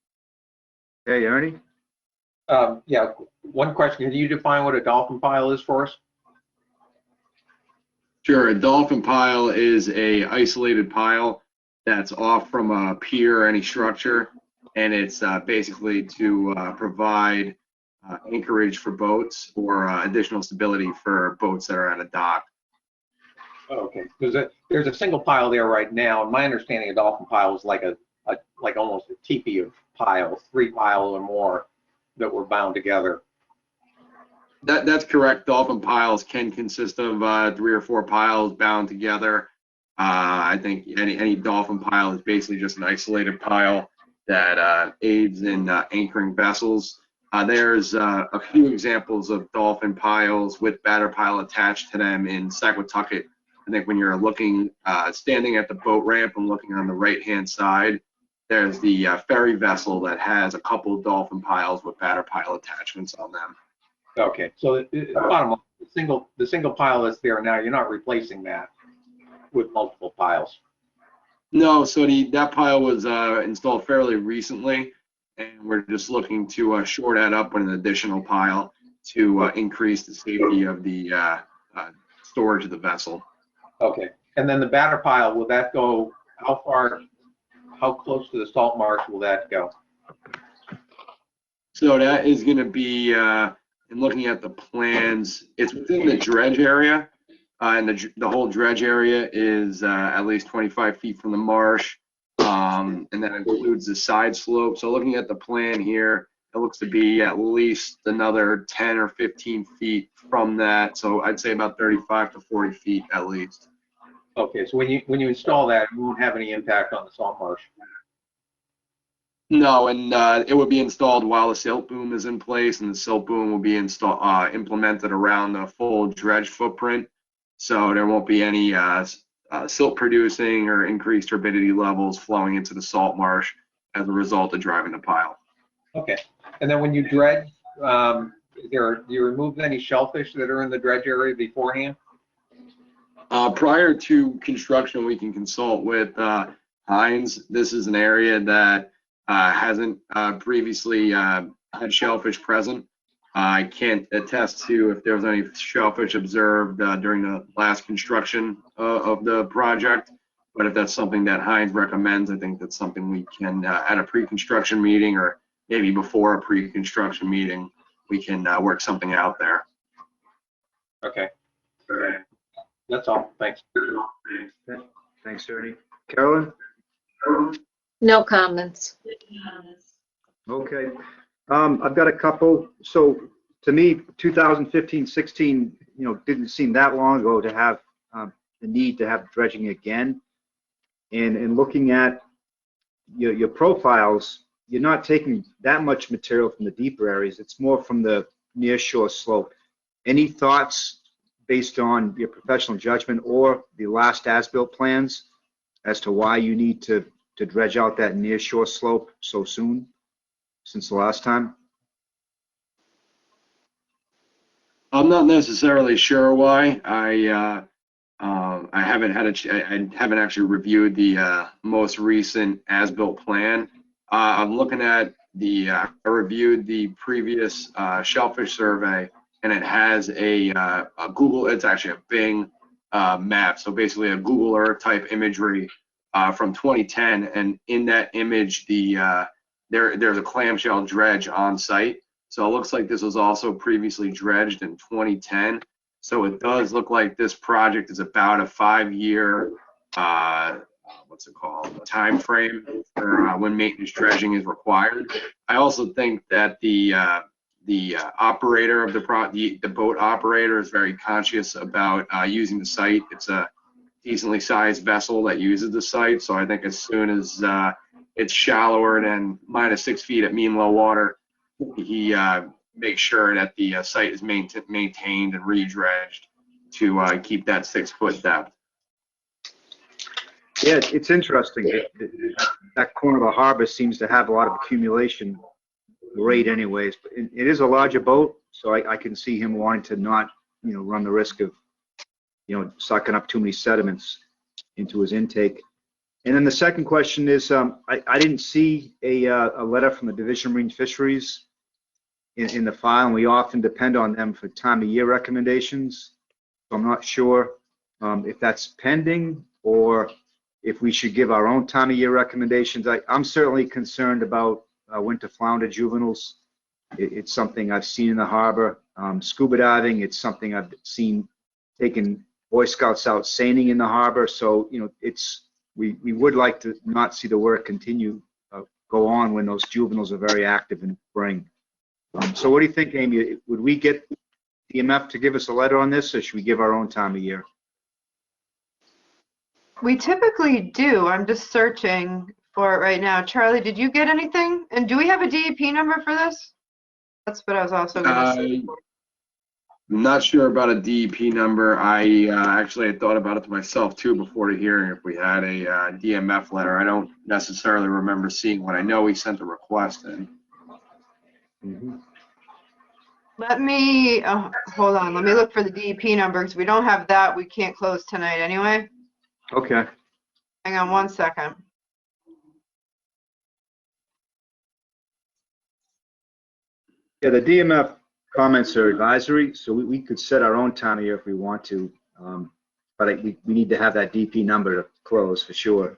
Okay, Ernie. Yeah, one question. Can you define what a dolphin pile is for us? Sure. A dolphin pile is a isolated pile that's off from a pier or any structure, and it's basically to provide anchorage for boats or additional stability for boats that are at a dock. Okay, because there's a single pile there right now, and my understanding of dolphin pile is like like almost a teepee of piles, 3 piles or more that were bound together. That's correct. Dolphin piles can consist of 3 or 4 piles bound together. I think any dolphin pile is basically just an isolated pile that aids in anchoring vessels. There's a few examples of dolphin piles with batter pile attached to them in Saquatucket. I think when you're looking, standing at the boat ramp and looking on the right-hand side, there's the ferry vessel that has a couple of dolphin piles with batter pile attachments on them. Okay, so the bottom line, the single pile that's there now, you're not replacing that with multiple piles. No, so that pile was installed fairly recently, and we're just looking to shore that up with an additional pile to increase the safety of the storage of the vessel. Okay, and then the batter pile, will that go, how close to the salt marsh will that go? So that is going to be, in looking at the plans, it's within the dredge area, and the whole dredge area is at least 25 feet from the marsh, and that includes the side slope. So looking at the plan here, it looks to be at least another 10 or 15 feet from that. So I'd say about 35 to 40 feet at least. Okay, so when you install that, it won't have any impact on the salt marsh? No, and it would be installed while the silt boom is in place, and the silt boom will be implemented around the full dredge footprint. So there won't be any silt producing or increased turbidity levels flowing into the salt marsh as a result of driving the pile. Okay, and then when you dredge, do you remove any shellfish that are in the dredge area beforehand? Prior to construction, we can consult with Hines. This is an area that hasn't previously had shellfish present. I can't attest to if there was any shellfish observed during the last construction of the project, but if that's something that Hines recommends, I think that's something we can, at a pre-construction meeting or maybe before a pre-construction meeting, we can work something out there. Okay. That's all. Thanks. Thanks, Ernie. Carolyn? No comments. Okay. I've got a couple. So to me, 2015-16, didn't seem that long ago to have the need to have dredging again. And looking at your profiles, you're not taking that much material from the deeper areas. It's more from the near shore slope. Any thoughts based on your professional judgment or the last as-built plans as to why you need to dredge out that near shore slope so soon since the last time? I'm not necessarily sure why. I haven't actually reviewed the most recent as-built plan. I'm looking at I reviewed the previous Shellfish survey, and it has a Google, it's actually a Bing map. So basically a Google Earth type imagery from 2010. And in that image, there's a clamshell dredge on site. So it looks like this was also previously dredged in 2010. So it does look like this project is about a 5-year, what's it called, time frame for when maintenance dredging is required. I also think that the operator of the boat operator is very conscious about using the site. It's a decently sized vessel that uses the site. So I think as soon as it's shallower than -6 feet at mean low water, he makes sure that the site is maintained and re-dredged to keep that 6-foot depth. Yeah, it's interesting. That corner of the harbor seems to have a lot of accumulation rate anyways. But it is a larger boat, so I can see him wanting to not, run the risk of, sucking up too many sediments into his intake. And then the second question is, I didn't see a letter from the Division of Marine Fisheries in the file, and we often depend on them for time of year recommendations. So I'm not sure if that's pending or if we should give our own time of year recommendations. I'm certainly concerned about winter flounder juveniles. It's something I've seen in the harbor. Scuba diving, it's something I've seen taking Boy Scouts out seining in the harbor. So, we would like to not see the work go on when those juveniles are very active in spring. So what do you think, Amy? Would we get DMF to give us a letter on this, or should we give our own time of year? We typically do. I'm just searching for it right now. Charlie, did you get anything? And do we have a DEP number for this? That's what I was also going to say. I'm not sure about a DEP number. I actually had thought about it to myself too before the hearing if we had a DMF letter. I don't necessarily remember seeing one. I know he sent a request in. Let me, hold on. Let me look for the DEP number because we don't have that. We can't close tonight anyway. Okay. Hang on one second. Yeah, the DMF comments are advisory, so we could set our own time of year if we want to, but we need to have that DP number to close for sure.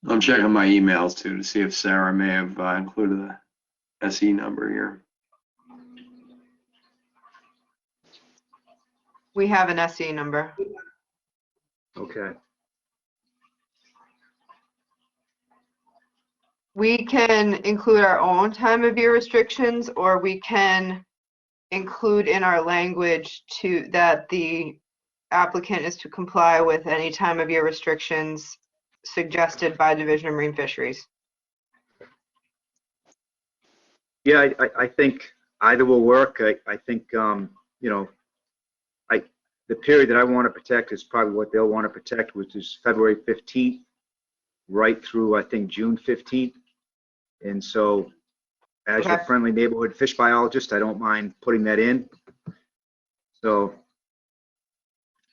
I'm checking my emails too to see if Sarah may have included the SE number here. We have an SE number. Okay. We can include our own time of year restrictions, or we can include in our language that the applicant is to comply with any time of year restrictions suggested by Division of Marine Fisheries. Yeah, I think either will work. I think, the period that I want to protect is probably what they'll want to protect, which is February 15th, right through, I think, June 15th. And so, as your friendly neighborhood fish biologist, I don't mind putting that in. So,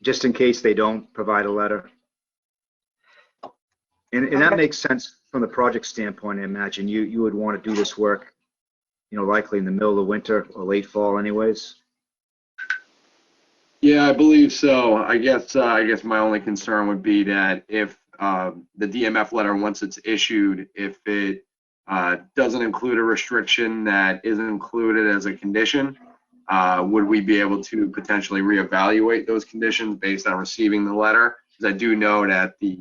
just in case they don't provide a letter. And that makes sense from the project standpoint, I imagine. You would want to do this work, likely in the middle of winter or late fall anyways. Yeah, I believe so. I guess my only concern would be that if the DMF letter, once it's issued, if it doesn't include a restriction that isn't included as a condition, would we be able to potentially reevaluate those conditions based on receiving the letter? Because I do know that the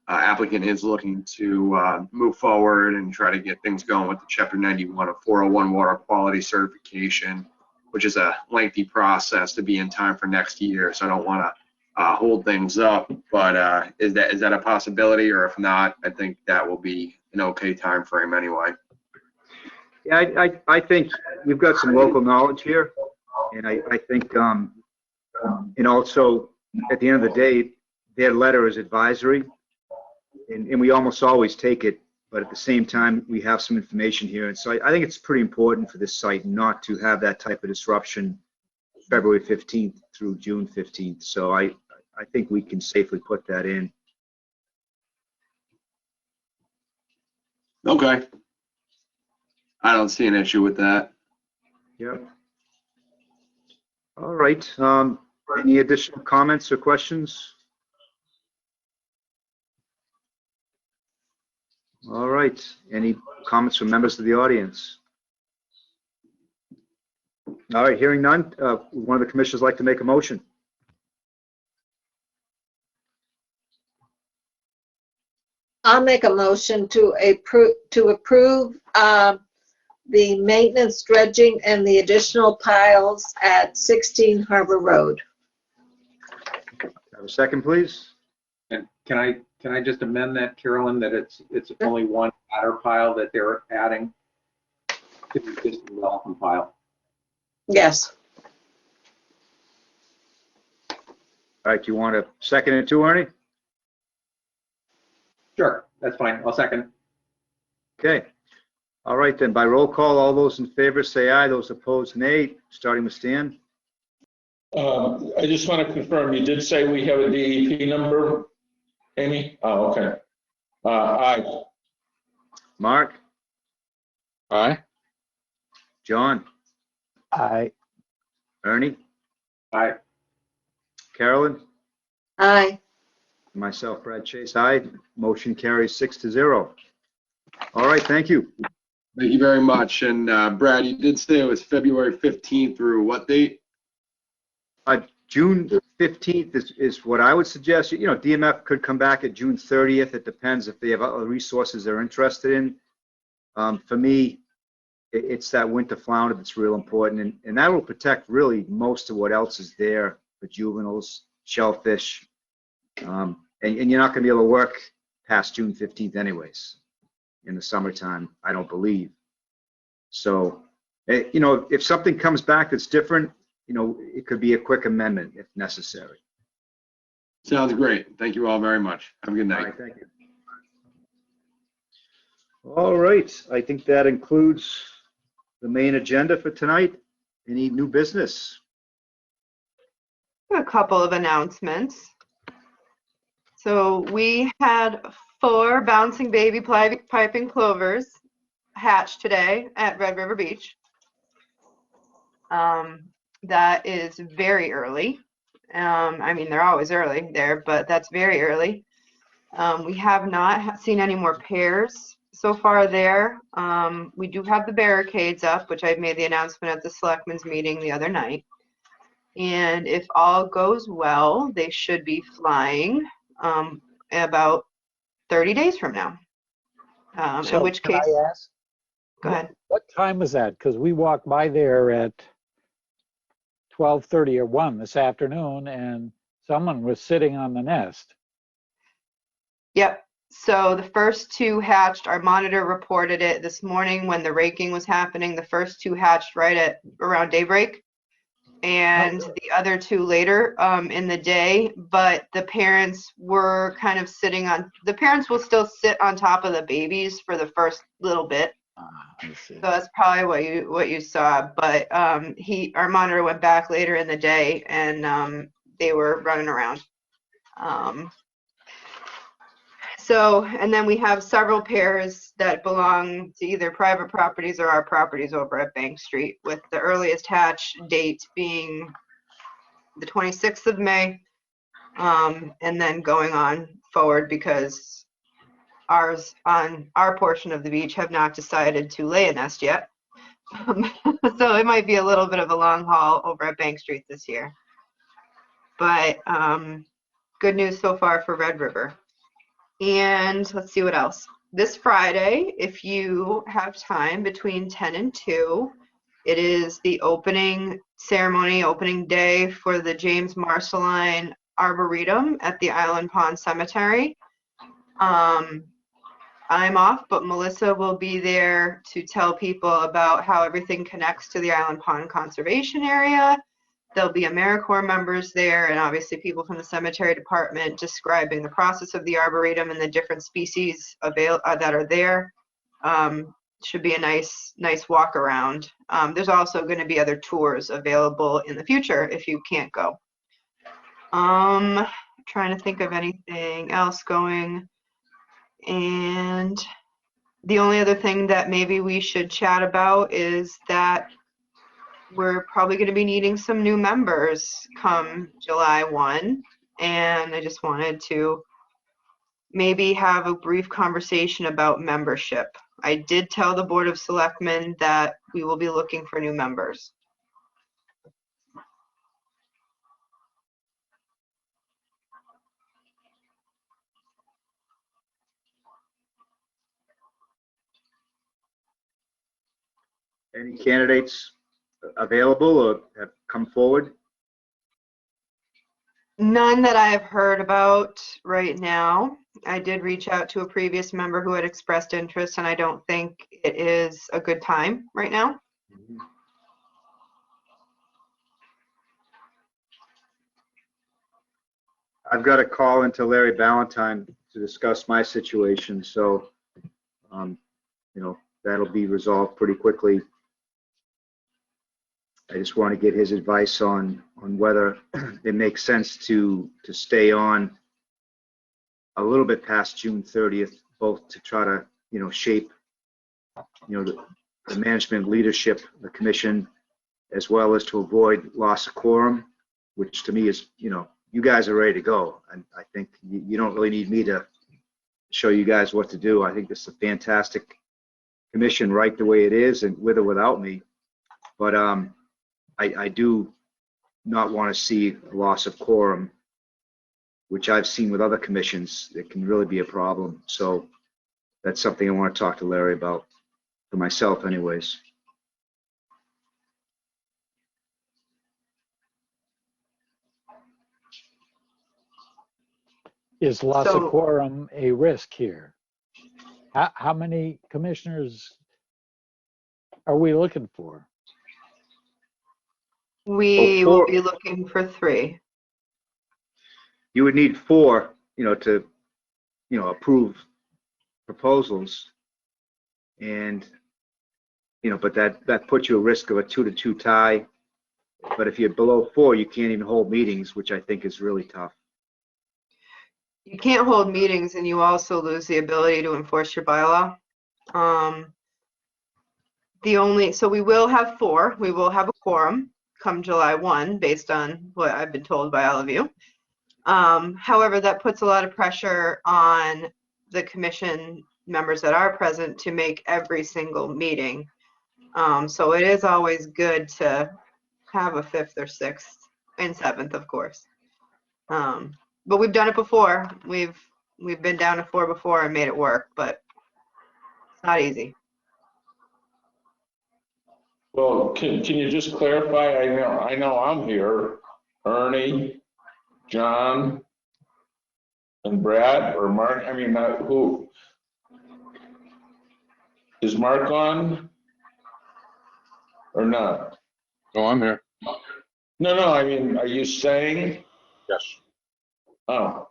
applicant is looking to move forward and try to get things going with the Chapter 91 of 401 water quality certification, which is a lengthy process to be in time for next year. So I don't want to hold things up, but is that a possibility? Or if not, I think that will be an okay time frame anyway. Yeah, I think we've got some local knowledge here, and I think, and also at the end of the day, their letter is advisory, and we almost always take it, but at the same time, we have some information here, and so I think it's pretty important for this site not to have that type of disruption February 15th through June 15th. So I think we can safely put that in. Okay. I don't see an issue with that. Yep. All right. Any additional comments or questions? All right. Any comments from members of the audience? All right. Hearing none, one of the commissioners like to make a motion. I'll make a motion to approve the maintenance dredging and the additional piles at 16 Harbor Road. Have a second, please. And can I just amend that, Carolyn, that it's only one ladder pile that they're adding to the existing Dolphin pile? Yes. All right. Do you want to second it too, Ernie? Sure, that's fine. I'll second. Okay. All right, then by roll call, all those in favor say aye, those opposed nay, starting with Stan. I just want to confirm, you did say we have a DEP number, Amy? Oh, okay. Aye. Mark? Aye. John? Aye. Ernie? Aye. Carolyn? Aye. Myself, Brad Chase, aye. Motion carries 6-0. All right, thank you. Thank you very much. And Brad, you did say it was February 15th through what date? June 15th is what I would suggest. You know, DMF could come back at June 30th. It depends if they have other resources they're interested in. For me, it's that winter flounder that's real important, and that will protect really most of what else is there for juveniles, shellfish, and you're not going to be able to work past June 15th anyways in the summertime, I don't believe. So, you know, if something comes back that's different, you know, it could be a quick amendment if necessary. Sounds great. Thank you all very much. Have a good night. All right, thank you. All right, I think that includes the main agenda for tonight. Any new business? A couple of announcements. So we had 4 bouncing baby piping plovers hatched today at Red River Beach. That is very early. I mean, they're always early there, but that's very early. We have not seen any more pairs so far there. We do have the barricades up, which I made the announcement at the selectmen's meeting the other night. And if all goes well, they should be flying about 30 days from now. So in which can case, I ask? go ahead. What time was that? Because we walked by there at 12:30 or 1 this afternoon, and someone was sitting on the nest. Yep. So the first 2 hatched. Our monitor reported it this morning when the raking was happening. The first 2 hatched right at around daybreak, and the other 2 later in the day. But the parents were kind of sitting on. The parents will still sit on top of the babies for the first little bit. I see. So that's probably what you saw. But our monitor went back later in the day, and they were running around. So, and then we have several pairs that belong to either private properties or our properties over at Bank Street, with the earliest hatch date being the 26th of May, and then going on forward because ours on our portion of the beach have not decided to lay a nest yet. So it might be a little bit of a long haul over at Bank Street this year. But good news so far for Red River. And let's see what else. This Friday, if you have time between 10 and 2, it is the opening ceremony, opening day for the James Marceline Arboretum at the Island Pond Cemetery. I'm off, but Melissa will be there to tell people about how everything connects to the Island Pond Conservation Area. There'll be AmeriCorps members there, and obviously people from the cemetery department describing the process of the Arboretum and the different species that are there. should be a nice walk around. There's also going to be other tours available in the future if you can't go. Trying to think of anything else going. And the only other thing that maybe we should chat about is that we're probably going to be needing some new members come July 1. And I just wanted to maybe have a brief conversation about membership. I did tell the Board of Selectmen that we will be looking for new members. Any candidates available or have come forward? None that I have heard about right now. I did reach out to a previous member who had expressed interest, and I don't think it is a good time right now. I've got a call into Larry Ballantyne to discuss my situation, so you know, that'll be resolved pretty quickly. I just want to get his advice on whether it makes sense to stay on a little bit past June 30th, both to try to, you know, shape, you know, the management leadership, the commission, as well as to avoid loss of quorum, which to me is, you know, you guys are ready to go. And I think you don't really need me to show you guys what to do. I think this is a fantastic commission right the way it is, and with or without me. But I do not want to see a loss of quorum, which I've seen with other commissions. It can really be a problem. So that's something I want to talk to Larry about, for myself anyways. Is loss So- of quorum a risk here? How many commissioners are we looking for? We Oh, will four. be looking for 3. You would need 4, you know, to, you know, approve proposals. And, you know, but that puts you at risk of a 2-2 tie. But if you're below 4, you can't even hold meetings, which I think is really tough. You can't hold meetings, and you also lose the ability to enforce your bylaw. So we will have 4. We will have a quorum come July 1, based on what I've been told by all of you. However, that puts a lot of pressure on the commission members that are present to make every single meeting. So it is always good to have a 5th or 6th and 7th, of course. But we've done it before. We've been down to 4 before and made it work, but it's not easy. Well, can you just clarify? I know I'm here. Ernie, John, and Brad, or Mark. I mean, who is Mark on or not? Oh, I'm here. No. I mean, are you saying? Yes. Oh,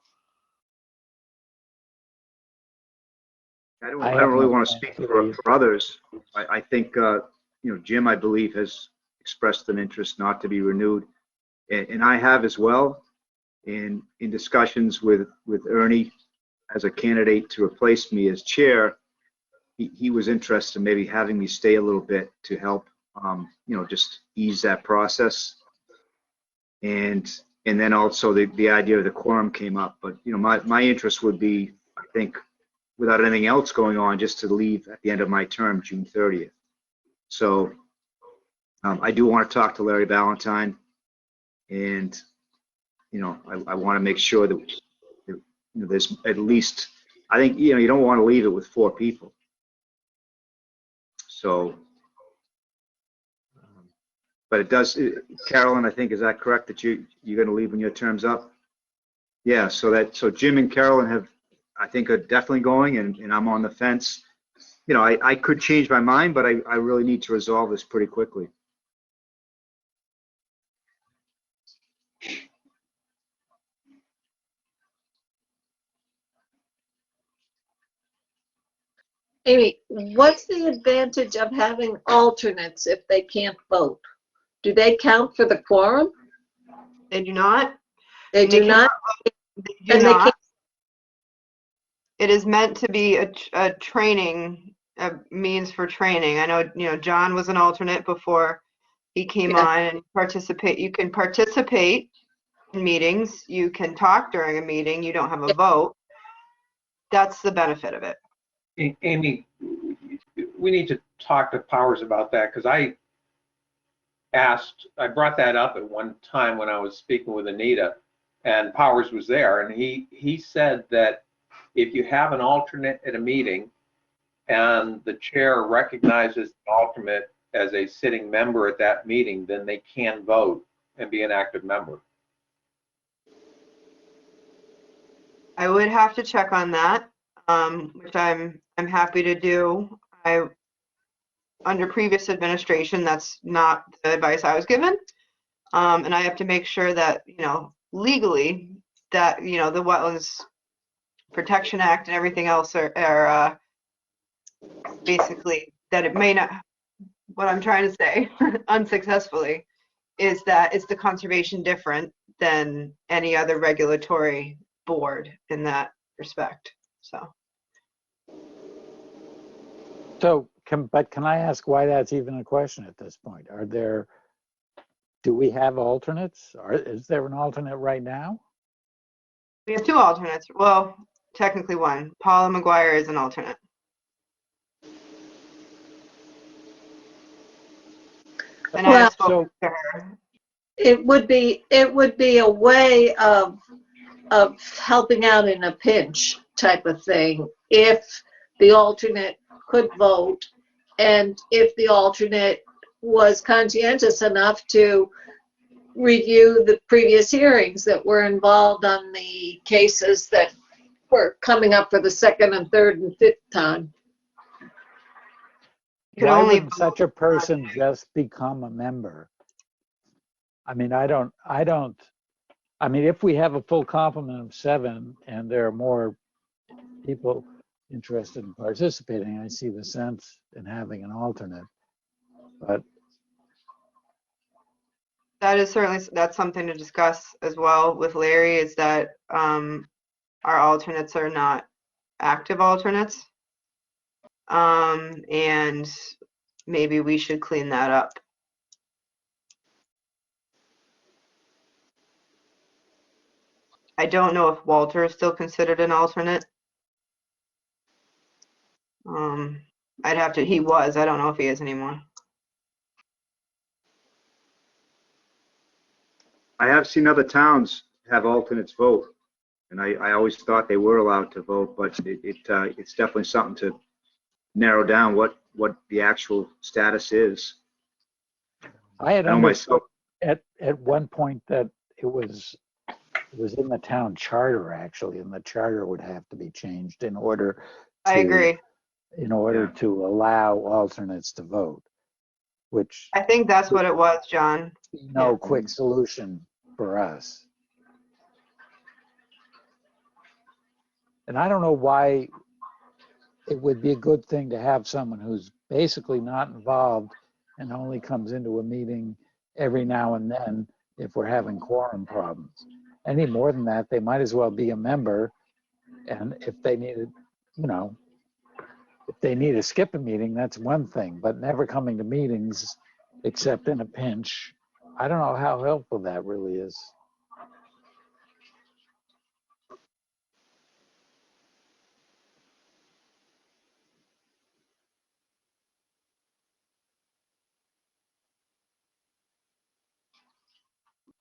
I don't have really no want to plans speak to for leave. others. I think, you know, Jim, I believe, has expressed an interest not to be renewed. And I have as well. And in discussions with Ernie as a candidate to replace me as chair, he was interested in maybe having me stay a little bit to help, you know, just ease that process. And then also the idea of the quorum came up. But, you know, my interest would be, I think, without anything else going on, just to leave at the end of my term, June 30th. So I do want to talk to Larry Ballantyne, and, you know, I want to make sure that, you know, there's at least, I think, you know, you don't want to leave it with 4 people. So, but it does, Carolyn, I think, is that correct, that you're going to leave when your term's up? Yeah, so Jim and Carolyn have, I think, are definitely going, and I'm on the fence. You know, I could change my mind, but I really need to resolve this pretty quickly. Amy, what's the advantage of having alternates if they can't vote? Do they count for the quorum? They do not. They do not? They do And they not. can't, It is meant to be a training, a means for training. I know, John was an alternate before he came Yeah. on and participate. You can participate in meetings. You can talk during a meeting. You don't have a vote. That's the benefit of it. Amy, we need to talk to Powers about that, because I brought that up at one time when I was speaking with Anita, and Powers was there, and he said that if you have an alternate at a meeting and the chair recognizes the alternate as a sitting member at that meeting, then they can vote and be an active member. I would have to check on that, which I'm happy to do. Under previous administration, that's not the advice I was given. And I have to make sure that, legally, that, the Wetlands Protection Act and everything else are basically, that it may not, what I'm trying to say unsuccessfully is that is the conservation different than any other regulatory board in that respect? So can I ask why that's even a question at this point? Do we have alternates? Is there an alternate right now? we have 2 alternates. Well, technically 1. Paula McGuire is an alternate. And I have spoken to her. it would be a way of helping out in a pinch type of thing if the alternate could vote, and if the alternate was conscientious enough to review the previous hearings that were involved on the cases that were coming up for the 2nd and 3rd and 5th time. Why wouldn't such a person just become a member? I mean, if we have a full complement of 7 and there are more people interested in participating, I see the sense in having an alternate. But That is certainly, that's something to discuss as well with Larry, is that our alternates are not active alternates. And maybe we should clean that up. I don't know if Walter is still considered an alternate. He was, I don't know if he is anymore. I have seen other towns have alternates vote, and I always thought they were allowed to vote, but it's definitely something to narrow down what the actual status is. I had know understood myself. at one point that it was in the town charter, actually, and the charter would have to be changed in order to, I agree. in order to allow alternates to vote, which I think that's what it was, John. no quick solution for us. And I don't know why it would be a good thing to have someone who's basically not involved and only comes into a meeting every now and then if we're having quorum problems. Any more than that, they might as well be a member. And if they needed, if they need to skip a meeting, that's one thing, but never coming to meetings except in a pinch, I don't know how helpful that really is.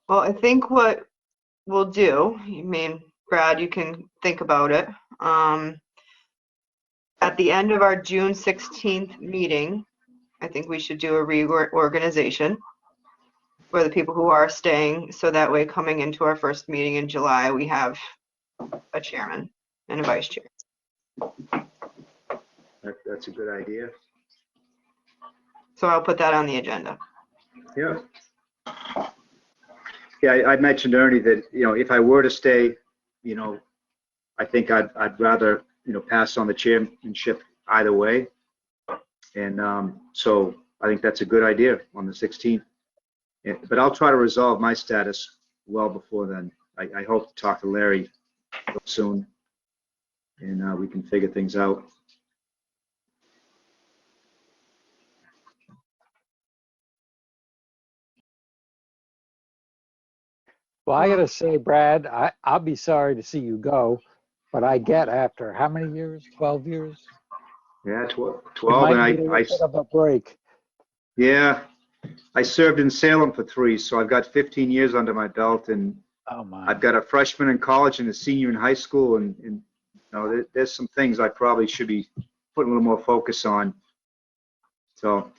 Well, I think what we'll do, Brad, you can think about it. At the end of our June 16th meeting, I think we should do a reorganization for the people who are staying, so that way coming into our first meeting in July, we have a chairman and a vice chair. That's a good idea. So I'll put that on the agenda. Yeah. Yeah, I mentioned, Ernie, that, if I were to stay, I think I'd rather, pass on the chairmanship either way. And so I think that's a good idea on the 16th. But I'll try to resolve my status well before then. I hope to talk to Larry soon, and we can figure things out. Well, I gotta say, Brad, I'll be sorry to see you go, but I get after how many years? 12 years? Yeah, 12, You and might need a little bit of a break. Yeah, I served in Salem for 3, so I've got 15 years under my belt, and Oh my. I've got a freshman in college and a senior in high school, and you know, there's some things I probably should be putting a little more focus on. So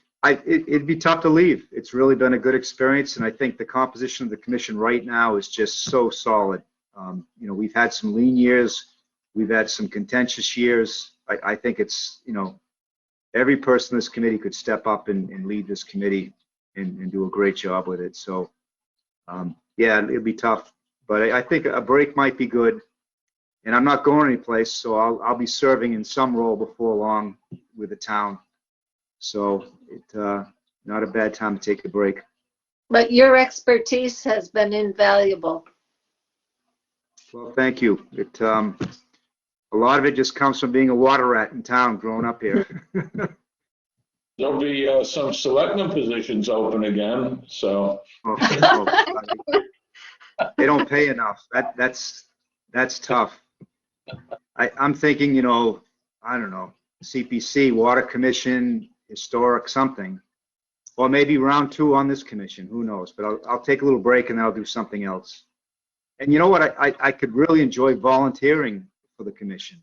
it'd be tough to leave. It's really been a good experience, and I think the composition of the commission right now is just so solid. You know, we've had some lean years, we've had some contentious years. I think it's, you know, every person in this committee could step up and lead this committee and do a great job with it. So, yeah, it'll be tough, but I think a break might be good. And I'm not going anyplace, so I'll be serving in some role before long with the town. So it's not a bad time to take a break. But your expertise has been invaluable. Well, thank you. A lot of it just comes from being a water rat in town growing up here. There'll be some selectmen positions open again, so. They don't pay enough. That's tough. I'm thinking, you know, I don't know, CPC, Water Commission, Historic, something. Or maybe round 2 on this commission, who knows? But I'll take a little break and I'll do something else. And you know what? I could really enjoy volunteering for the commission.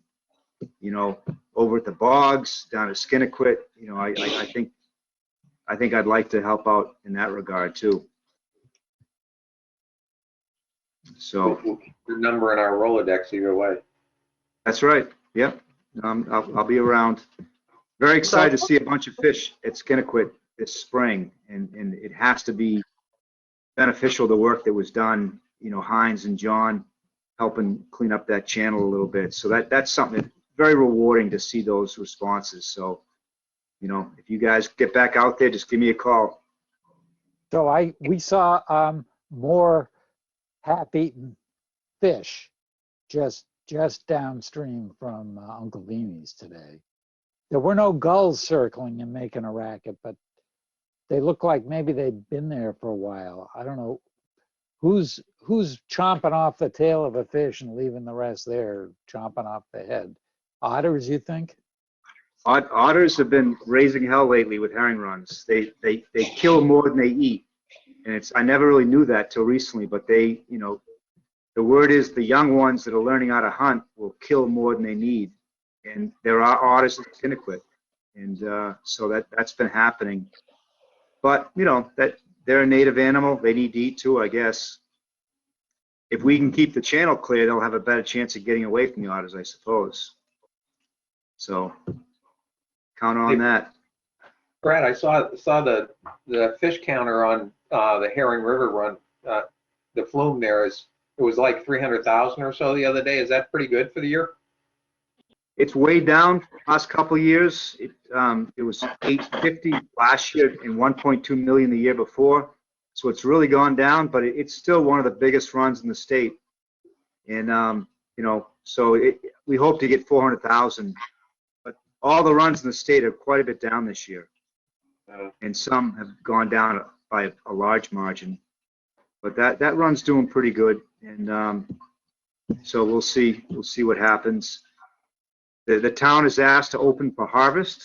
You know, over at the bogs, down at Skinnequit, you know, I think I'd like to help out in that regard too. So We'll keep your number in our Rolodex either way. that's right. Yep. I'll be around. Very excited to see a bunch of fish at Skinnequit this spring, and it has to be beneficial, the work that was done, you know, Hines and John helping clean up that channel a little bit. So that's something that's very rewarding to see those responses. So, you know, if you guys get back out there, just give me a call. So we saw more half-eaten fish just downstream from Uncle Beanie's today. There were no gulls circling and making a racket, but they look like maybe they'd been there for a while. I don't know who's chomping off the tail of a fish and leaving the rest there, chomping off the head. Otters, you think? Otters have been raising hell lately with herring runs. They kill more than they eat, and I never really knew that till recently. But they, you know, the word is the young ones that are learning how to hunt will kill more than they need, and there are otters in Skinnequit, and so that's been happening. But you know that they're a native animal; they need to eat too, I guess. If we can keep the channel clear, they'll have a better chance of getting away from the otters, I suppose. So count on that. Brad, I saw the fish counter on the Herring River run. The flume there it was like 300,000 or so the other day. Is that pretty good for the year? It's way down the last couple of years. It was 850 last year and 1.2 million the year before. So it's really gone down, but it's still one of the biggest runs in the state. And you know, so we hope to get 400,000. But all the runs in the state are quite a bit down this year, and some have gone down by a large margin. But that run's doing pretty good, and so we'll see what happens. The town is asked to open for harvest,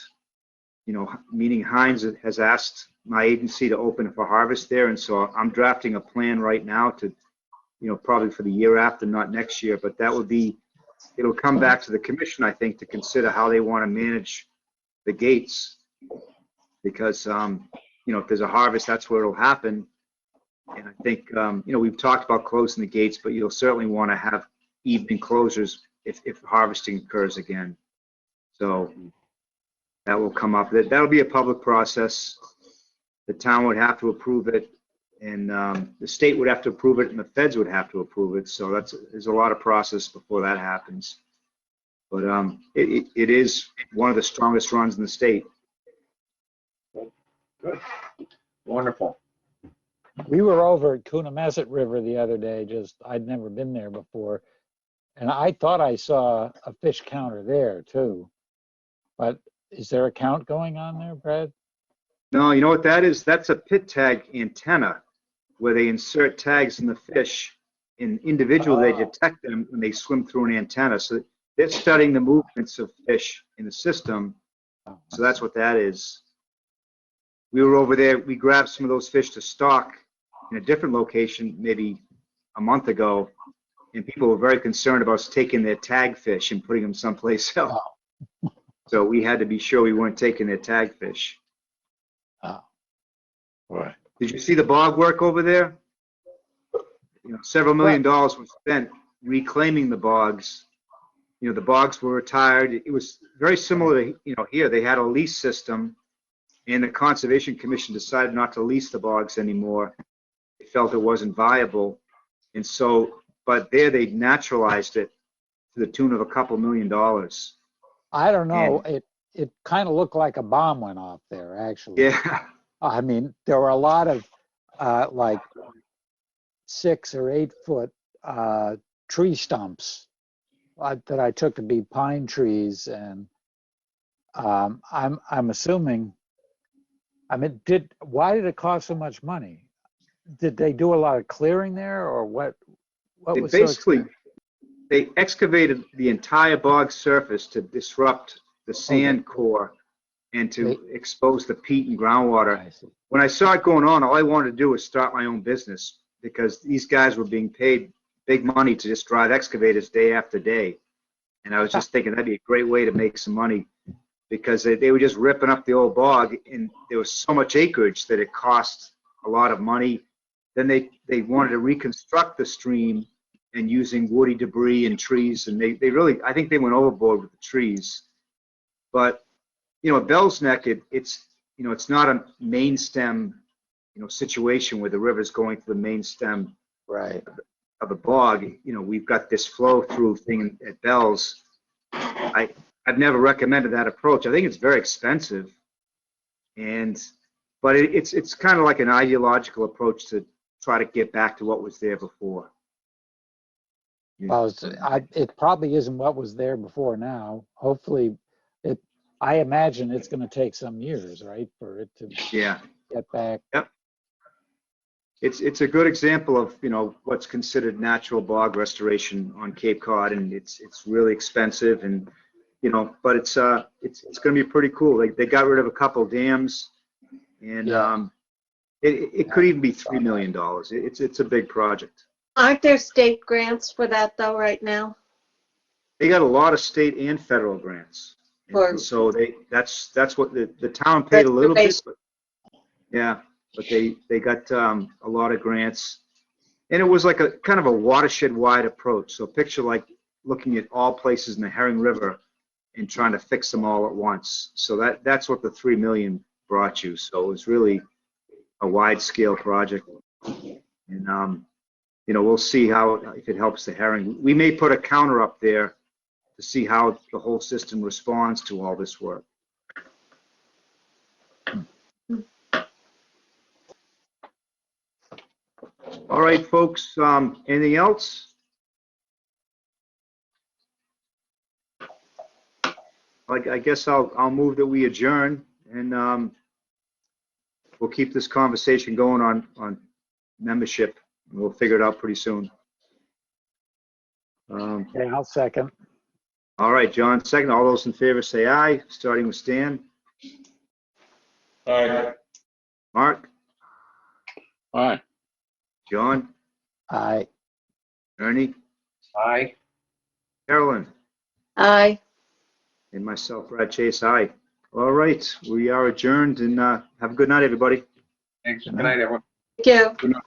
you know, meaning Hines has asked my agency to open for harvest there, and so I'm drafting a plan right now to, you know, probably for the year after, not next year, but that would be, it'll come back to the commission, I think, to consider how they want to manage the gates, because you know, if there's a harvest, that's where it'll happen. And I think you know, we've talked about closing the gates, but you'll certainly want to have evening closures if harvesting occurs again. So that will come up. That'll be a public process. The town would have to approve it, and the state would have to approve it, and the feds would have to approve it. So there's a lot of process before that happens. But it is one of the strongest runs in the state. Good. Wonderful. We were over at Coonamessett River the other day, I'd never been there before. And I thought I saw a fish counter there too. But is there a count going on there, Brad? No, you know what that is? That's a pit tag antenna where they insert tags in the fish, and individually they detect them when they swim through an antenna. So they're studying the movements of fish in the system. So that's what that is. We were over there, we grabbed some of those fish to stock in a different location maybe a month ago, and people were very concerned about us taking their tag fish and putting them someplace else. So we had to be sure we weren't taking their tag fish. Right. Did you see the bog work over there? You know, several $1 million was spent reclaiming the bogs. You know, the bogs were retired. It was very similar to, you know, here they had a lease system, and the Conservation Commission decided not to lease the bogs anymore. They felt it wasn't viable. And so, but there they naturalized it to the tune of a couple $1 million. I don't know. It kind of looked like a bomb went off there, actually. Yeah. I mean, there were a lot of like 6 or 8 foot tree stumps that I took to be pine trees, and I'm assuming. I mean, why did it cost so much money? Did they do a lot of clearing there, or what? They was basically they excavated the entire bog surface to disrupt the sand core and to expose the peat and groundwater. When I saw it going on, all I wanted to do was start my own business, because these guys were being paid big money to just drive excavators day after day. And I was just thinking that'd be a great way to make some money, because they were just ripping up the old bog, and there was so much acreage that it cost a lot of money. Then they wanted to reconstruct the stream and using woody debris and trees, and they really, I think they went overboard with the trees. But you know, Bell's Neck, it's you know, it's not a main stem, you know, situation where the river's going to the main stem of the bog. You know, we've got this flow through thing at Bell's. I've never recommended that approach. I think it's very expensive, but it's kind of like an ideological approach to try to get back to what was there before. Well, it probably isn't what was there before now. Hopefully, I imagine it's going to take some years, right, for it to get back. Yep. It's a good example of, you know, what's considered natural bog restoration on Cape Cod, and it's really expensive, and you know, but it's going to be pretty cool. They got rid of a couple dams, and it could even be $3 million. It's a big project. Aren't there state grants for that though right now? They got a lot of state and federal grants. And so that's what the town paid a little bit, but but they got a lot of grants, and it was like a kind of a watershed wide approach. So picture like looking at all places in the Herring River and trying to fix them all at once. So that's what the $3 million brought you. So it was really a wide scale project, and you know, we'll see how, if it helps the herring. We may put a counter up there to see how the whole system responds to all this work. All right, folks, anything else? I guess I'll move that we adjourn, and we'll keep this conversation going on membership, and we'll figure it out pretty soon. Okay, I'll second. All right, John, second. All those in favor say aye, starting with Stan. Aye. Mark? Aye. John? Aye. Ernie? Aye. Carolyn? Aye. And myself, Brad Chase, aye. All right, we are adjourned, and have a good night, everybody. Thanks. Good night, everyone. Thank you. Good night.